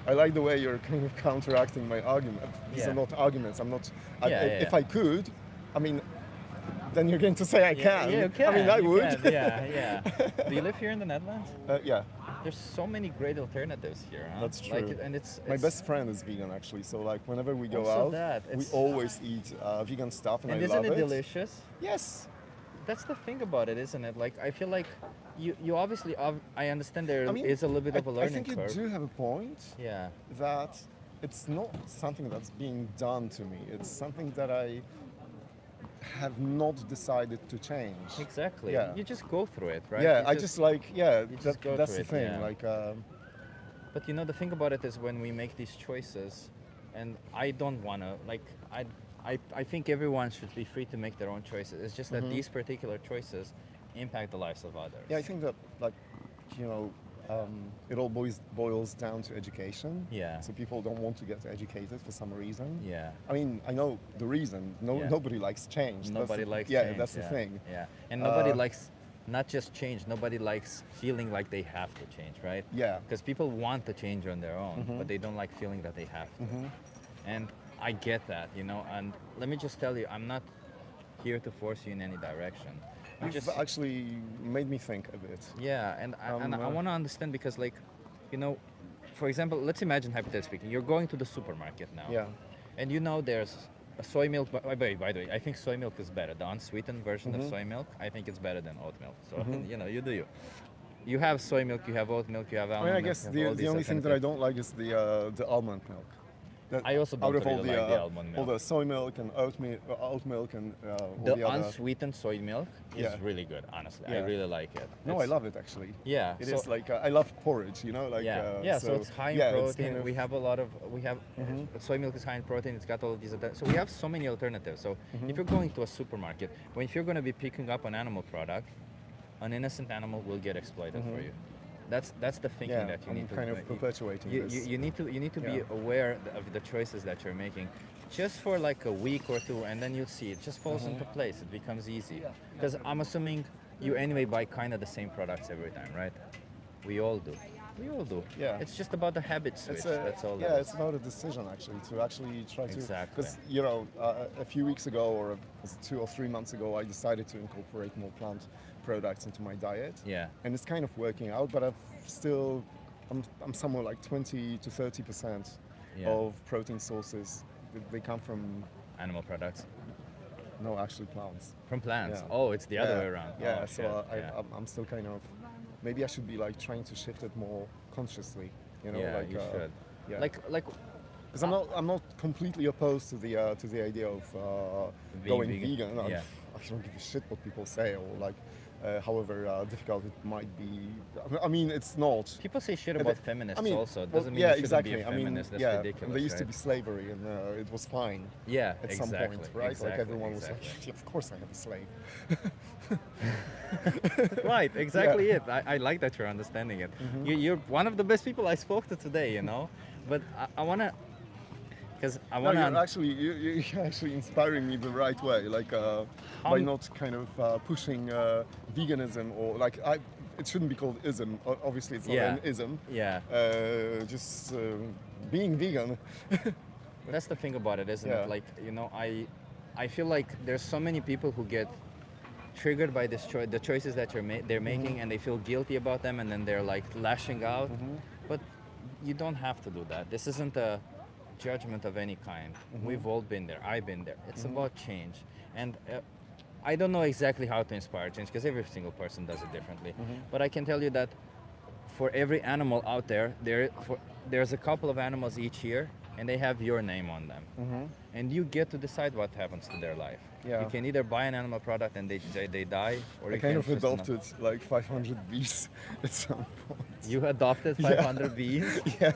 I like the way you're kind of counteracting my argument. These Yeah. are not arguments. I'm not. If Yeah. I could, I mean, then you're going to say I can. Yeah, you can. I mean, I you would. can, Yeah, yeah. Do you live here in the Netherlands? Yeah, There's so many great alternatives here. Huh? that's true. Like, and it's My best friend is vegan actually, so like whenever we go Also out, that, we it's- always eat vegan stuff, and I isn't love it it. delicious? Yes. That's the thing about it, isn't it? Like, I feel like you obviously, I understand there is I mean, a little bit of a I learning think you curve. do have a point. Yeah. That it's not something that's being done to me. It's something that I have not decided to change. Exactly. Yeah. You just go through it, right? Yeah, You I just like you just go that's through the it, thing. yeah. Like But you know, the thing about it is when we make these choices, and I don't want to, like, I think everyone should be free to make their own choices. It's just that Mhm. these particular choices impact the lives of others. yeah, I think that like you know it all boils down to education. Yeah. So people don't want to get educated for some reason. Yeah. I mean, I know the reason. Yeah. Nobody likes change. That's Nobody the- likes yeah, change. that's the yeah, thing. Yeah. And nobody Uh, likes not just change, nobody likes feeling like they have to change, right? Yeah. Because people want to change on their own, Mhm. but they don't like feeling that they have to. Mhm. And I get that, you know, and let me just tell you, I'm not here to force you in any direction. I'm You've just actually made me think a bit. yeah, and I Um, want to understand because, like, you know, for example, let's imagine hypothetically speaking, you're going to the supermarket now. Yeah. And you know there's a soy milk. By the way, I think soy milk is better. The unsweetened version of Mhm. soy milk, I think it's better than oat milk. So Mhm. you know, you do you. You have soy milk, you have oat milk, you have I almond mean, I milk. guess you have the, all the these only thing that I alternatives. don't like is the almond milk. That I also don't out of all really the, like the almond all milk. the soy milk and oat milk and all The the other. unsweetened soy milk is Yeah. really good, honestly. I Yeah. really like it. No, I It's- love it actually. Yeah, It so- is like I love porridge. You know, like yeah, so it's high in yeah, protein. it's kind of- We have a lot of soy milk is high in protein. It's got all of these. So we have so many alternatives. So if you're going to a supermarket, if you're going to be picking up an animal product, an innocent animal will get exploited for you. That's the thinking Yeah, that you I'm need to kind of make. perpetuating you, this. you need to be Yeah. aware of the choices that you're making, just for like a week or two, and then you'll see it just falls into place. It becomes easy. Because I'm assuming you anyway buy kind of the same products every time, right? We all do. We all do. Yeah. It's just about the habit switch. It's That's all. yeah, that is. it's about a decision actually to actually try to. Exactly. Because you know, a few weeks ago or was it 2 or 3 months ago, I decided to incorporate more plant products into my diet. Yeah. And it's kind of working out, but I'm somewhere like 20 to 30% Yeah. of protein sources. They come from Animal products. no, actually plants. From plants. Yeah. Oh, it's the other Yeah. way around. Yeah. Oh, So shit. I, I'm still kind of. Maybe I should be like trying to shift it more consciously. You know, yeah, like you should. yeah. Like Because I'm not completely opposed to the idea of Being going vegan, vegan. yeah. I don't give a shit what people say or like however difficult it might be. I mean, it's not. people say shit And about the- feminists I mean, also. It well, doesn't mean yeah, you shouldn't exactly. be a I mean, feminist. That's yeah, ridiculous. there used to right? be slavery and it was fine. Yeah, At exactly. some point, right? Exactly, like everyone was exactly. like, of course I have a slave. Right, exactly it. I like that you're understanding it. You're one of the best people I spoke to today, you know. But I wanna, because I No, wanna. you're actually inspiring me the right way, like by not kind of pushing veganism or like it shouldn't be called ism. Obviously, it's not Yeah. an ism. Yeah. Just being vegan. That's the thing about it, isn't Yeah. it? Like, you know, I feel like there's so many people who get triggered by this the choices that they're making, and they feel guilty about them, and then they're like lashing out. But you don't have to do that. This isn't a judgment of any kind. We've all been there. I've been there. It's about change, and I don't know exactly how to inspire change because every single person does it differently. But I can tell you that for every animal out there, there's a couple of animals each year, and they have your name on them, and you get to decide what happens to their life. Yeah. You can either buy an animal product and they die, or I you kind can of just not. adopted like 500 bees at some point. You adopted 500 bees. Yeah.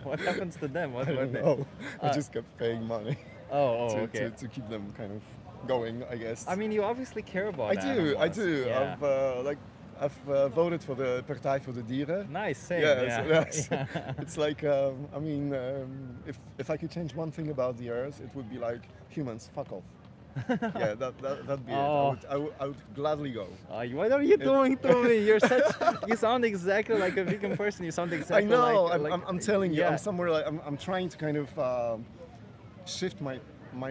What happens to them? What I were don't they? know. I just kept paying money Oh, to, okay. to keep them kind of going, I guess. I mean, you obviously care about I animals. do. Yeah. I've voted for the Partij voor de Dieren. Nice, same. Yeah, Yeah. so it's like I mean, if I could change one thing about the earth, it would be like humans, fuck off. Yeah, that'd be Oh. it. I would gladly go. What are you doing to me? You're such. You sound exactly like a vegan person. You sound exactly I know. like. I'm telling you. Yeah. I'm somewhere like I'm trying to kind of shift my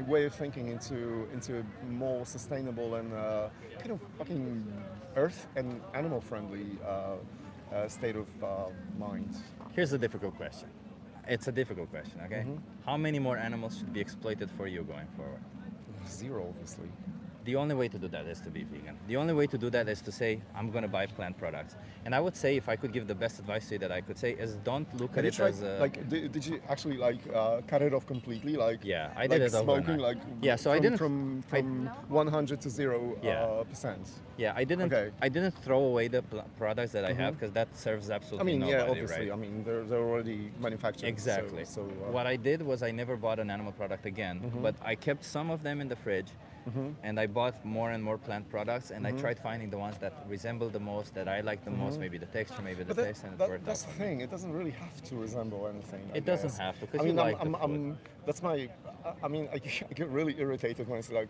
way of thinking into a more sustainable and kind of fucking earth and animal friendly state of mind. Here's a difficult question. It's a difficult question, okay? How many more animals should be exploited for you going forward? Zero, obviously. The only way to do that is to be vegan. The only way to do that is to say, I'm going to buy plant products. And I would say, if I could give the best advice to you that I could say, is don't look Have at you it tried, as a... like, did you actually like cut it off completely? Like, Yeah, I like did it smoking, overnight. like Yeah, so I didn't- from 100 to 0 Yeah. percent. Yeah, I didn't. Okay. I didn't throw away the products that I have because that serves I absolutely mean, nobody, yeah, obviously. right? I mean, they're already manufactured. Exactly. So What I did was I never bought an animal product again, but I kept some of them in the fridge, and I bought more and more plant products, and I tried finding the ones that resemble the most, that I like the most, maybe the texture, maybe the But taste, and it that, worked that's out the for me. thing. It doesn't really have to resemble anything. I It doesn't guess. have to, 'cause I you mean, like the food. that's my. I mean, I get really irritated when it's like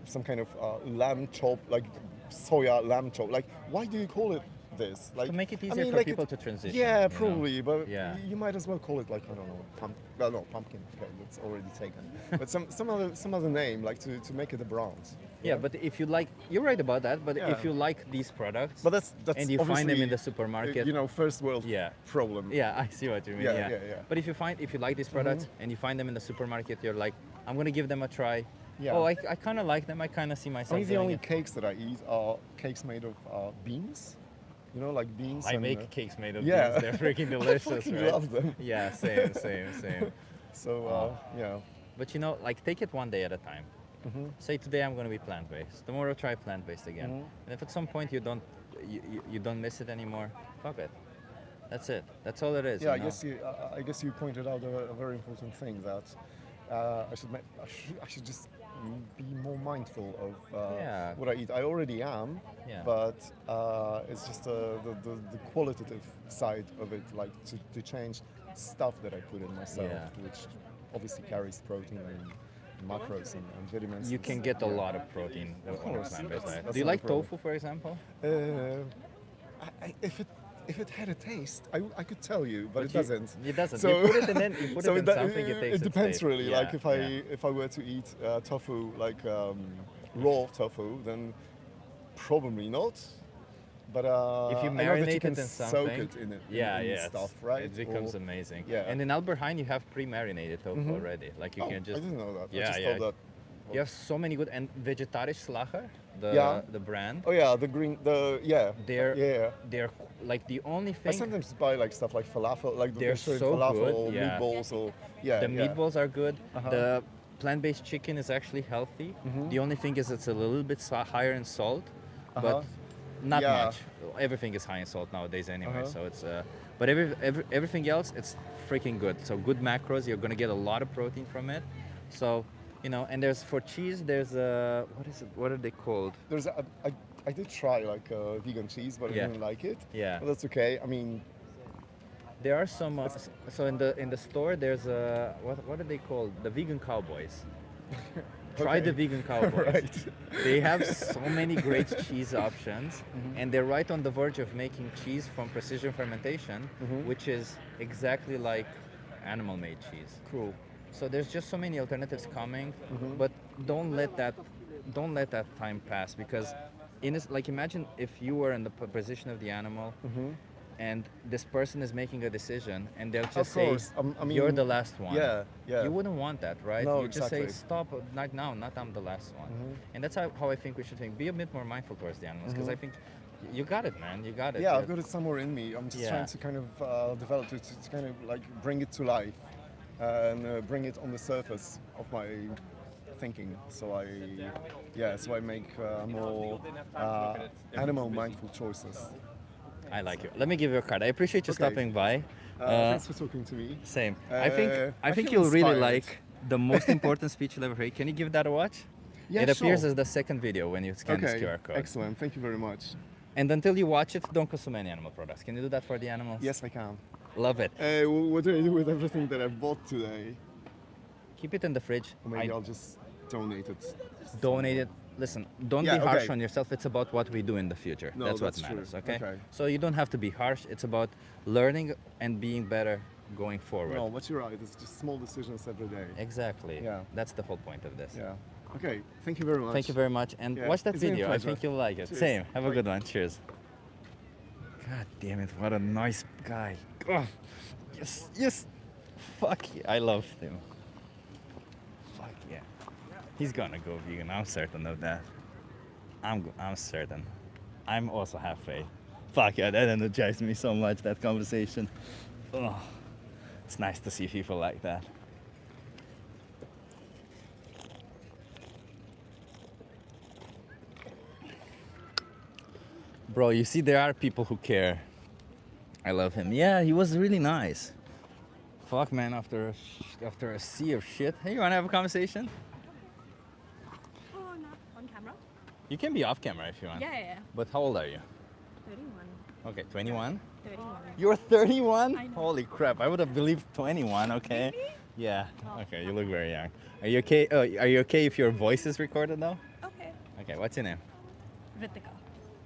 some kind of lamb chop, like soya lamb chop. Like, why do you call it this? Like, To make it I easier mean, for like people to transition, Yeah, you know? probably, but Yeah. you might as well call it like I don't know, pumpkin. Okay, that's already taken. But some other name, like to make it a brand. Yeah, but if you like, you're right about that. But Yeah. if you like these products, But that's and you find them obviously, in the supermarket, You know, first world Yeah. problem. Yeah, I see what you mean. Yeah, yeah. But if you like these products and you find them in the supermarket, you're like, I'm gonna give them a try. Yeah. Oh, I kind of like them. I kind of see I myself mean, the doing only it. cakes that I eat are cakes made of beans. you know, like beans. I and, make cakes made of yeah. beans. They're freaking delicious, I fucking right? love them. Yeah, same. So yeah. But you know, like take it one day at a time. Say today I'm going to be plant-based. Tomorrow try plant-based again. And if at some point you don't miss it anymore, fuck it. That's it. That's all it is. Yeah, you know? I guess you pointed out a very important thing that I should just be more mindful of Yeah. what I eat. I already am, Yeah. but it's just the qualitative side of it, like to change stuff that I put in myself, Yeah. which obviously carries protein and macros and vitamins. You and can stuff. get a lot of protein on a course. plant-based diet. That's Do you not a like problem. tofu, for example? If it had a taste, I could tell you, but it you- doesn't. it doesn't. You put it in it- you put it in something, it takes it its depends taste. really. Yeah, Like if I were to eat tofu, like raw tofu, then probably not. But If you I know that marinate you can it in soak something, it in yeah, in yeah, stuff, right? It becomes Or- amazing. Yeah. And in Alberheim, you have pre-marinated tofu already. Like you Oh, can just. I didn't know that. Yeah, I just yeah. thought that. You have so many good and Vegetarisch Slager, Yeah. the brand. Oh yeah, the green, yeah. They're like the only I thing. sometimes buy like stuff like falafel, like the They're vegetarian so falafel, good, yeah. meatballs, or yeah. The yeah. meatballs are good. Uh-huh. The plant-based chicken is actually healthy. The only thing is it's a little bit higher in salt, Uh-huh. but not Yeah. much. Everything is high in salt nowadays anyway, Uh-huh. so it's. But everything else, it's freaking good. So good macros. You're gonna get a lot of protein from it. So, you know, and there's for cheese. There's what is it? What are they called? There's I did try like vegan cheese, but Yeah. I didn't like it. Yeah. But that's okay. I mean, There are some. So in the store, there's what are they called? The vegan cowboys. Try the Okay. vegan cowboys. Right. They have so many great cheese options, and they're right on the verge of making cheese from precision fermentation, which is exactly like animal-made cheese. cool. So there's just so many alternatives coming, but don't let that time pass, because like imagine if you were in the position of the animal, and this person is making a decision, and they'll just say, course. I mean, "You're the last one." Yeah, yeah. You wouldn't want that, right? No, you just say, exactly. "Stop! Not now! Not I'm the last one." And that's how I think we should think. Be a bit more mindful towards the animals, because I think you got it, man. You got it. Yeah, I've got it somewhere in me. I'm just Yeah. trying to kind of develop it, to kind of like bring it to life and bring it on the surface of my thinking. So I make more animal mindful choices. I like you. Let me give you a card. I appreciate you Okay. stopping by. Thanks for talking to me. Same. I I think feel you'll really inspired. like the most important speech you'll ever hear. Can you give that a watch? Yeah, It appears sure. as the second video when you scan this Okay, QR code. excellent. Thank you very much. And until you watch it, don't consume any animal products. Can you do that for the animals? Yes, I can. Love it. What do I do with everything that I've bought today? Keep it in the fridge. Or maybe I'll just donate it. Donate it. Listen, don't Yeah, be harsh okay. on yourself. It's about what we do in the future. No, that's what that's matters, true. okay? Okay. So you don't have to be harsh. It's about learning and being better going forward. No, but you're right. It's just small decisions every day. Exactly. Yeah. That's the whole point of this. Yeah. Okay. Thank you very much. Thank you very much. And Yeah, watch that it's been a video. I pleasure. think you'll like it. Cheers. Same. Have a Bye. good one. Cheers. God damn it. What a nice guy. Oh, yes. Yes. Fuck yeah. I love him. Fuck yeah. He's gonna go vegan. I'm certain of that. I'm certain. I'm also have faith. Fuck yeah. That energized me so much, that conversation. Oh, it's nice to see people like that. Bro, you see, there are people who care. I love him. Yeah, he was really nice. Fuck, man, after a sea of shit. Hey, you wanna have a conversation? Oh, not on camera? You can be off camera if you want. Yeah. But how old are you? 31. Okay, 21? 31. You're 31? I know. Holy crap, I would have believed 21, okay? Yeah, okay, you look very young. Are you okay? Oh, are you okay if your voice is recorded now? Okay. Okay, what's your name? Ritika.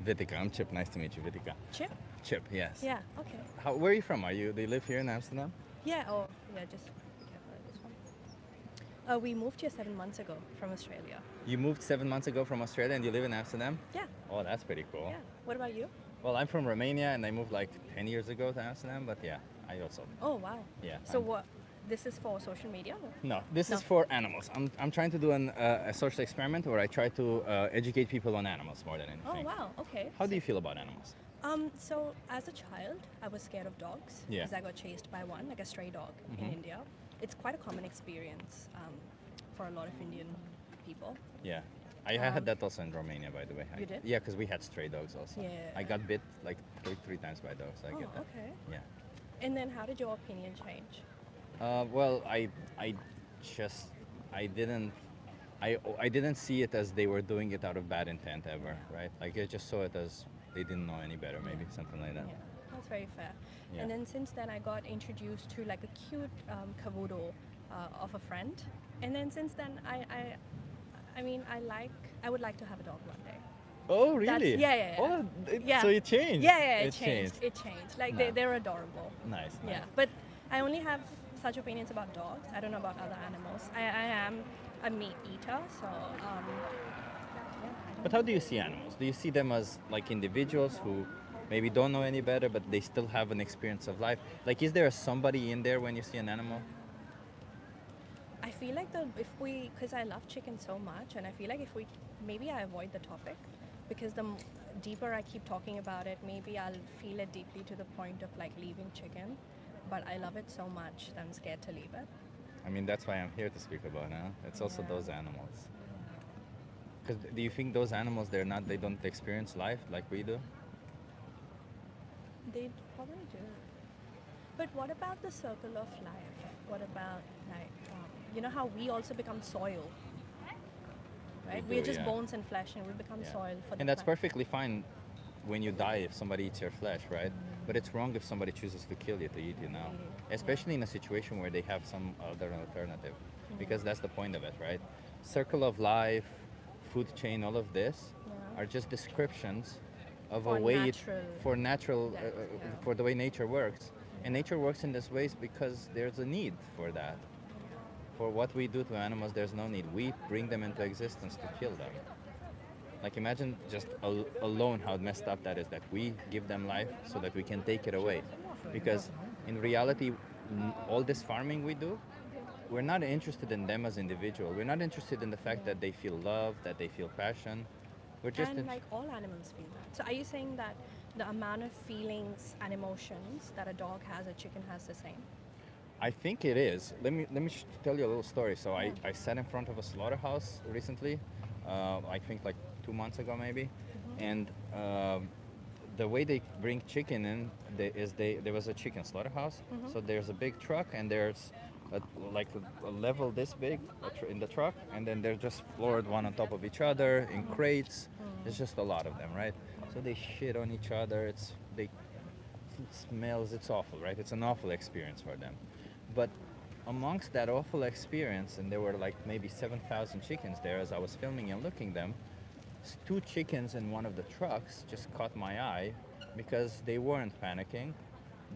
Vitika, I'm Chip. Nice to meet you, Vitika. Chip? Chip, yes. Yeah, okay. Where are you from? Do you live here in Amsterdam? Yeah, just be careful of this one. We moved here 7 months ago from Australia. You moved 7 months ago from Australia and you live in Amsterdam? Yeah. Oh, that's pretty cool. Yeah. What about you? Well, I'm from Romania and I moved like 10 years ago to Amsterdam, but yeah, I also. Oh, wow. Yeah. So I'm- what? This is for social media? Or? No, this is No. for animals. I'm trying to do a social experiment where I try to educate people on animals more than Oh, anything. wow. Okay. How do you feel about animals? So as a child, I was scared of dogs Yeah. because I got chased by one, like a stray dog in Mhm. India. It's quite a common experience for a lot of Indian people. Yeah. I had Um, that also in Romania, by the way. You did? Yeah, because we had stray dogs also. Yeah. I got bit like three times by dogs. I Oh, get that. okay. Yeah. And then how did your opinion change? Well, I just, I didn't see it as they were doing it out of bad intent ever, right? Like I just saw it as they didn't know any better, maybe something like that. Yeah, that's very fair. Yeah. And then since then, I got introduced to like a cute cavoodle of a friend. And then since then, I mean, I would like to have a dog one day. Oh, That's- really? yeah, yeah, yeah. Oh, Yeah. So it changed. Yeah, It it changed. It changed. Like Nice. they're adorable. Nice. Yeah, but I only have such opinions about dogs. I don't know about other animals. I am a meat eater, so But how do you see animals? Do you see them as like individuals who maybe don't know any better, but they still have an experience of life? Like, is there somebody in there when you see an animal? I feel like because I love chicken so much, and I feel like maybe I avoid the topic, because the deeper I keep talking about it, maybe I'll feel it deeply to the point of like leaving chicken. But I love it so much that I'm scared to leave it. I mean, that's why I'm here to speak about it. It's also Yeah. those animals. Because do you think those animals, they don't experience life like we do? They probably do. But what about the circle of life? What about like, you know how we also become soil, right? We We're do, just yeah. bones and flesh, and we become Yeah. soil for the And that's plant. perfectly fine when you die if somebody eats your flesh, right? But it's wrong if somebody chooses to kill you to eat you now, especially in a situation where they have some other alternative, because that's the point of it, right? Circle of life, food chain, all of this are just descriptions of For a way natural for natural death, yeah. for the way nature works, and nature works in this ways because there's a need for that. For what we do to animals, there's no need. We bring them into existence to kill them. Like imagine just alone how messed up that is, that we give them life so that we can take it away. Because in reality, all this farming we do, we're not interested in them as individual. We're not interested in the fact that they feel love, that they feel passion. We're just And like all animals feel that. So are you saying that the amount of feelings and emotions that a dog has, a chicken has the same? I think it is. Let me tell you a little story. So I sat in front of a slaughterhouse recently, I think like 2 months ago maybe, and the way they bring chicken in there was a chicken slaughterhouse. So there's a big truck and there's a level this big in the truck, and then they're just floored one on top of each other in crates. There's just a lot of them, right? So they shit on each other. It smells. It's awful, right? It's an awful experience for them. But amongst that awful experience, and there were like maybe 7,000 chickens there as I was filming and looking them, 2 chickens in one of the trucks just caught my eye because they weren't panicking.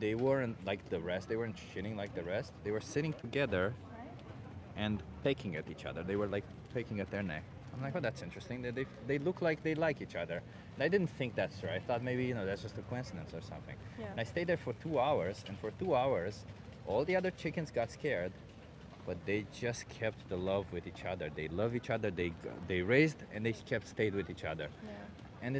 They weren't like the rest. They weren't shitting like the rest. They were sitting together and pecking at each other. They were like pecking at their neck. I'm like, oh, that's interesting. They look like they like each other. And I didn't think that's right. I thought maybe, that's just a coincidence or something. Yeah. And I stayed there for 2 hours, and for 2 hours, all the other chickens got scared, but they just kept the love with each other. They love each other. They raised and they stayed with each other. Yeah. And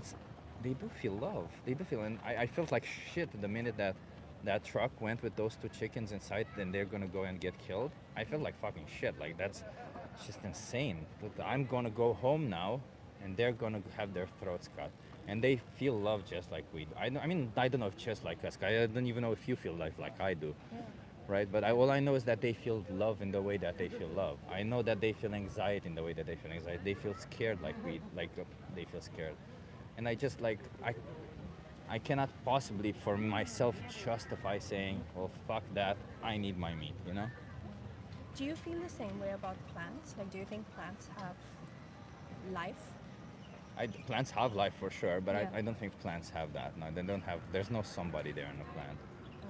they do feel love. They do feel, and I felt like shit the minute that truck went with those 2 chickens inside, then they're gonna go and get killed. I felt like fucking shit. Like that's just insane. But I'm gonna go home now, and they're gonna have their throats cut, and they feel love just like we do. I mean, I don't know if just like us. I don't even know if you feel life like I do. Right, but all I know is that they feel love in the way that they feel love. I know that they feel anxiety in the way that they feel anxiety. They feel scared like they feel scared, and I just I cannot possibly for myself justify saying, well, fuck that, I need my meat, Do you feel the same way about plants? Like, do you think plants have life? Plants have life for sure, but Yeah. I don't think plants have that. No, they don't have. There's no somebody there in a plant.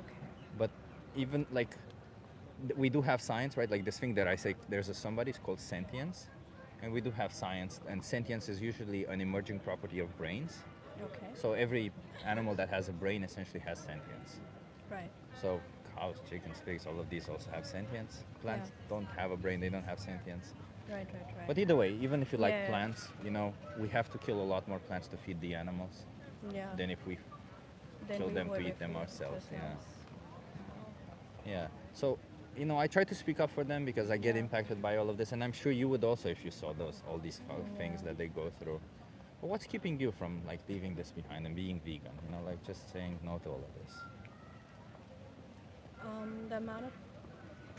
Okay. But even we do have science, right? Like this thing that I say, there's a somebody, it's called sentience, and we do have science, and sentience is usually an emerging property of brains. Okay. So every animal that has a brain essentially has sentience. Right. So cows, chickens, pigs, all of these also have sentience. Plants don't have a brain, they don't have sentience. Right. But either way, even if you like Yeah. plants, we have to kill a lot more plants to feed the animals Yeah. than if we than kill we them would to eat if them we ourselves. Yeah. ourselves. Yeah. So, I try to speak up for them because I get impacted by all of this, and I'm sure you would also if you saw all these things that they go through. But what's keeping you from like leaving this behind and being vegan? Like just saying no to all of this. The amount of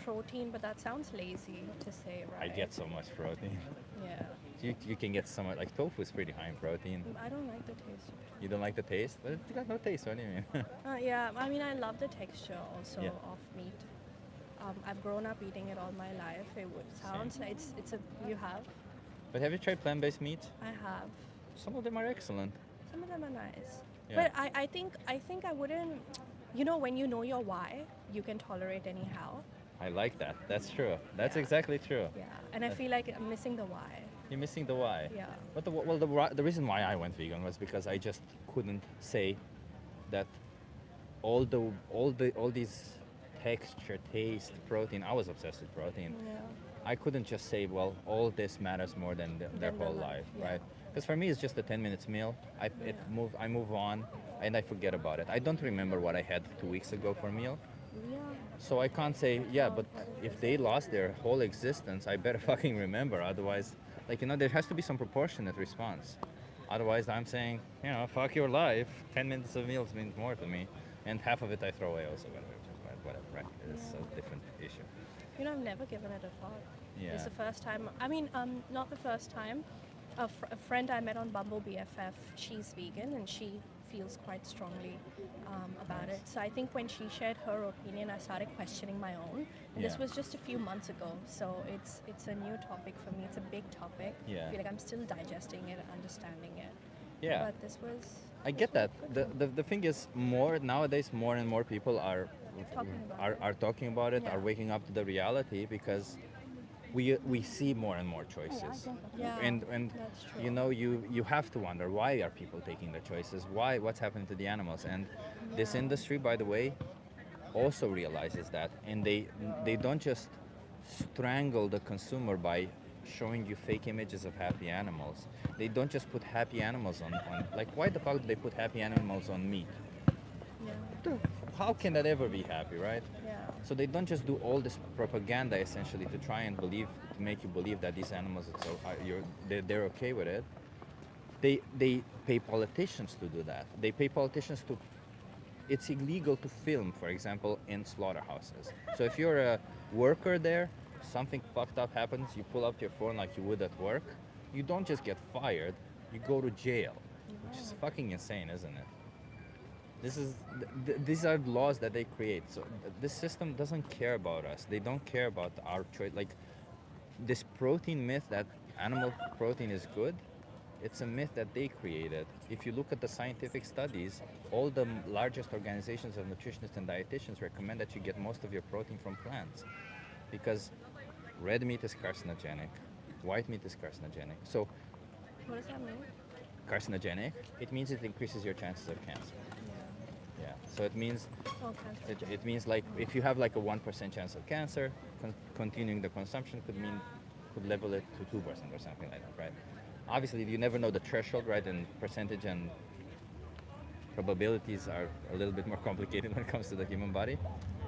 protein, but that sounds lazy to say, I right? get so much protein. Yeah. You can get so much, like tofu is pretty high in protein. I don't like the taste of You don't like the taste? But it's got no taste, what do you mean? yeah, I mean, I love the texture also Yeah. of meat. I've grown up eating it all my life. It would sounds like it's a you have. But have you tried plant-based meat? I have. Some of them are excellent. Some of them are nice. Yeah. But I think I wouldn't. When you know your why, you can tolerate anyhow. I like that. That's true. That's Yeah. exactly true. Yeah, and I feel like I'm missing the why. You're missing the why. Yeah. But the reason why I went vegan was because I just couldn't say that all these texture, taste, protein. I was obsessed with protein. Yeah. I couldn't just say, well, all this matters more than their Than the whole life, life, yeah. right? Because for me, it's just a 10 minutes meal. I move on, and I forget about it. I don't remember what I had 2 weeks ago for meal. Yeah. So I can't say, yeah, but if they lost their whole existence, I better fucking remember. Otherwise, there has to be some proportionate response. Otherwise, I'm saying, fuck your life. 10 minutes of meals means more to me. And half of it I throw away also, whatever, right? It's a different issue. I've never given it a thought. Yeah. It's the first time. I mean, not the first time. A friend I met on Bumble BFF, she's vegan and she feels quite strongly about it. So I think when she shared her opinion, I started questioning my own. And This Yeah. was just a few months ago, so it's a new topic for me. It's a big topic. Yeah. I feel like I'm still digesting it, understanding it. Yeah. But this was. I get that. The thing is, nowadays, more and more people are talking about it, Yeah. are waking up to the reality because we see more and more choices. Yeah, And that's true. you have to wonder, why are people taking the choices? What's happening to the animals? And this Yeah. industry, by the way, also realizes that, and they don't just strangle the consumer by showing you fake images of happy animals. They don't just put happy animals on like, why the fuck do they put happy animals on meat? Yeah. How can that ever be happy, right? Yeah. So they don't just do all this propaganda essentially to try and to make you believe that these animals they're okay with it. They pay politicians to do that. They pay politicians to. It's illegal to film, for example, in slaughterhouses. So if you're a worker there, something fucked up happens, you pull up your phone like you would at work. You don't just get fired, you go to jail, which is fucking insane, isn't it? These are laws that they create. So this system doesn't care about us. They don't care about our choice. Like this protein myth that animal protein is good, it's a myth that they created. If you look at the scientific studies, all the largest organizations of nutritionists and dietitians recommend that you get most of your protein from plants because red meat is carcinogenic, white meat is carcinogenic. So What does that mean? carcinogenic, it means it increases your chances of cancer. Yeah. So it means Oh, cancer. it means like if you have like a 1% chance of cancer, continuing the consumption could level it to 2% or something like that, right? Obviously, you never know the threshold, right? And percentage and probabilities are a little bit more complicated when it comes to the human body.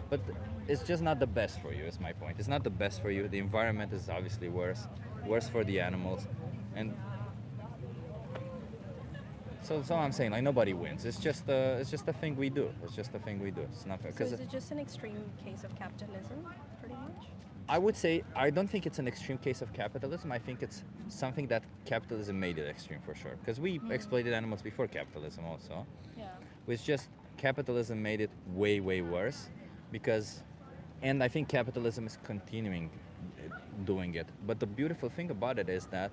But it's just not the best for you, is my point. It's not the best for you. The environment is obviously worse for the animals. And so I'm saying, like, nobody wins. It's just a thing we do. It's just a thing we do. It's not fair. So is it just an extreme case of capitalism, pretty much? I would say I don't think it's an extreme case of capitalism. I think it's something that capitalism made it extreme for sure. Because we exploited animals before capitalism also. Yeah. It's just capitalism made it way, way worse. And I think capitalism is continuing doing it. But the beautiful thing about it is that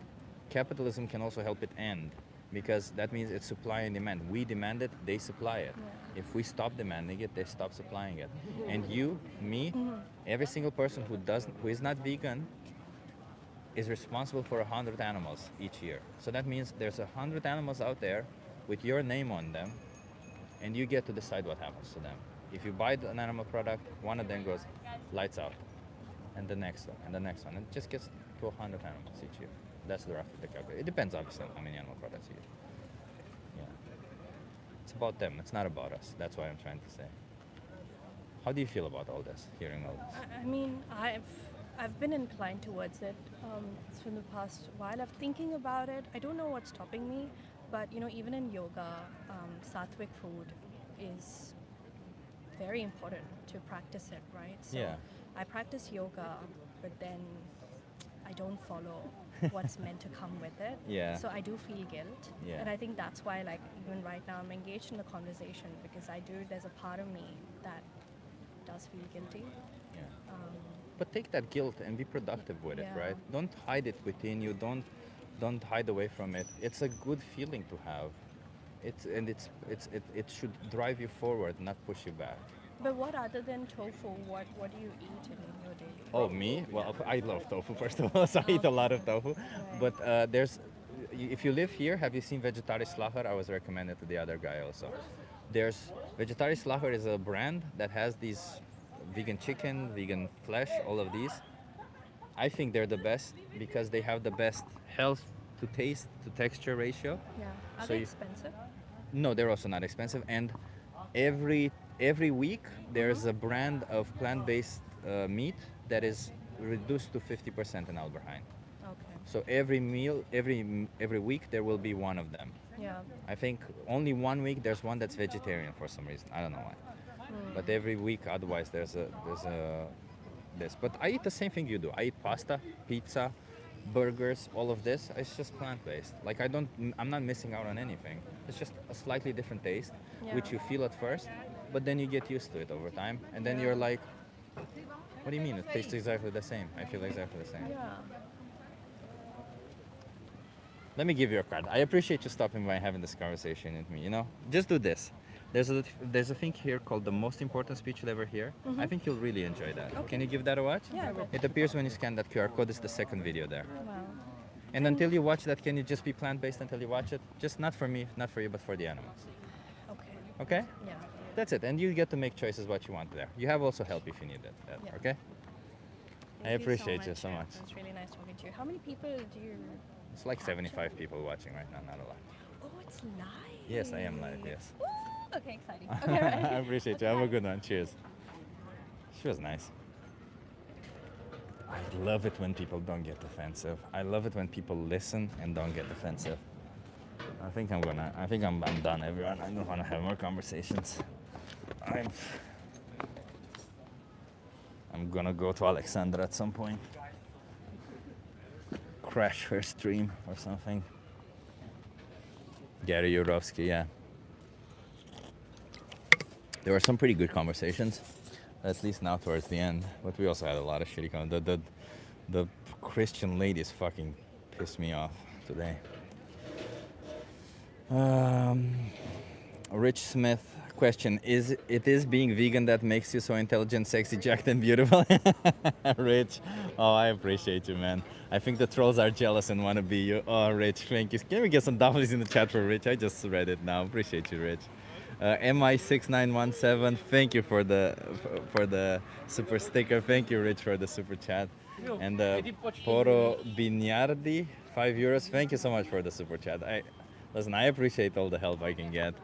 capitalism can also help it end. Because that means it's supply and demand. We demand it, they supply it. Yeah. If we stop demanding it, they stop supplying it. And you, me, every single person who is not vegan is responsible for 100 animals each year. So that means there's 100 animals out there with your name on them, and you get to decide what happens to them. If you buy an animal product, one of them goes lights out, and the next one, and the next one. And it just gets to 100 animals each year. That's the rough the calculation. It depends obviously on how many animal products you eat. Yeah. It's about them. It's not about us. That's what I'm trying to say. How do you feel about all this, hearing all this? I mean, I've been inclined towards it for the past while. I'm thinking about it. I don't know what's stopping me, but you know, even in yoga, sattvic food is very important to practice it, right? So Yeah. I practice yoga, but then I don't follow what's meant to come with it. Yeah. So I do feel guilt. Yeah. And I think that's why, like, even right now, I'm engaged in the conversation because there's a part of me that does feel guilty. Yeah. But take that guilt and be productive with it, Yeah. right? Don't hide it within you. Don't hide away from it. It's a good feeling to have. It should drive you forward, not push you back. But what other than tofu, what do you eat in your daily life? Oh, me? Well, I love tofu, first of all, so I eat a lot of tofu. But if you live here, have you seen Vegetari Slager? I was recommended to the other guy also. Vegetari Slager is a brand that has these vegan chicken, vegan flesh, all of these. I think they're the best because they have the best health to taste to texture ratio. Yeah. Are So they you- expensive? No, they're also not expensive. And every week there's a brand of plant-based meat that is reduced to 50% in Alberheim. Okay. So every week there will be one of them. Yeah. I think only 1 week there's one that's vegetarian for some reason. I don't know why. But every week otherwise there's this. But I eat the same thing you do. I eat pasta, pizza, burgers, all of this. It's just plant-based. Like I'm not missing out on anything. It's just a slightly different taste, which you feel at first, but then you get used to it over time, and then you're like, what do you mean? It tastes exactly the same. I feel exactly the same. Yeah. Let me give you a card. I appreciate you stopping by and having this conversation with me. You know, just do this. There's a thing here called the most important speech you'll ever hear. I think you'll really enjoy that. Can you give that a watch? Yeah, I will. It appears when you scan that QR code. It's the second video there. Wow. And until you watch that, can you just be plant-based until you watch it? Just not for me, not for you, but for the animals. Okay. Okay? Yeah. That's it. And you get to make choices what you want there. You have also help if you need it. Yeah. Okay? I Thank appreciate you so yeah. much. It's really nice talking to you. How many people do you? It's like 75 people watching right now, not a lot. Oh, it's live. Yes, I am live, yes. Ooh, okay, exciting. Okay, right. I appreciate you. Have a good one. Cheers. She was nice. I love it when people don't get defensive. I love it when people listen and don't get defensive. I think I'm done, everyone. I don't want to have more conversations. I'm gonna go to Alexandra at some point. Crash her stream or something. Gary Yurovsky, yeah. There were some pretty good conversations, at least now towards the end. But we also had a lot of shitty conversations. The Christian ladies fucking pissed me off today. Rich Smith question: Is being vegan that makes you so intelligent, sexy, jacked, and beautiful? Rich, oh, I appreciate you, man. I think the trolls are jealous and want to be you. Oh, Rich, thank you. Can we get some W's in the chat for Rich? I just read it now. Appreciate you, Rich. MI6917, thank you for the super sticker. Thank you, Rich, for the super chat. And Poro Bignardi, €5. Thank you so much for the super chat. Listen, I appreciate all the help I can get.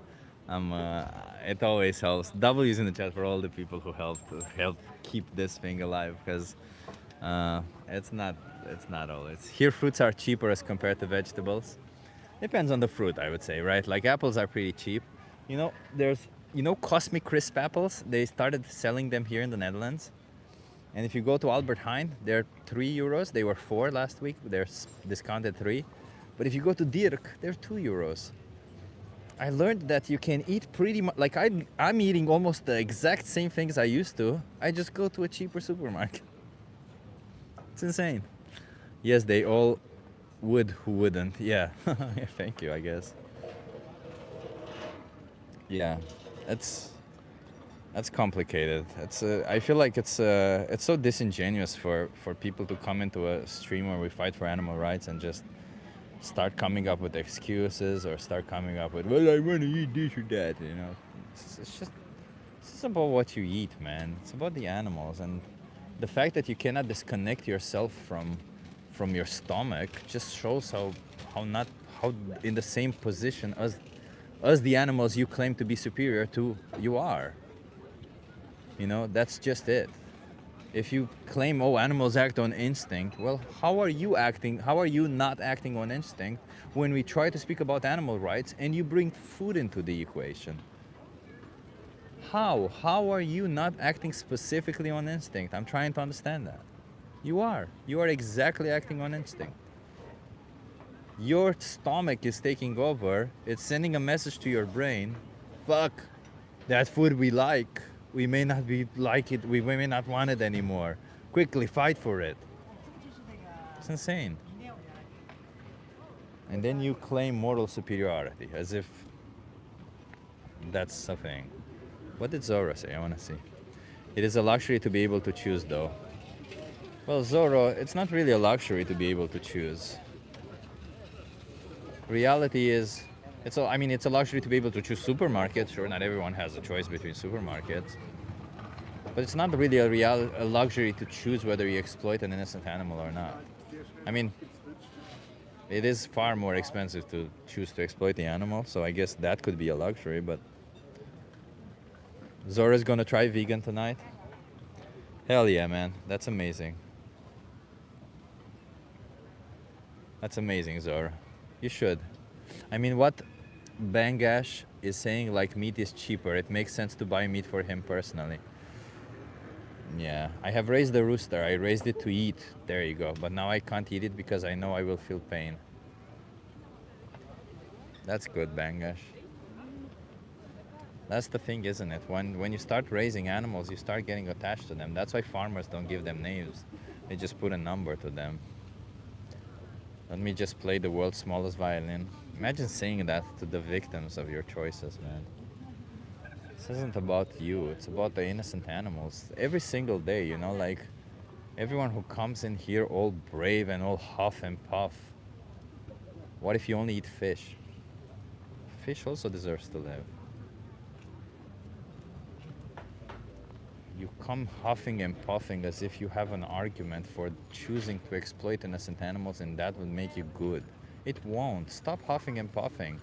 It always helps. W's in the chat for all the people who help keep this thing alive, because it's not always. Here, fruits are cheaper as compared to vegetables. Depends on the fruit, I would say, right? Like apples are pretty cheap. You know, there's Cosmic Crisp apples. They started selling them here in the Netherlands. And if you go to Albert Heijn, they're €3. They were 4 last week. They're discounted 3. But if you go to Dirk, they're €2. I learned that you can eat pretty much, like I'm eating almost the exact same things I used to. I just go to a cheaper supermarket. It's insane. Yes, they all would who wouldn't. Yeah, thank you, I guess. Yeah, that's complicated. I feel like it's so disingenuous for people to come into a stream where we fight for animal rights and just start coming up with excuses or start coming up with, well, I want to eat this or that, you know. It's just about what you eat, man. It's about the animals, and the fact that you cannot disconnect yourself from your stomach just shows how in the same position as Us, the animals you claim to be superior to, you are. You know, that's just it. If you claim, oh, animals act on instinct, well, how are you acting? How are you not acting on instinct when we try to speak about animal rights and you bring food into the equation? How? How are you not acting specifically on instinct? I'm trying to understand that. You are. You are exactly acting on instinct. Your stomach is taking over. It's sending a message to your brain. Fuck, that food we like. We may not be like it. We may not want it anymore. Quickly fight for it. It's insane. And then you claim moral superiority as if that's a thing. What did Zoro say? I want to see. It is a luxury to be able to choose, though. Well, Zoro, it's not really a luxury to be able to choose. Reality is, it's a luxury to be able to choose supermarkets. Sure, not everyone has a choice between supermarkets. But it's not really a luxury to choose whether you exploit an innocent animal or not. I mean, it is far more expensive to choose to exploit the animal, so I guess that could be a luxury, but... Zora's gonna try vegan tonight? Hell yeah, man. That's amazing. That's amazing, Zora. You should. I mean, what Bangash is saying, like, meat is cheaper. It makes sense to buy meat for him personally. Yeah, I have raised the rooster. I raised it to eat. There you go. But now I can't eat it because I know I will feel pain. That's good, Bangash. That's the thing, isn't it? When you start raising animals, you start getting attached to them. That's why farmers don't give them names. They just put a number to them. Let me just play the world's smallest violin. Imagine saying that to the victims of your choices, man. This isn't about you. It's about the innocent animals. Every single day, you know, like everyone who comes in here all brave and all huff and puff. What if you only eat fish? Fish also deserves to live. You come huffing and puffing as if you have an argument for choosing to exploit innocent animals and that would make you good. It won't. Stop huffing and puffing.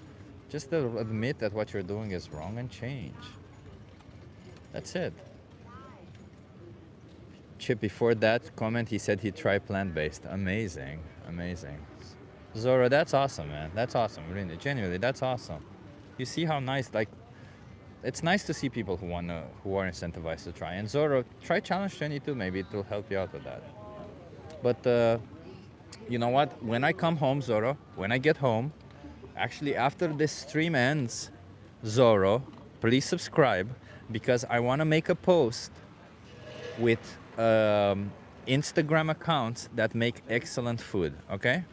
Just admit that what you're doing is wrong and change. That's it. Chip, before that comment, he said he'd try plant-based. Amazing. Amazing. Zora, that's awesome, man. That's awesome. Really, genuinely, that's awesome. You see how nice, like, it's nice to see people who are incentivized to try. And Zoro, try Challenge 22. Maybe it will help you out with that. But you know what? When I come home, Zoro, when I get home, actually after this stream ends, Zoro, please subscribe because I want to make a post with Instagram accounts that make excellent food. Okay?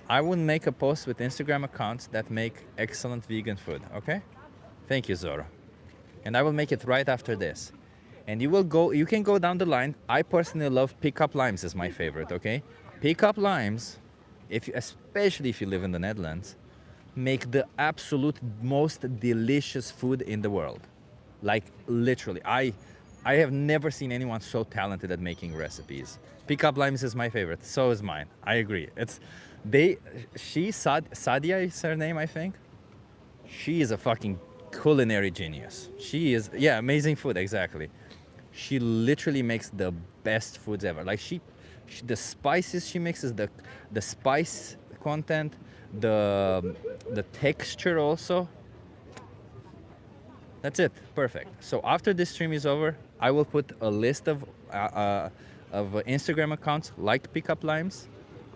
I will make a post with Instagram accounts that make excellent vegan food. Okay? Thank you, Zoro. And I will make it right after this. And you can go down the line. I personally love Pickup Limes is my favorite, okay? Pickup Limes, especially if you live in the Netherlands, make the absolute most delicious food in the world. Like literally, I have never seen anyone so talented at making recipes. Pickup Limes is my favorite. So is mine. I agree. Sadia is her name, I think. She is a fucking culinary genius. She is, yeah, amazing food, exactly. She literally makes the best foods ever. Like the spices she mixes, the spice content, the texture also. That's it, perfect. So after this stream is over, I will put a list of Instagram accounts like Pickup Limes.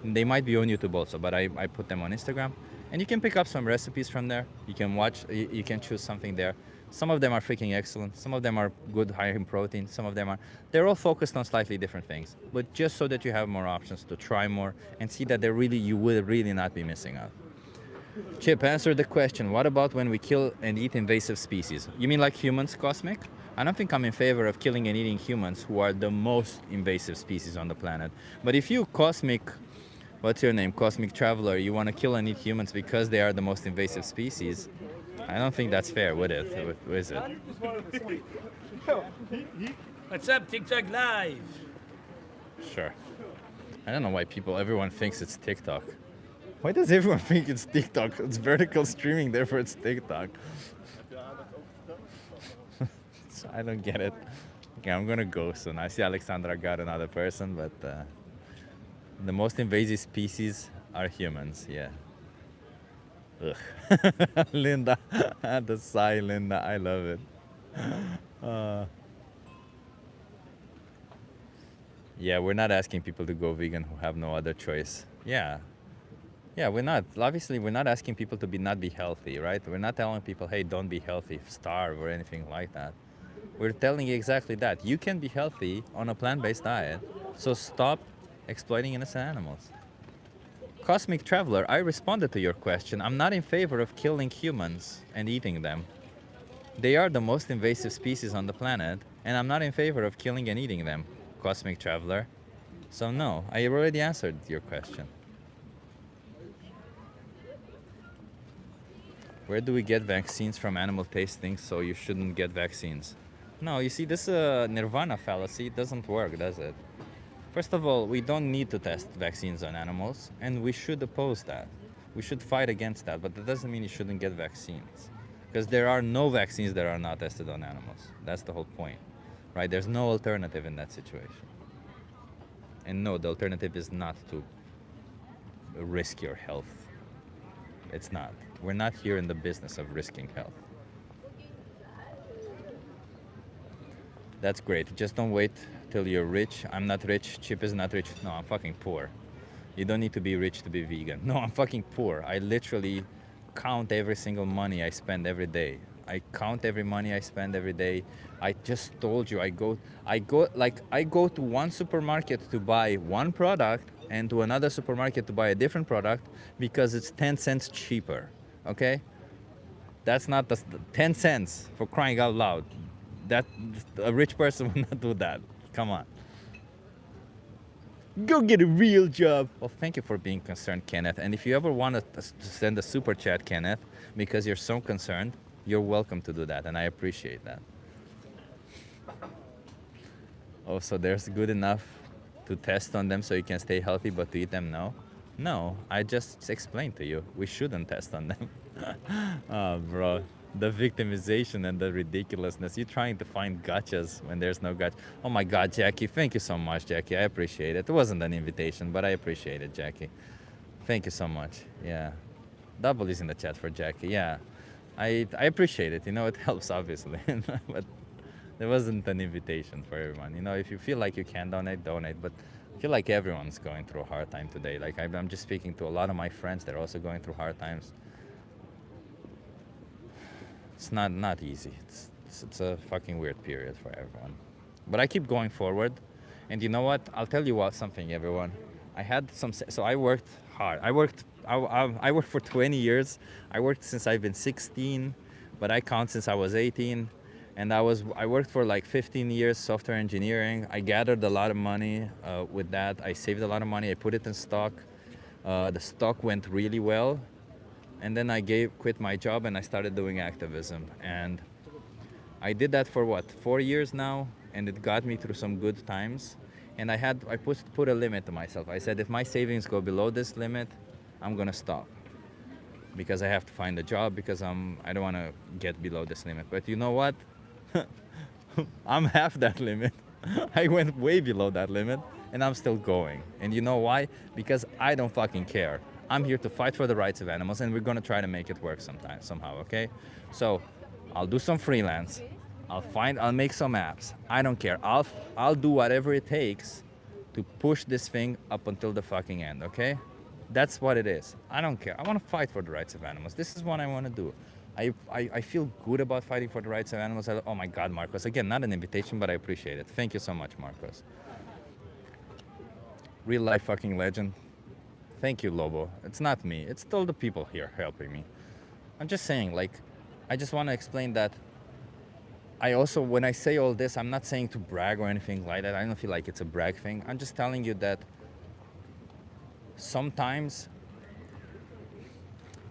They might be on YouTube also, but I put them on Instagram. And you can pick up some recipes from there. You can watch, you can choose something there. Some of them are freaking excellent. Some of them are good, high in protein. Some of them are, they're all focused on slightly different things. But just so that you have more options to try more and see that you will really not be missing out. Chip, answer the question. What about when we kill and eat invasive species? You mean like humans, Cosmic? I don't think I'm in favor of killing and eating humans who are the most invasive species on the planet. But if you, Cosmic, what's your name? Cosmic Traveler, you want to kill and eat humans because they are the most invasive species, I don't think that's fair, would it? Is it? What's up, TikTok Live? Sure. I don't know why everyone thinks it's TikTok. Why does everyone think it's TikTok? It's vertical streaming, therefore it's TikTok. I don't get it. Okay, I'm gonna go soon. I see Alexandra got another person, but the most invasive species are humans. Yeah. Ugh. Linda, the sigh, Linda. I love it. Yeah, we're not asking people to go vegan who have no other choice. Yeah. Yeah, we're not. Obviously, we're not asking people to not be healthy, right? We're not telling people, hey, don't be healthy, starve, or anything like that. We're telling you exactly that. You can be healthy on a plant-based diet, so stop exploiting innocent animals. Cosmic Traveler, I responded to your question. I'm not in favor of killing humans and eating them. They are the most invasive species on the planet, and I'm not in favor of killing and eating them, Cosmic Traveler. So no, I already answered your question. Where do we get vaccines from animal tasting, so you shouldn't get vaccines? No, you see, this nirvana fallacy doesn't work, does it? First of all, we don't need to test vaccines on animals, and we should oppose that. We should fight against that, but that doesn't mean you shouldn't get vaccines. Because there are no vaccines that are not tested on animals. That's the whole point, right? There's no alternative in that situation. And no, the alternative is not to risk your health. It's not. We're not here in the business of risking health. That's great. Just don't wait till you're rich. I'm not rich. Chip is not rich. No, I'm fucking poor. You don't need to be rich to be vegan. No, I'm fucking poor. I literally count every single money I spend every day. I count every money I spend every day. I just told you I go to one supermarket to buy one product and to another supermarket to buy a different product because it's 10 cents cheaper. Okay? That's not 10 cents, for crying out loud. That a rich person would not do that. Come on. Go get a real job. Well, thank you for being concerned, Kenneth. And if you ever want to send a super chat, Kenneth, because you're so concerned, you're welcome to do that, and I appreciate that. Oh, so there's good enough to test on them so you can stay healthy, but to eat them, no? No, I just explained to you. We shouldn't test on them. Oh, bro. The victimization and the ridiculousness. You're trying to find gotchas when there's no gotcha. Oh my God, Jackie. Thank you so much, Jackie. I appreciate it. It wasn't an invitation, but I appreciate it, Jackie. Thank you so much. Yeah. Double is in the chat for Jackie. Yeah. I appreciate it. You know, it helps, obviously. But there wasn't an invitation for everyone. You know, if you feel like you can donate, donate. But I feel like everyone's going through a hard time today. Like, I'm just speaking to a lot of my friends. They're also going through hard times. It's not easy. It's a fucking weird period for everyone. But I keep going forward. And you know what? I'll tell you something, everyone. I had so I worked hard. I worked for 20 years. I worked since I've been 16, but I count since I was 18. And I worked for like 15 years software engineering. I gathered a lot of money with that. I saved a lot of money. I put it in stock. The stock went really well. And then I quit my job and I started doing activism. And I did that for 4 years now, and it got me through some good times. And I put a limit to myself. I said, if my savings go below this limit, I'm gonna stop. Because I have to find a job, because I don't wanna get below this limit. But you know what? I'm half that limit. I went way below that limit, and I'm still going. And you know why? Because I don't fucking care. I'm here to fight for the rights of animals, and we're gonna try to make it work somehow, okay? So I'll do some freelance. I'll make some apps. I don't care. I'll do whatever it takes to push this thing up until the fucking end, okay? That's what it is. I don't care. I want to fight for the rights of animals. This is what I want to do. I feel good about fighting for the rights of animals. Oh my God, Marcos. Again, not an invitation, but I appreciate it. Thank you so much, Marcos. Real life fucking legend. Thank you, Lobo. It's not me. It's still the people here helping me. I'm just saying, like, I just want to explain that I also, when I say all this, I'm not saying to brag or anything like that. I don't feel like it's a brag thing. I'm just telling you that sometimes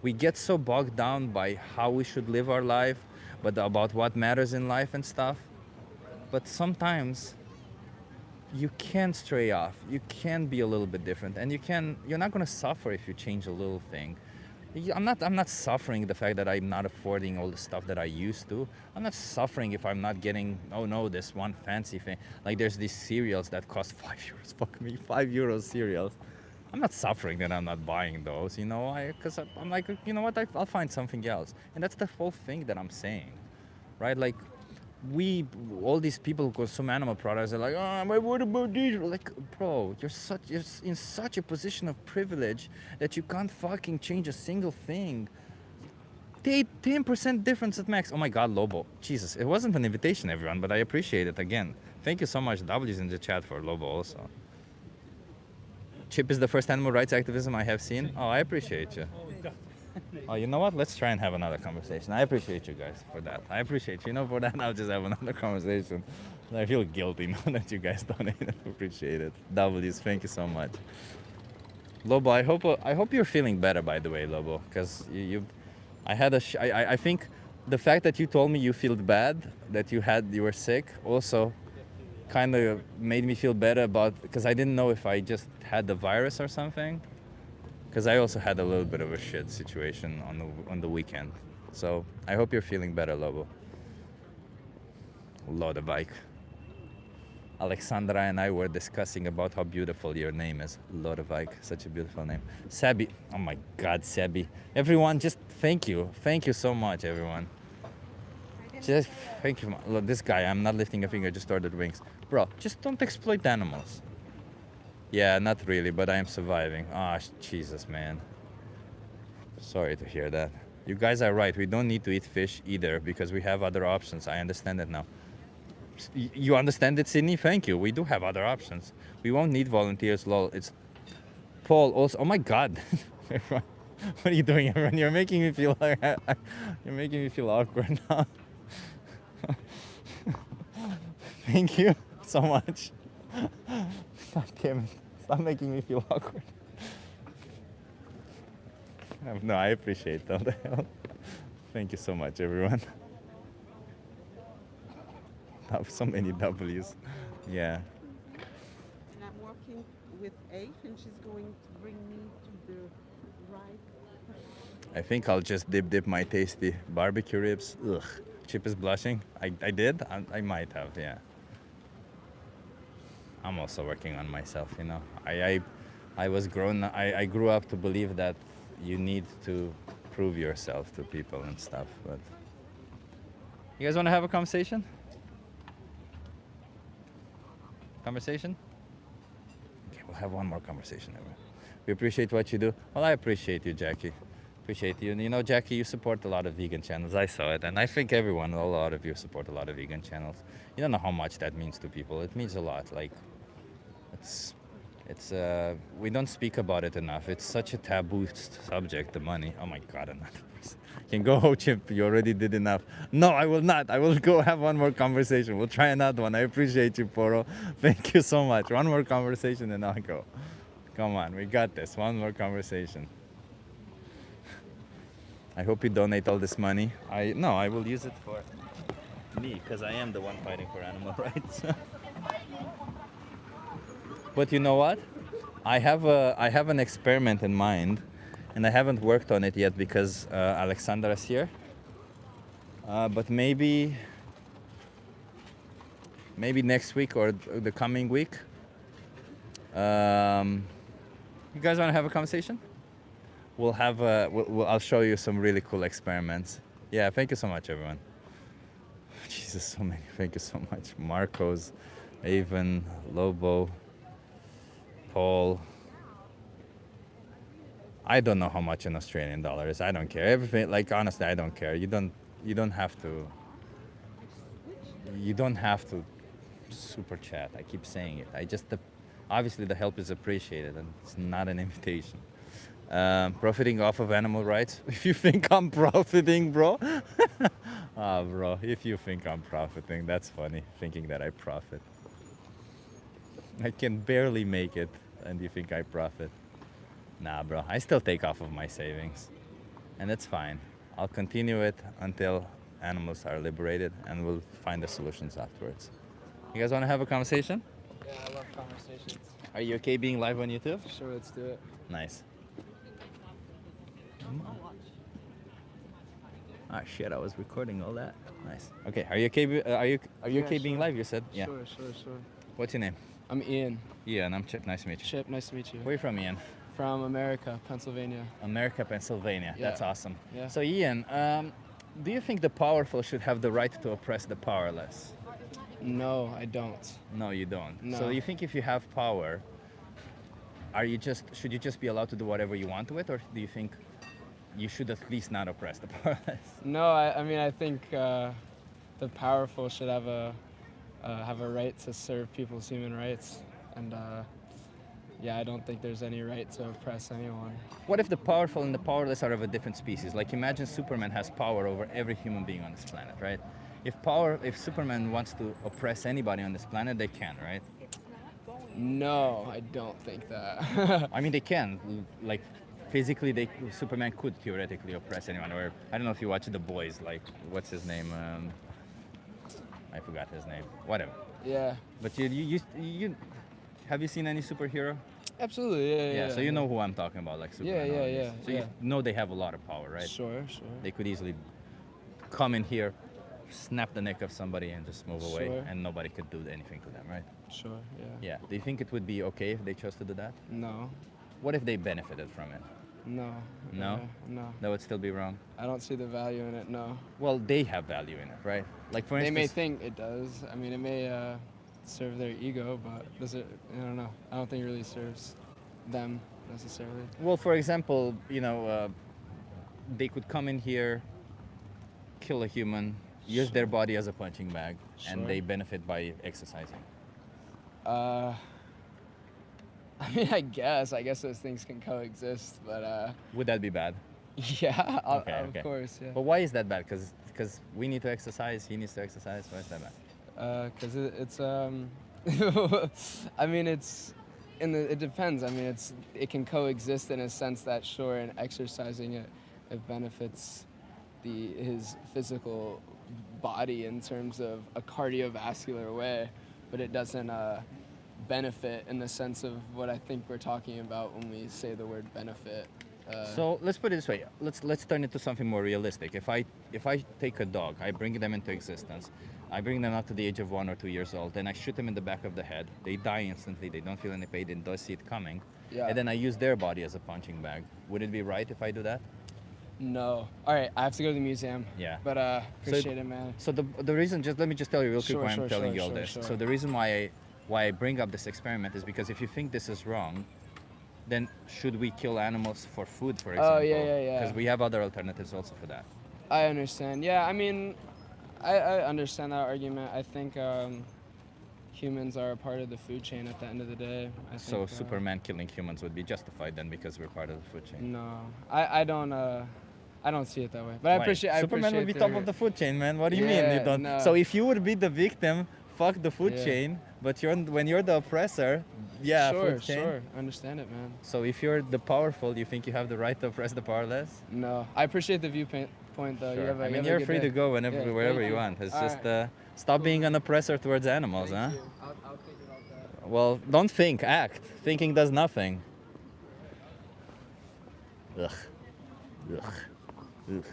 we get so bogged down by how we should live our life, but about what matters in life and stuff. But sometimes you can stray off. You can be a little bit different, and you're not gonna suffer if you change a little thing. I'm not suffering the fact that I'm not affording all the stuff that I used to. I'm not suffering if I'm not getting, oh no, this one fancy thing. Like there's these cereals that cost 5 euros. Fuck me, 5 euros cereals. I'm not suffering that I'm not buying those, you know, because I'm like, you know what, I'll find something else. And that's the whole thing that I'm saying, right? Like, all these people who consume animal products are like, oh, but what about these? Like, bro, you're in such a position of privilege that you can't fucking change a single thing. 10% difference at max. Oh my God, Lobo. Jesus, it wasn't an invitation, everyone, but I appreciate it again. Thank you so much. W's in the chat for Lobo also. Chip is the first animal rights activism I have seen. Oh, I appreciate you. Oh, you know what? Let's try and have another conversation. I appreciate you guys for that. I appreciate you. You know, for that, I'll just have another conversation. I feel guilty now that you guys donated. Appreciate it. W's, thank you so much. Lobo, I hope you're feeling better, by the way, Lobo, because I think the fact that you told me you feel bad, that you were sick, also kind of made me feel better because I didn't know if I just had the virus or something. Because I also had a little bit of a shit situation on the weekend. So I hope you're feeling better, Lobo. Lodebike. Alexandra and I were discussing about how beautiful your name is. Lodebike, such a beautiful name. Sabi, oh my God, Sabi. Everyone, just thank you. Thank you so much, everyone. Just thank you. Look, this guy, I'm not lifting a finger, just ordered wings. Bro, just don't exploit animals. Yeah, not really, but I am surviving. Ah, Jesus, man. Sorry to hear that. You guys are right. We don't need to eat fish either because we have other options. I understand it now. You understand it, Sydney? Thank you. We do have other options. We won't need volunteers, lol. It's Paul also. Oh my God. What are you doing, everyone? You're making me feel awkward now. Thank you so much. God damn it. Stop making me feel awkward. No, I appreciate all the help. Thank you so much, everyone. So many W's. Yeah. And I'm working with Ave, and she's going to bring me to the right. I think I'll just dip my tasty barbecue ribs. Ugh. Chip is blushing. I did? I might have, yeah. I'm also working on myself, you know. I grew up to believe that you need to prove yourself to people and stuff, but you guys want to have a conversation? Conversation? Okay, we'll have one more conversation. We appreciate what you do. Well, I appreciate you, Jackie. Appreciate you. You know, Jackie, you support a lot of vegan channels. I saw it, and I think a lot of you support a lot of vegan channels. You don't know how much that means to people. It means a lot. Like, we don't speak about it enough. It's such a taboo subject, the money. Oh my God, another person. Can go, Chip. You already did enough. No, I will not. I will go have one more conversation. We'll try another one. I appreciate you, Poro. Thank you so much. One more conversation and I'll go. Come on, we got this. One more conversation. I hope you donate all this money. I will use it for me because I am the one fighting for animal rights. But you know what? I have an experiment in mind, and I haven't worked on it yet because Alexandra's here. But maybe next week or the coming week. You guys want to have a conversation? I'll show you some really cool experiments. Yeah, thank you so much, everyone. Jesus, so many. Thank you so much. Marcos, Avon, Lobo, Paul. I don't know how much an Australian dollar is. I don't care. Everything, like, honestly, I don't care. You don't have to super chat. I keep saying it. Obviously the help is appreciated and it's not an invitation. Profiting off of animal rights. If you think I'm profiting, bro. Bro, if you think I'm profiting, that's funny, thinking that I profit. I can barely make it and you think I profit. Nah, bro, I still take off of my savings. And it's fine. I'll continue it until animals are liberated and we'll find the solutions afterwards. You guys want to have a conversation? Yeah, I love conversations. Are you okay being live on YouTube? Sure, let's do it. Nice. Ah shit! I was recording all that. Nice. Okay. Are you okay? Are you Yeah, okay being sure. live? You said. Yeah. Sure, sure. What's your name? I'm Ian. Ian. I'm Chip. Nice to meet you. Chip, nice to meet you. Where are you from, Ian? From America, Pennsylvania. America, Pennsylvania. Yeah. That's awesome. Yeah. So Ian, do you think the powerful should have the right to oppress the powerless? No, I don't. No, you don't. No. So you think if you have power, should you just be allowed to do whatever you want to it, or do you think you should at least not oppress the powerless? No, I mean I think the powerful should have a right to serve people's human rights, and yeah, I don't think there's any right to oppress anyone. What if the powerful and the powerless are of a different species? Like imagine Superman has power over every human being on this planet, right? If Superman wants to oppress anybody on this planet, they can, right? No, I don't think that. I mean, they can. Like physically, Superman could theoretically oppress anyone. Or I don't know if you watch The Boys. Like, what's his name? I forgot his name. Whatever. Yeah. But you have you seen any superhero? Absolutely, yeah. So you know who I'm talking about, like Superman. Yeah, or yeah, this. So yeah. you know they have a lot of power, right? Sure. They could easily come in here, snap the neck of somebody, and just move away, Sure. and nobody could do anything to them, right? Sure, yeah. Yeah. Do you think it would be okay if they chose to do that? No. What if they benefited from it? No. No? No. That would still be wrong. I don't see the value in it, no. Well, they have value in it, right? Like for They may instance, think it does. I mean, it may serve their ego, but does it, I don't know. I don't think it really serves them necessarily. well, for example, they could come in here, kill a human, use their body as a punching bag, and Sure. they benefit by exercising. I mean, I guess those things can coexist, but Would that be bad? yeah, Okay, of okay. course, yeah. But why is that bad? Because we need to exercise, he needs to exercise. Why is that bad? Because it's I mean it depends. I mean it can coexist in a sense that sure, in exercising it benefits his physical body in terms of a cardiovascular way, but it doesn't benefit in the sense of what I think we're talking about when we say the word benefit. So let's put it this way. Let's turn it to something more realistic. If I take a dog, I bring them into existence, I bring them up to the age of 1 or 2 years old, then I shoot them in the back of the head. They die instantly. They don't feel any pain. They don't see it coming. Yeah. And then I use their body as a punching bag. Would it be right if I do that? No. All right, I have to go to the museum. Yeah. But appreciate it, man. So the reason, just let me just tell you real quick Sure, why I'm sure, telling sure, you all sure, this. sure. So the reason why I bring up this experiment is because if you think this is wrong, then should we kill animals for food, for example? Oh, yeah. Because we have other alternatives also for that. I understand. Yeah, I mean, I understand that argument. I think humans are a part of the food chain at the end of the day. I So think, Superman killing humans would be justified then because we're part of the food chain. No, I don't see it that way. But I Why? appreciate. Superman would be top of the food chain, man. What do you mean? Yeah, You don't. no. So if you would be the victim, fuck the food Yeah. chain. But when you're the oppressor, yeah, Sure, food chain. sure. I understand it, man. So if you're the powerful, you think you have the right to oppress the powerless? No, I appreciate the viewpoint though. Sure. You have a, I you mean, have a you're good free day. to go whenever, Yeah, wherever thank you want. It's All just right. stop being an oppressor towards animals, huh? Thank you. I'll think about that. Well, don't think, act. Thinking does nothing. Ugh. Ugh. Ugh.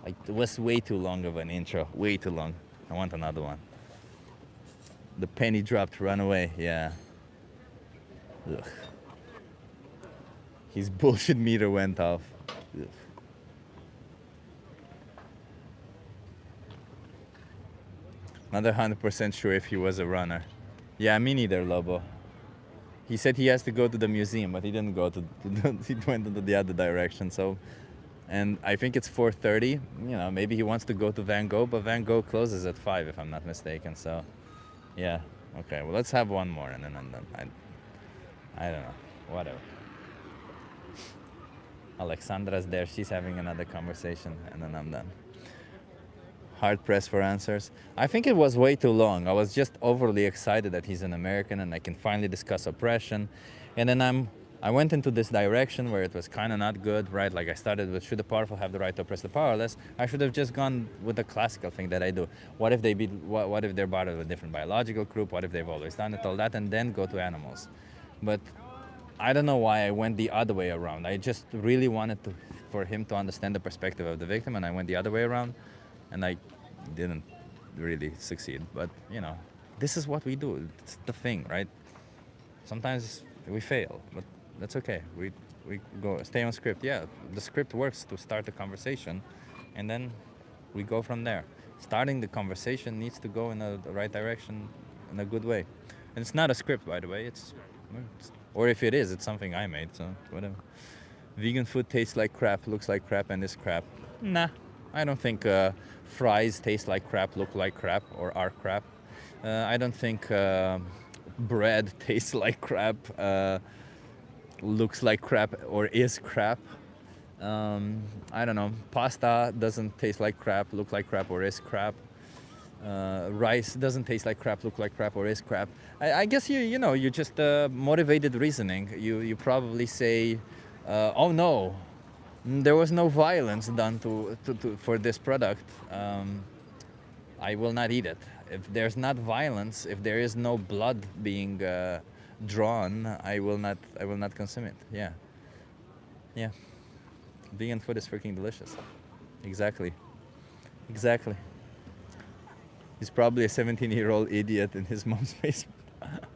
It was way too long of an intro. Way too long. I want another one. The penny dropped, run away. Yeah. Ugh. His bullshit meter went off. Ugh. Not 100% sure if he was a runner. Yeah, me neither, Lobo. He said he has to go to the museum, but he didn't go to he went into the other direction. So, and I think it's 4:30. You know, maybe he wants to go to Van Gogh, but Van Gogh closes at 5, if I'm not mistaken. So, yeah. Okay. Well, let's have one more, and then I'm done. I don't know. Whatever. Alexandra's there. She's having another conversation, and then I'm done. Hard pressed for answers. I think it was way too long. I was just overly excited that he's an American and I can finally discuss oppression. And then I'm I went into this direction where it was kind of not good, right? Like I started with should the powerful have the right to oppress the powerless? I should have just gone with the classical thing that I do. What if what if they're part of a different biological group? What if they've always done it, all that, and then go to animals? But I don't know why I went the other way around. I just really wanted for him to understand the perspective of the victim, and I went the other way around, and I didn't really succeed. But this is what we do. It's the thing, right? Sometimes we fail, but that's okay. We go stay on script. Yeah, the script works to start the conversation, and then we go from there. Starting the conversation needs to go in the right direction, in a good way. And it's not a script, by the way. Or if it is, it's something I made. So whatever. Vegan food tastes like crap, looks like crap, and is crap. Nah, I don't think fries taste like crap, look like crap, or are crap. I don't think bread tastes like crap, looks like crap, or is crap. I don't know. Pasta doesn't taste like crap, look like crap, or is crap. Rice doesn't taste like crap, look like crap, or is crap. I guess you just motivated reasoning. You probably say, oh no, there was no violence done for this product. I will not eat it. If there's not violence, if there is no blood being drawn, I will not consume it. Yeah. Vegan food is freaking delicious. Exactly. He's probably a 17-year-old idiot in his mom's basement.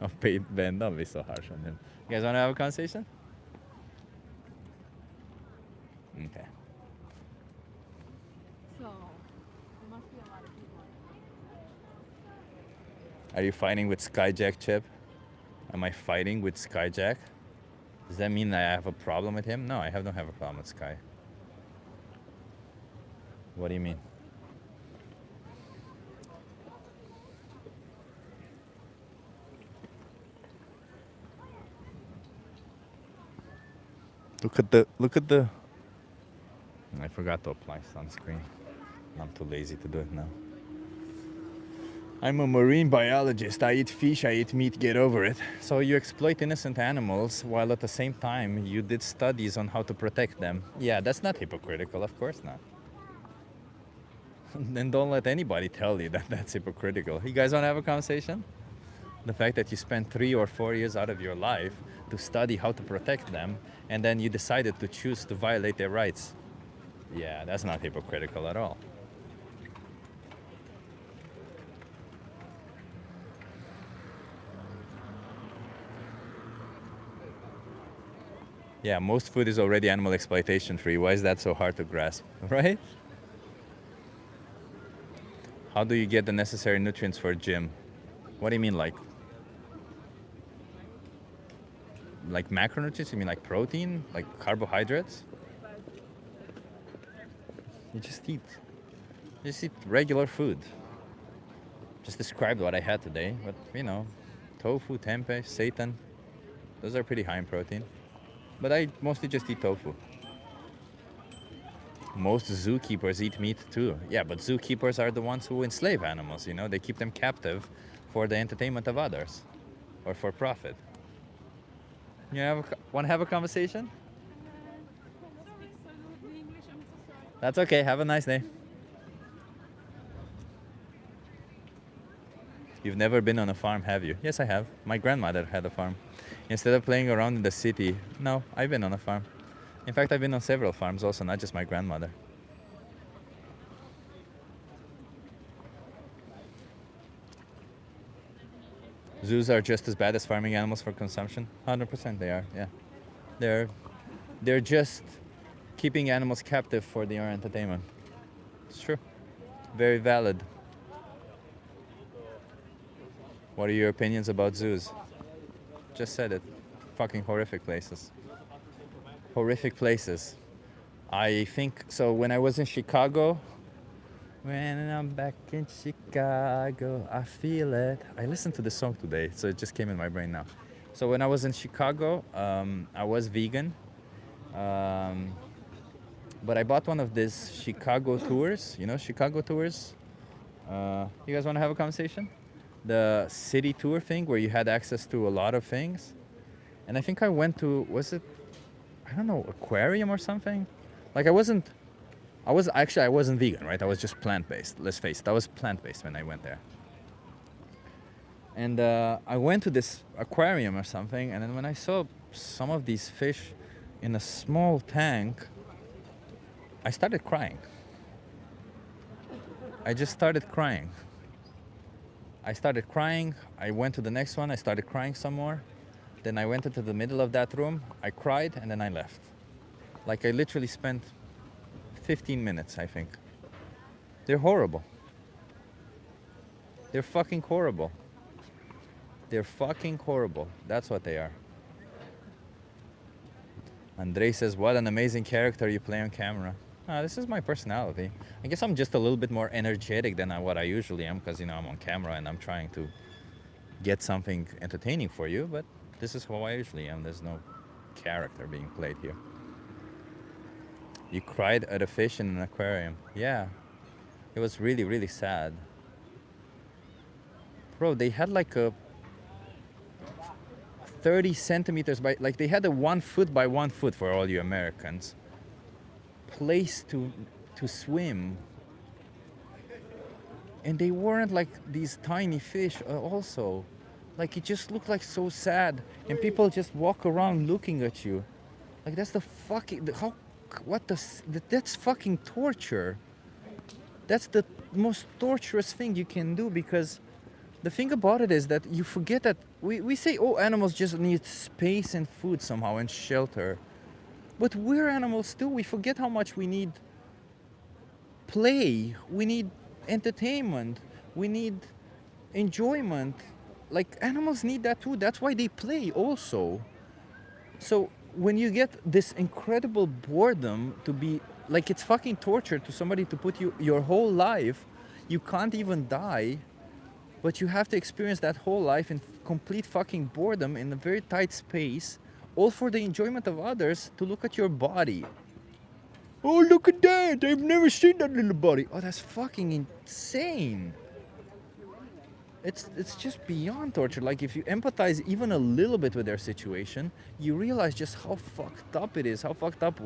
Oh, Ben, don't be so harsh on him. You guys want to have a conversation? Okay. So, there must be a lot of people. Are you fighting with Skyjack, Chip? Am I fighting with Skyjack? Does that mean that I have a problem with him? No, I don't have a problem with Sky. What do you mean? Look at the. I forgot to apply sunscreen. I'm too lazy to do it now. I'm a marine biologist. I eat fish, I eat meat, get over it. So you exploit innocent animals while at the same time you did studies on how to protect them. Yeah, that's not hypocritical, of course not. Then don't let anybody tell you that that's hypocritical. You guys want to have a conversation? The fact that you spent 3 or 4 years out of your life to study how to protect them, and then you decided to choose to violate their rights. Yeah, that's not hypocritical at all. Yeah, most food is already animal exploitation free. Why is that so hard to grasp, right? How do you get the necessary nutrients for a gym? What do you mean, like macronutrients? You mean like protein, like carbohydrates? You just eat regular food. Just described what I had today, but tofu, tempeh, seitan, those are pretty high in protein. But I mostly just eat tofu. Most zookeepers eat meat too. Yeah, but zookeepers are the ones who enslave animals, they keep them captive for the entertainment of others or for profit. Want to have a conversation? That's okay. Have a nice day. You've never been on a farm, have you? Yes, I have. My grandmother had a farm. Instead of playing around in the city, no, I've been on a farm. In fact, I've been on several farms also, not just my grandmother. Zoos are just as bad as farming animals for consumption. 100% they are, yeah. They're just keeping animals captive for their entertainment. It's true. Very valid. What are your opinions about zoos? Just said it. Fucking horrific places. Horrific places. I think, so when I was in Chicago, when I'm back in Chicago, I feel it. I listened to the song today, so it just came in my brain now. So when I was in Chicago, I was vegan. But I bought one of these Chicago tours. Chicago tours? You guys want to have a conversation? The city tour thing where you had access to a lot of things. And I think I went to, was it, I don't know, aquarium or something? Like I wasn't vegan, right? I was just plant-based. Let's face it, I was plant-based when I went there. And I went to this aquarium or something, and then when I saw some of these fish in a small tank, I started crying. I just started crying. I started crying. I went to the next one. I started crying some more. Then I went into the middle of that room. I cried, and then I left. Like I literally spent 15 minutes, I think. They're horrible. They're fucking horrible. They're fucking horrible. That's what they are. Andrei says, what an amazing character you play on camera. This is my personality. I guess I'm just a little bit more energetic than what I usually am because, I'm on camera and I'm trying to get something entertaining for you, but this is how I usually am. There's no character being played here. You cried at a fish in an aquarium. Yeah. It was really, really sad. Bro, they had like a 30 centimeters by, like they had a 1 foot by 1 foot for all you Americans. Place to swim. And they weren't like these tiny fish also. Like it just looked like so sad. And people just walk around looking at you. Like that's the fucking, that's fucking torture. That's the most torturous thing you can do because the thing about it is that you forget that we say, oh, animals just need space and food somehow and shelter. But we're animals too. We forget how much we need play. We need entertainment. We need enjoyment. Like animals need that too. That's why they play also. So when you get this incredible boredom to be like it's fucking torture to somebody to put you your whole life, you can't even die, but you have to experience that whole life in complete fucking boredom in a very tight space, all for the enjoyment of others to look at your body. Oh, look at that! I've never seen that little body. Oh, that's fucking insane. It's just beyond torture. Like if you empathize even a little bit with their situation, you realize just how fucked up it is, how fucked up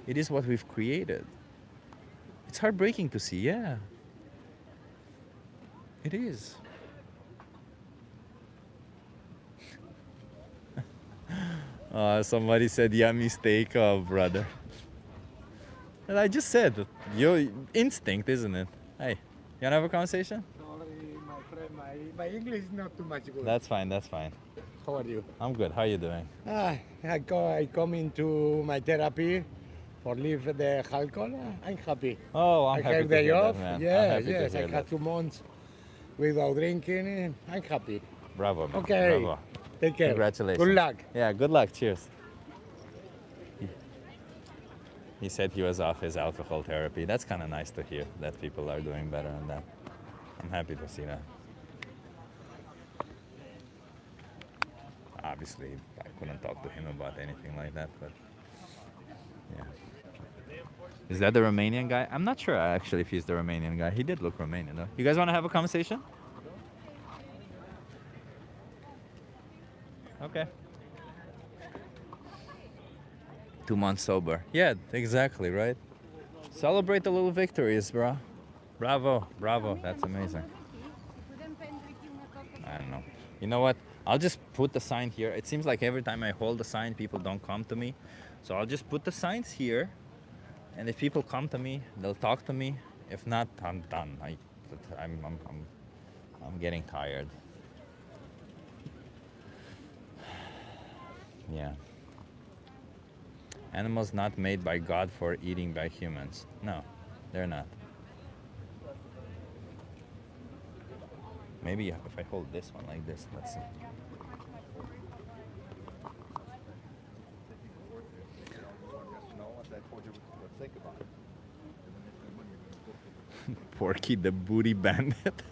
it is what we've created. It's heartbreaking to see, yeah. It is. Somebody said yummy steak, brother. And I just said, your instinct, isn't it? Hey, you wanna have a conversation? Sorry, my friend, my English is not too much good. That's fine, that's fine. How are you? I'm good, how are you doing? I come into my therapy for leave the alcohol. I'm happy. Oh, I'm I happy have to day hear off. that, man. I'm Yeah, happy to yes, I hear had that. 2 months without drinking. I'm happy. Bravo, man. Okay. Bravo. Take care. Congratulations. Good luck. Yeah, good luck. Cheers. He said he was off his alcohol therapy. That's kind of nice to hear that people are doing better on that. I'm happy to see that. Obviously, I couldn't talk to him about anything like that, but yeah. Is that the Romanian guy? I'm not sure actually if he's the Romanian guy. He did look Romanian though. You guys want to have a conversation? Okay. 2 months sober. Yeah, exactly, right? Celebrate the little victories, bro. Bravo, bravo. That's amazing. I don't know. You know what? I'll just put the sign here. It seems like every time I hold the sign, people don't come to me. So I'll just put the signs here. And if people come to me, they'll talk to me. If not, I'm done. I'm getting tired. Yeah. Animals not made by God for eating by humans. No, they're not. Maybe if I hold this one like this, let's see. Porky the Booty Bandit.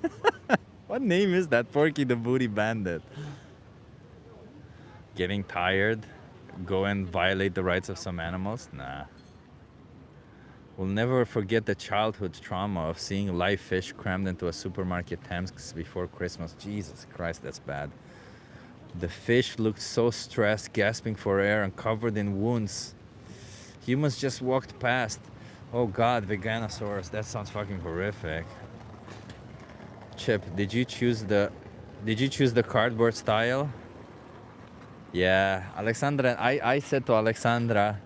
What name is that? Porky the Booty Bandit. Getting tired? Go and violate the rights of some animals? Nah. We'll never forget the childhood trauma of seeing live fish crammed into a supermarket tanks before Christmas. Jesus Christ, that's bad. The fish looked so stressed, gasping for air and covered in wounds. Humans just walked past. Oh God, Veganosaurus. That sounds fucking horrific. Chip, did you choose the cardboard style? Yeah, Alexandra, I said to Alexandra,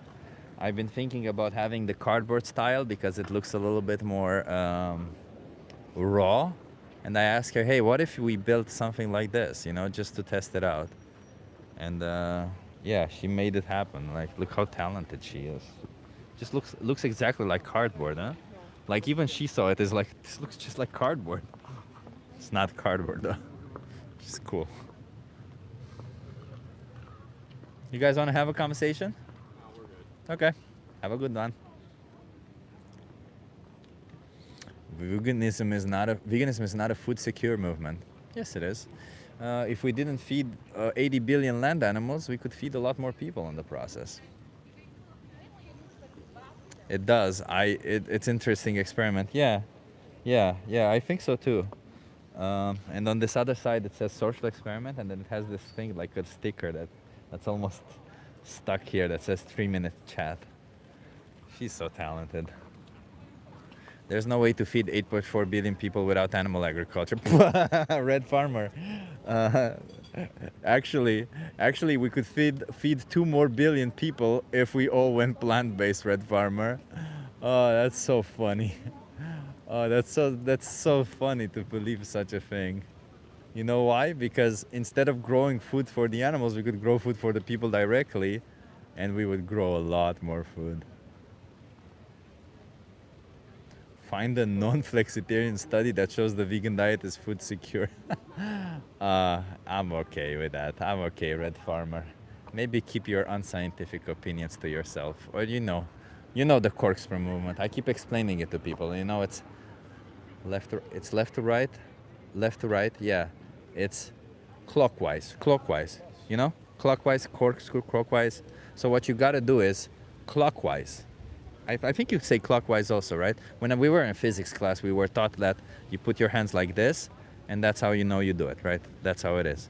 I've been thinking about having the cardboard style because it looks a little bit more raw. And I asked her, hey, what if we built something like this, you know, just to test it out? And yeah, she made it happen. Like, look how talented she is. Just looks exactly like cardboard, huh? Like, even she saw it, is like, this looks just like cardboard. It's not cardboard though. It's cool. You guys want to have a conversation? No, we're good. Okay. Have a good one. Veganism is not a food secure movement. Yes, it is. If we didn't feed 80 billion land animals, we could feed a lot more people in the process. It does. It's interesting experiment. Yeah, I think so too. And on this other side, it says social experiment, and then it has this thing like a sticker that's almost stuck here that says 3-minute chat. She's so talented. There's no way to feed 8.4 billion people without animal agriculture. Red Farmer. Actually, we could feed 2 more billion people if we all went plant-based, Red Farmer. Oh, that's so funny. Oh, that's so funny to believe such a thing. You know why? Because instead of growing food for the animals, we could grow food for the people directly, and we would grow a lot more food. Find a non-flexitarian study that shows the vegan diet is food secure. I'm okay with that. I'm okay, Red Farmer. Maybe keep your unscientific opinions to yourself. Or you know the corkscrew movement. I keep explaining it to people. You know, it's left to right, left to right. Yeah, it's clockwise. You know, clockwise, corkscrew, clockwise. So what you gotta do is clockwise. I think you say clockwise also, right? When we were in physics class, we were taught that you put your hands like this, and that's how you know you do it, right? That's how it is.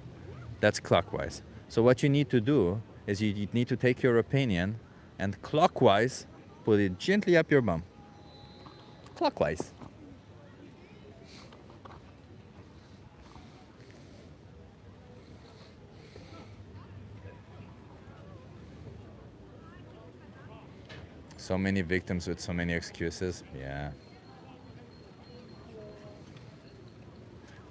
That's clockwise. So what you need to do is you need to take your opinion and clockwise put it gently up your bum. Clockwise. So many victims with so many excuses. Yeah.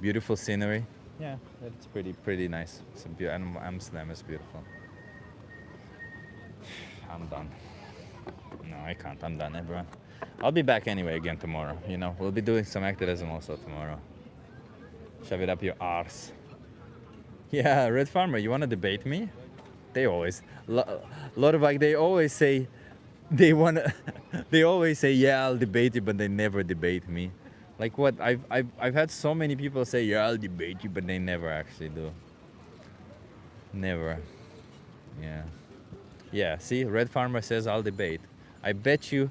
Beautiful scenery. Yeah, it's pretty nice. Amsterdam is beautiful. I'm done. No, I can't. I'm done, everyone. I'll be back anyway again tomorrow. You know, we'll be doing some activism also tomorrow. Shove it up your arse. Yeah, Red Farmer, you want to debate me? They always, lot of like, they always say, they always say, yeah, I'll debate you, but they never debate me. Like what? I've had so many people say, yeah, I'll debate you, but they never actually do. Never. Yeah. Yeah, see, Red Farmer says I'll debate. I bet you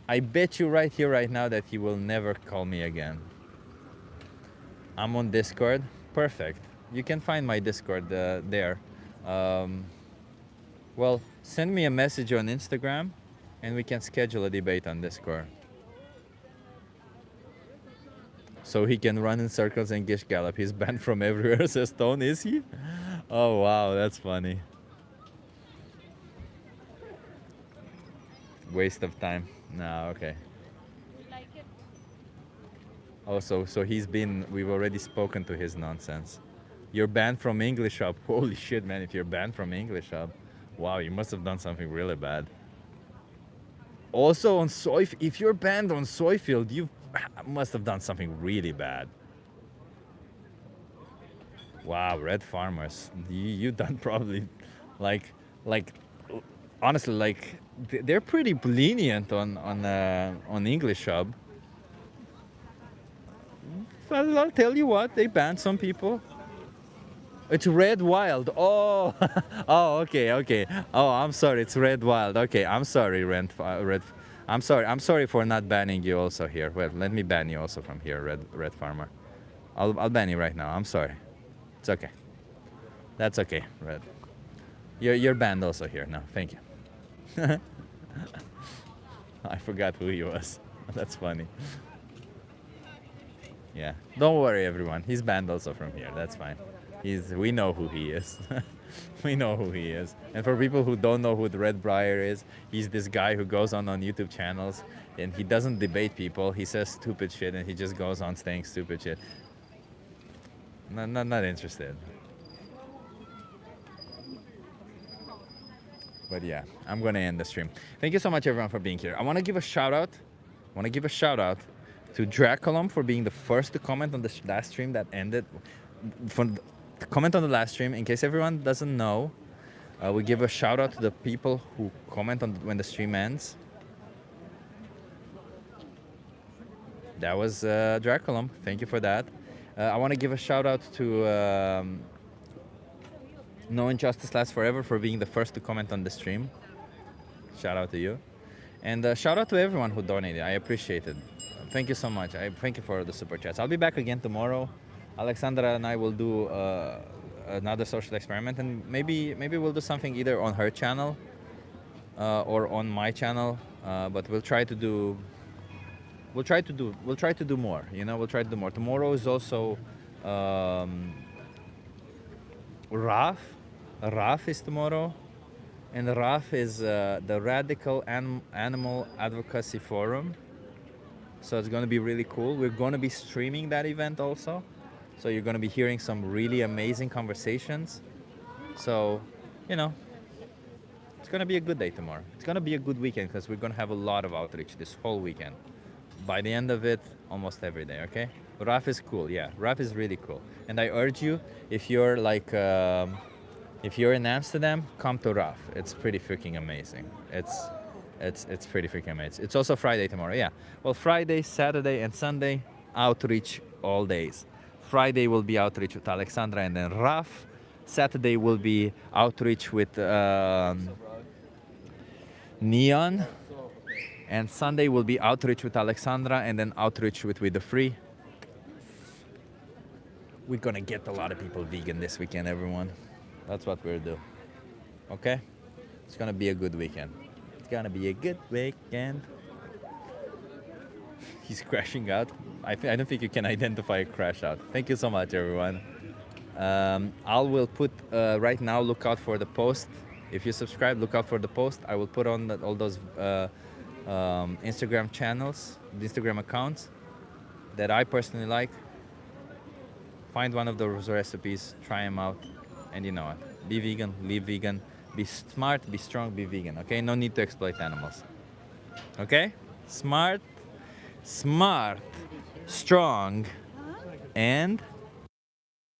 right here, right now that he will never call me again. I'm on Discord. Perfect. You can find my Discord there. Well, send me a message on Instagram and we can schedule a debate on Discord. So he can run in circles and gish gallop. He's banned from everywhere, says Stone. Is he? Oh, wow, that's funny. Waste of time. No, okay. Oh, so we've already spoken to his nonsense. You're banned from English Hub. Holy shit, man, if you're banned from English Hub. Wow, you must have done something really bad. Also on if you're banned on Soyfield, you must have done something really bad. Wow, Red Farmers, you done probably, like, honestly, like, they're pretty lenient on English Hub. Well, I'll tell you what, they banned some people. It's Red Wild. Oh, oh, okay. Oh, I'm sorry. It's Red Wild. Okay, I'm sorry, Red. I'm sorry for not banning you also here. Well, let me ban you also from here, Red Farmer. I'll ban you right now. I'm sorry. It's okay. That's okay, Red. You're banned also here. No, thank you. I forgot who he was. That's funny. Yeah, don't worry, everyone. He's banned also from here. That's fine. We know who he is. We know who he is. And for people who don't know who the Red Briar is, he's this guy who goes on YouTube channels and he doesn't debate people. He says stupid shit and he just goes on saying stupid shit. Not interested. But yeah, I'm gonna end the stream. Thank you so much, everyone, for being here. I want to give a shout out. To Draculum for being the first to comment on the last stream that ended. To comment on the last stream, in case everyone doesn't know, we give a shout out to the people who comment on when the stream ends. That was Draculum. Thank you for that. I want to give a shout out to No Injustice Lasts Forever for being the first to comment on the stream. Shout out to you. And shout out to everyone who donated. I appreciate it. Thank you so much. I thank you for the super chats. I'll be back again tomorrow. Alexandra and I will do another social experiment, and maybe we'll do something either on her channel or on my channel. But we'll try to do more. You know, we'll try to do more. Tomorrow is also RAF. RAF is tomorrow, and RAF is the Radical Animal Advocacy Forum. So it's going to be really cool. We're going to be streaming that event also. So you're going to be hearing some really amazing conversations. So, you know, it's going to be a good day tomorrow. It's going to be a good weekend because we're going to have a lot of outreach this whole weekend. By the end of it, almost every day, okay? RAF is cool, yeah. RAF is really cool. And I urge you, if you're like, if you're in Amsterdam, come to RAF. It's pretty freaking amazing. It's pretty freaking amazing. It's also Friday tomorrow, yeah. Well, Friday, Saturday, and Sunday, outreach all days. Friday will be outreach with Alexandra and then RAF. Saturday will be outreach with Neon. And Sunday will be outreach with Alexandra and then outreach with We the Free. We're gonna get a lot of people vegan this weekend, everyone. That's what we'll do. Okay? It's gonna be a good weekend. Gonna be a good weekend. He's crashing out. I don't think you can identify a crash out. Thank you so much, everyone. I will put right now. Look out for the post. If you subscribe, look out for the post. I will put on all those Instagram channels, the Instagram accounts that I personally like. Find one of those recipes, try them out, and you know what? Be vegan, live vegan. Be smart, be strong, be vegan, okay? No need to exploit animals, okay? Smart, strong, and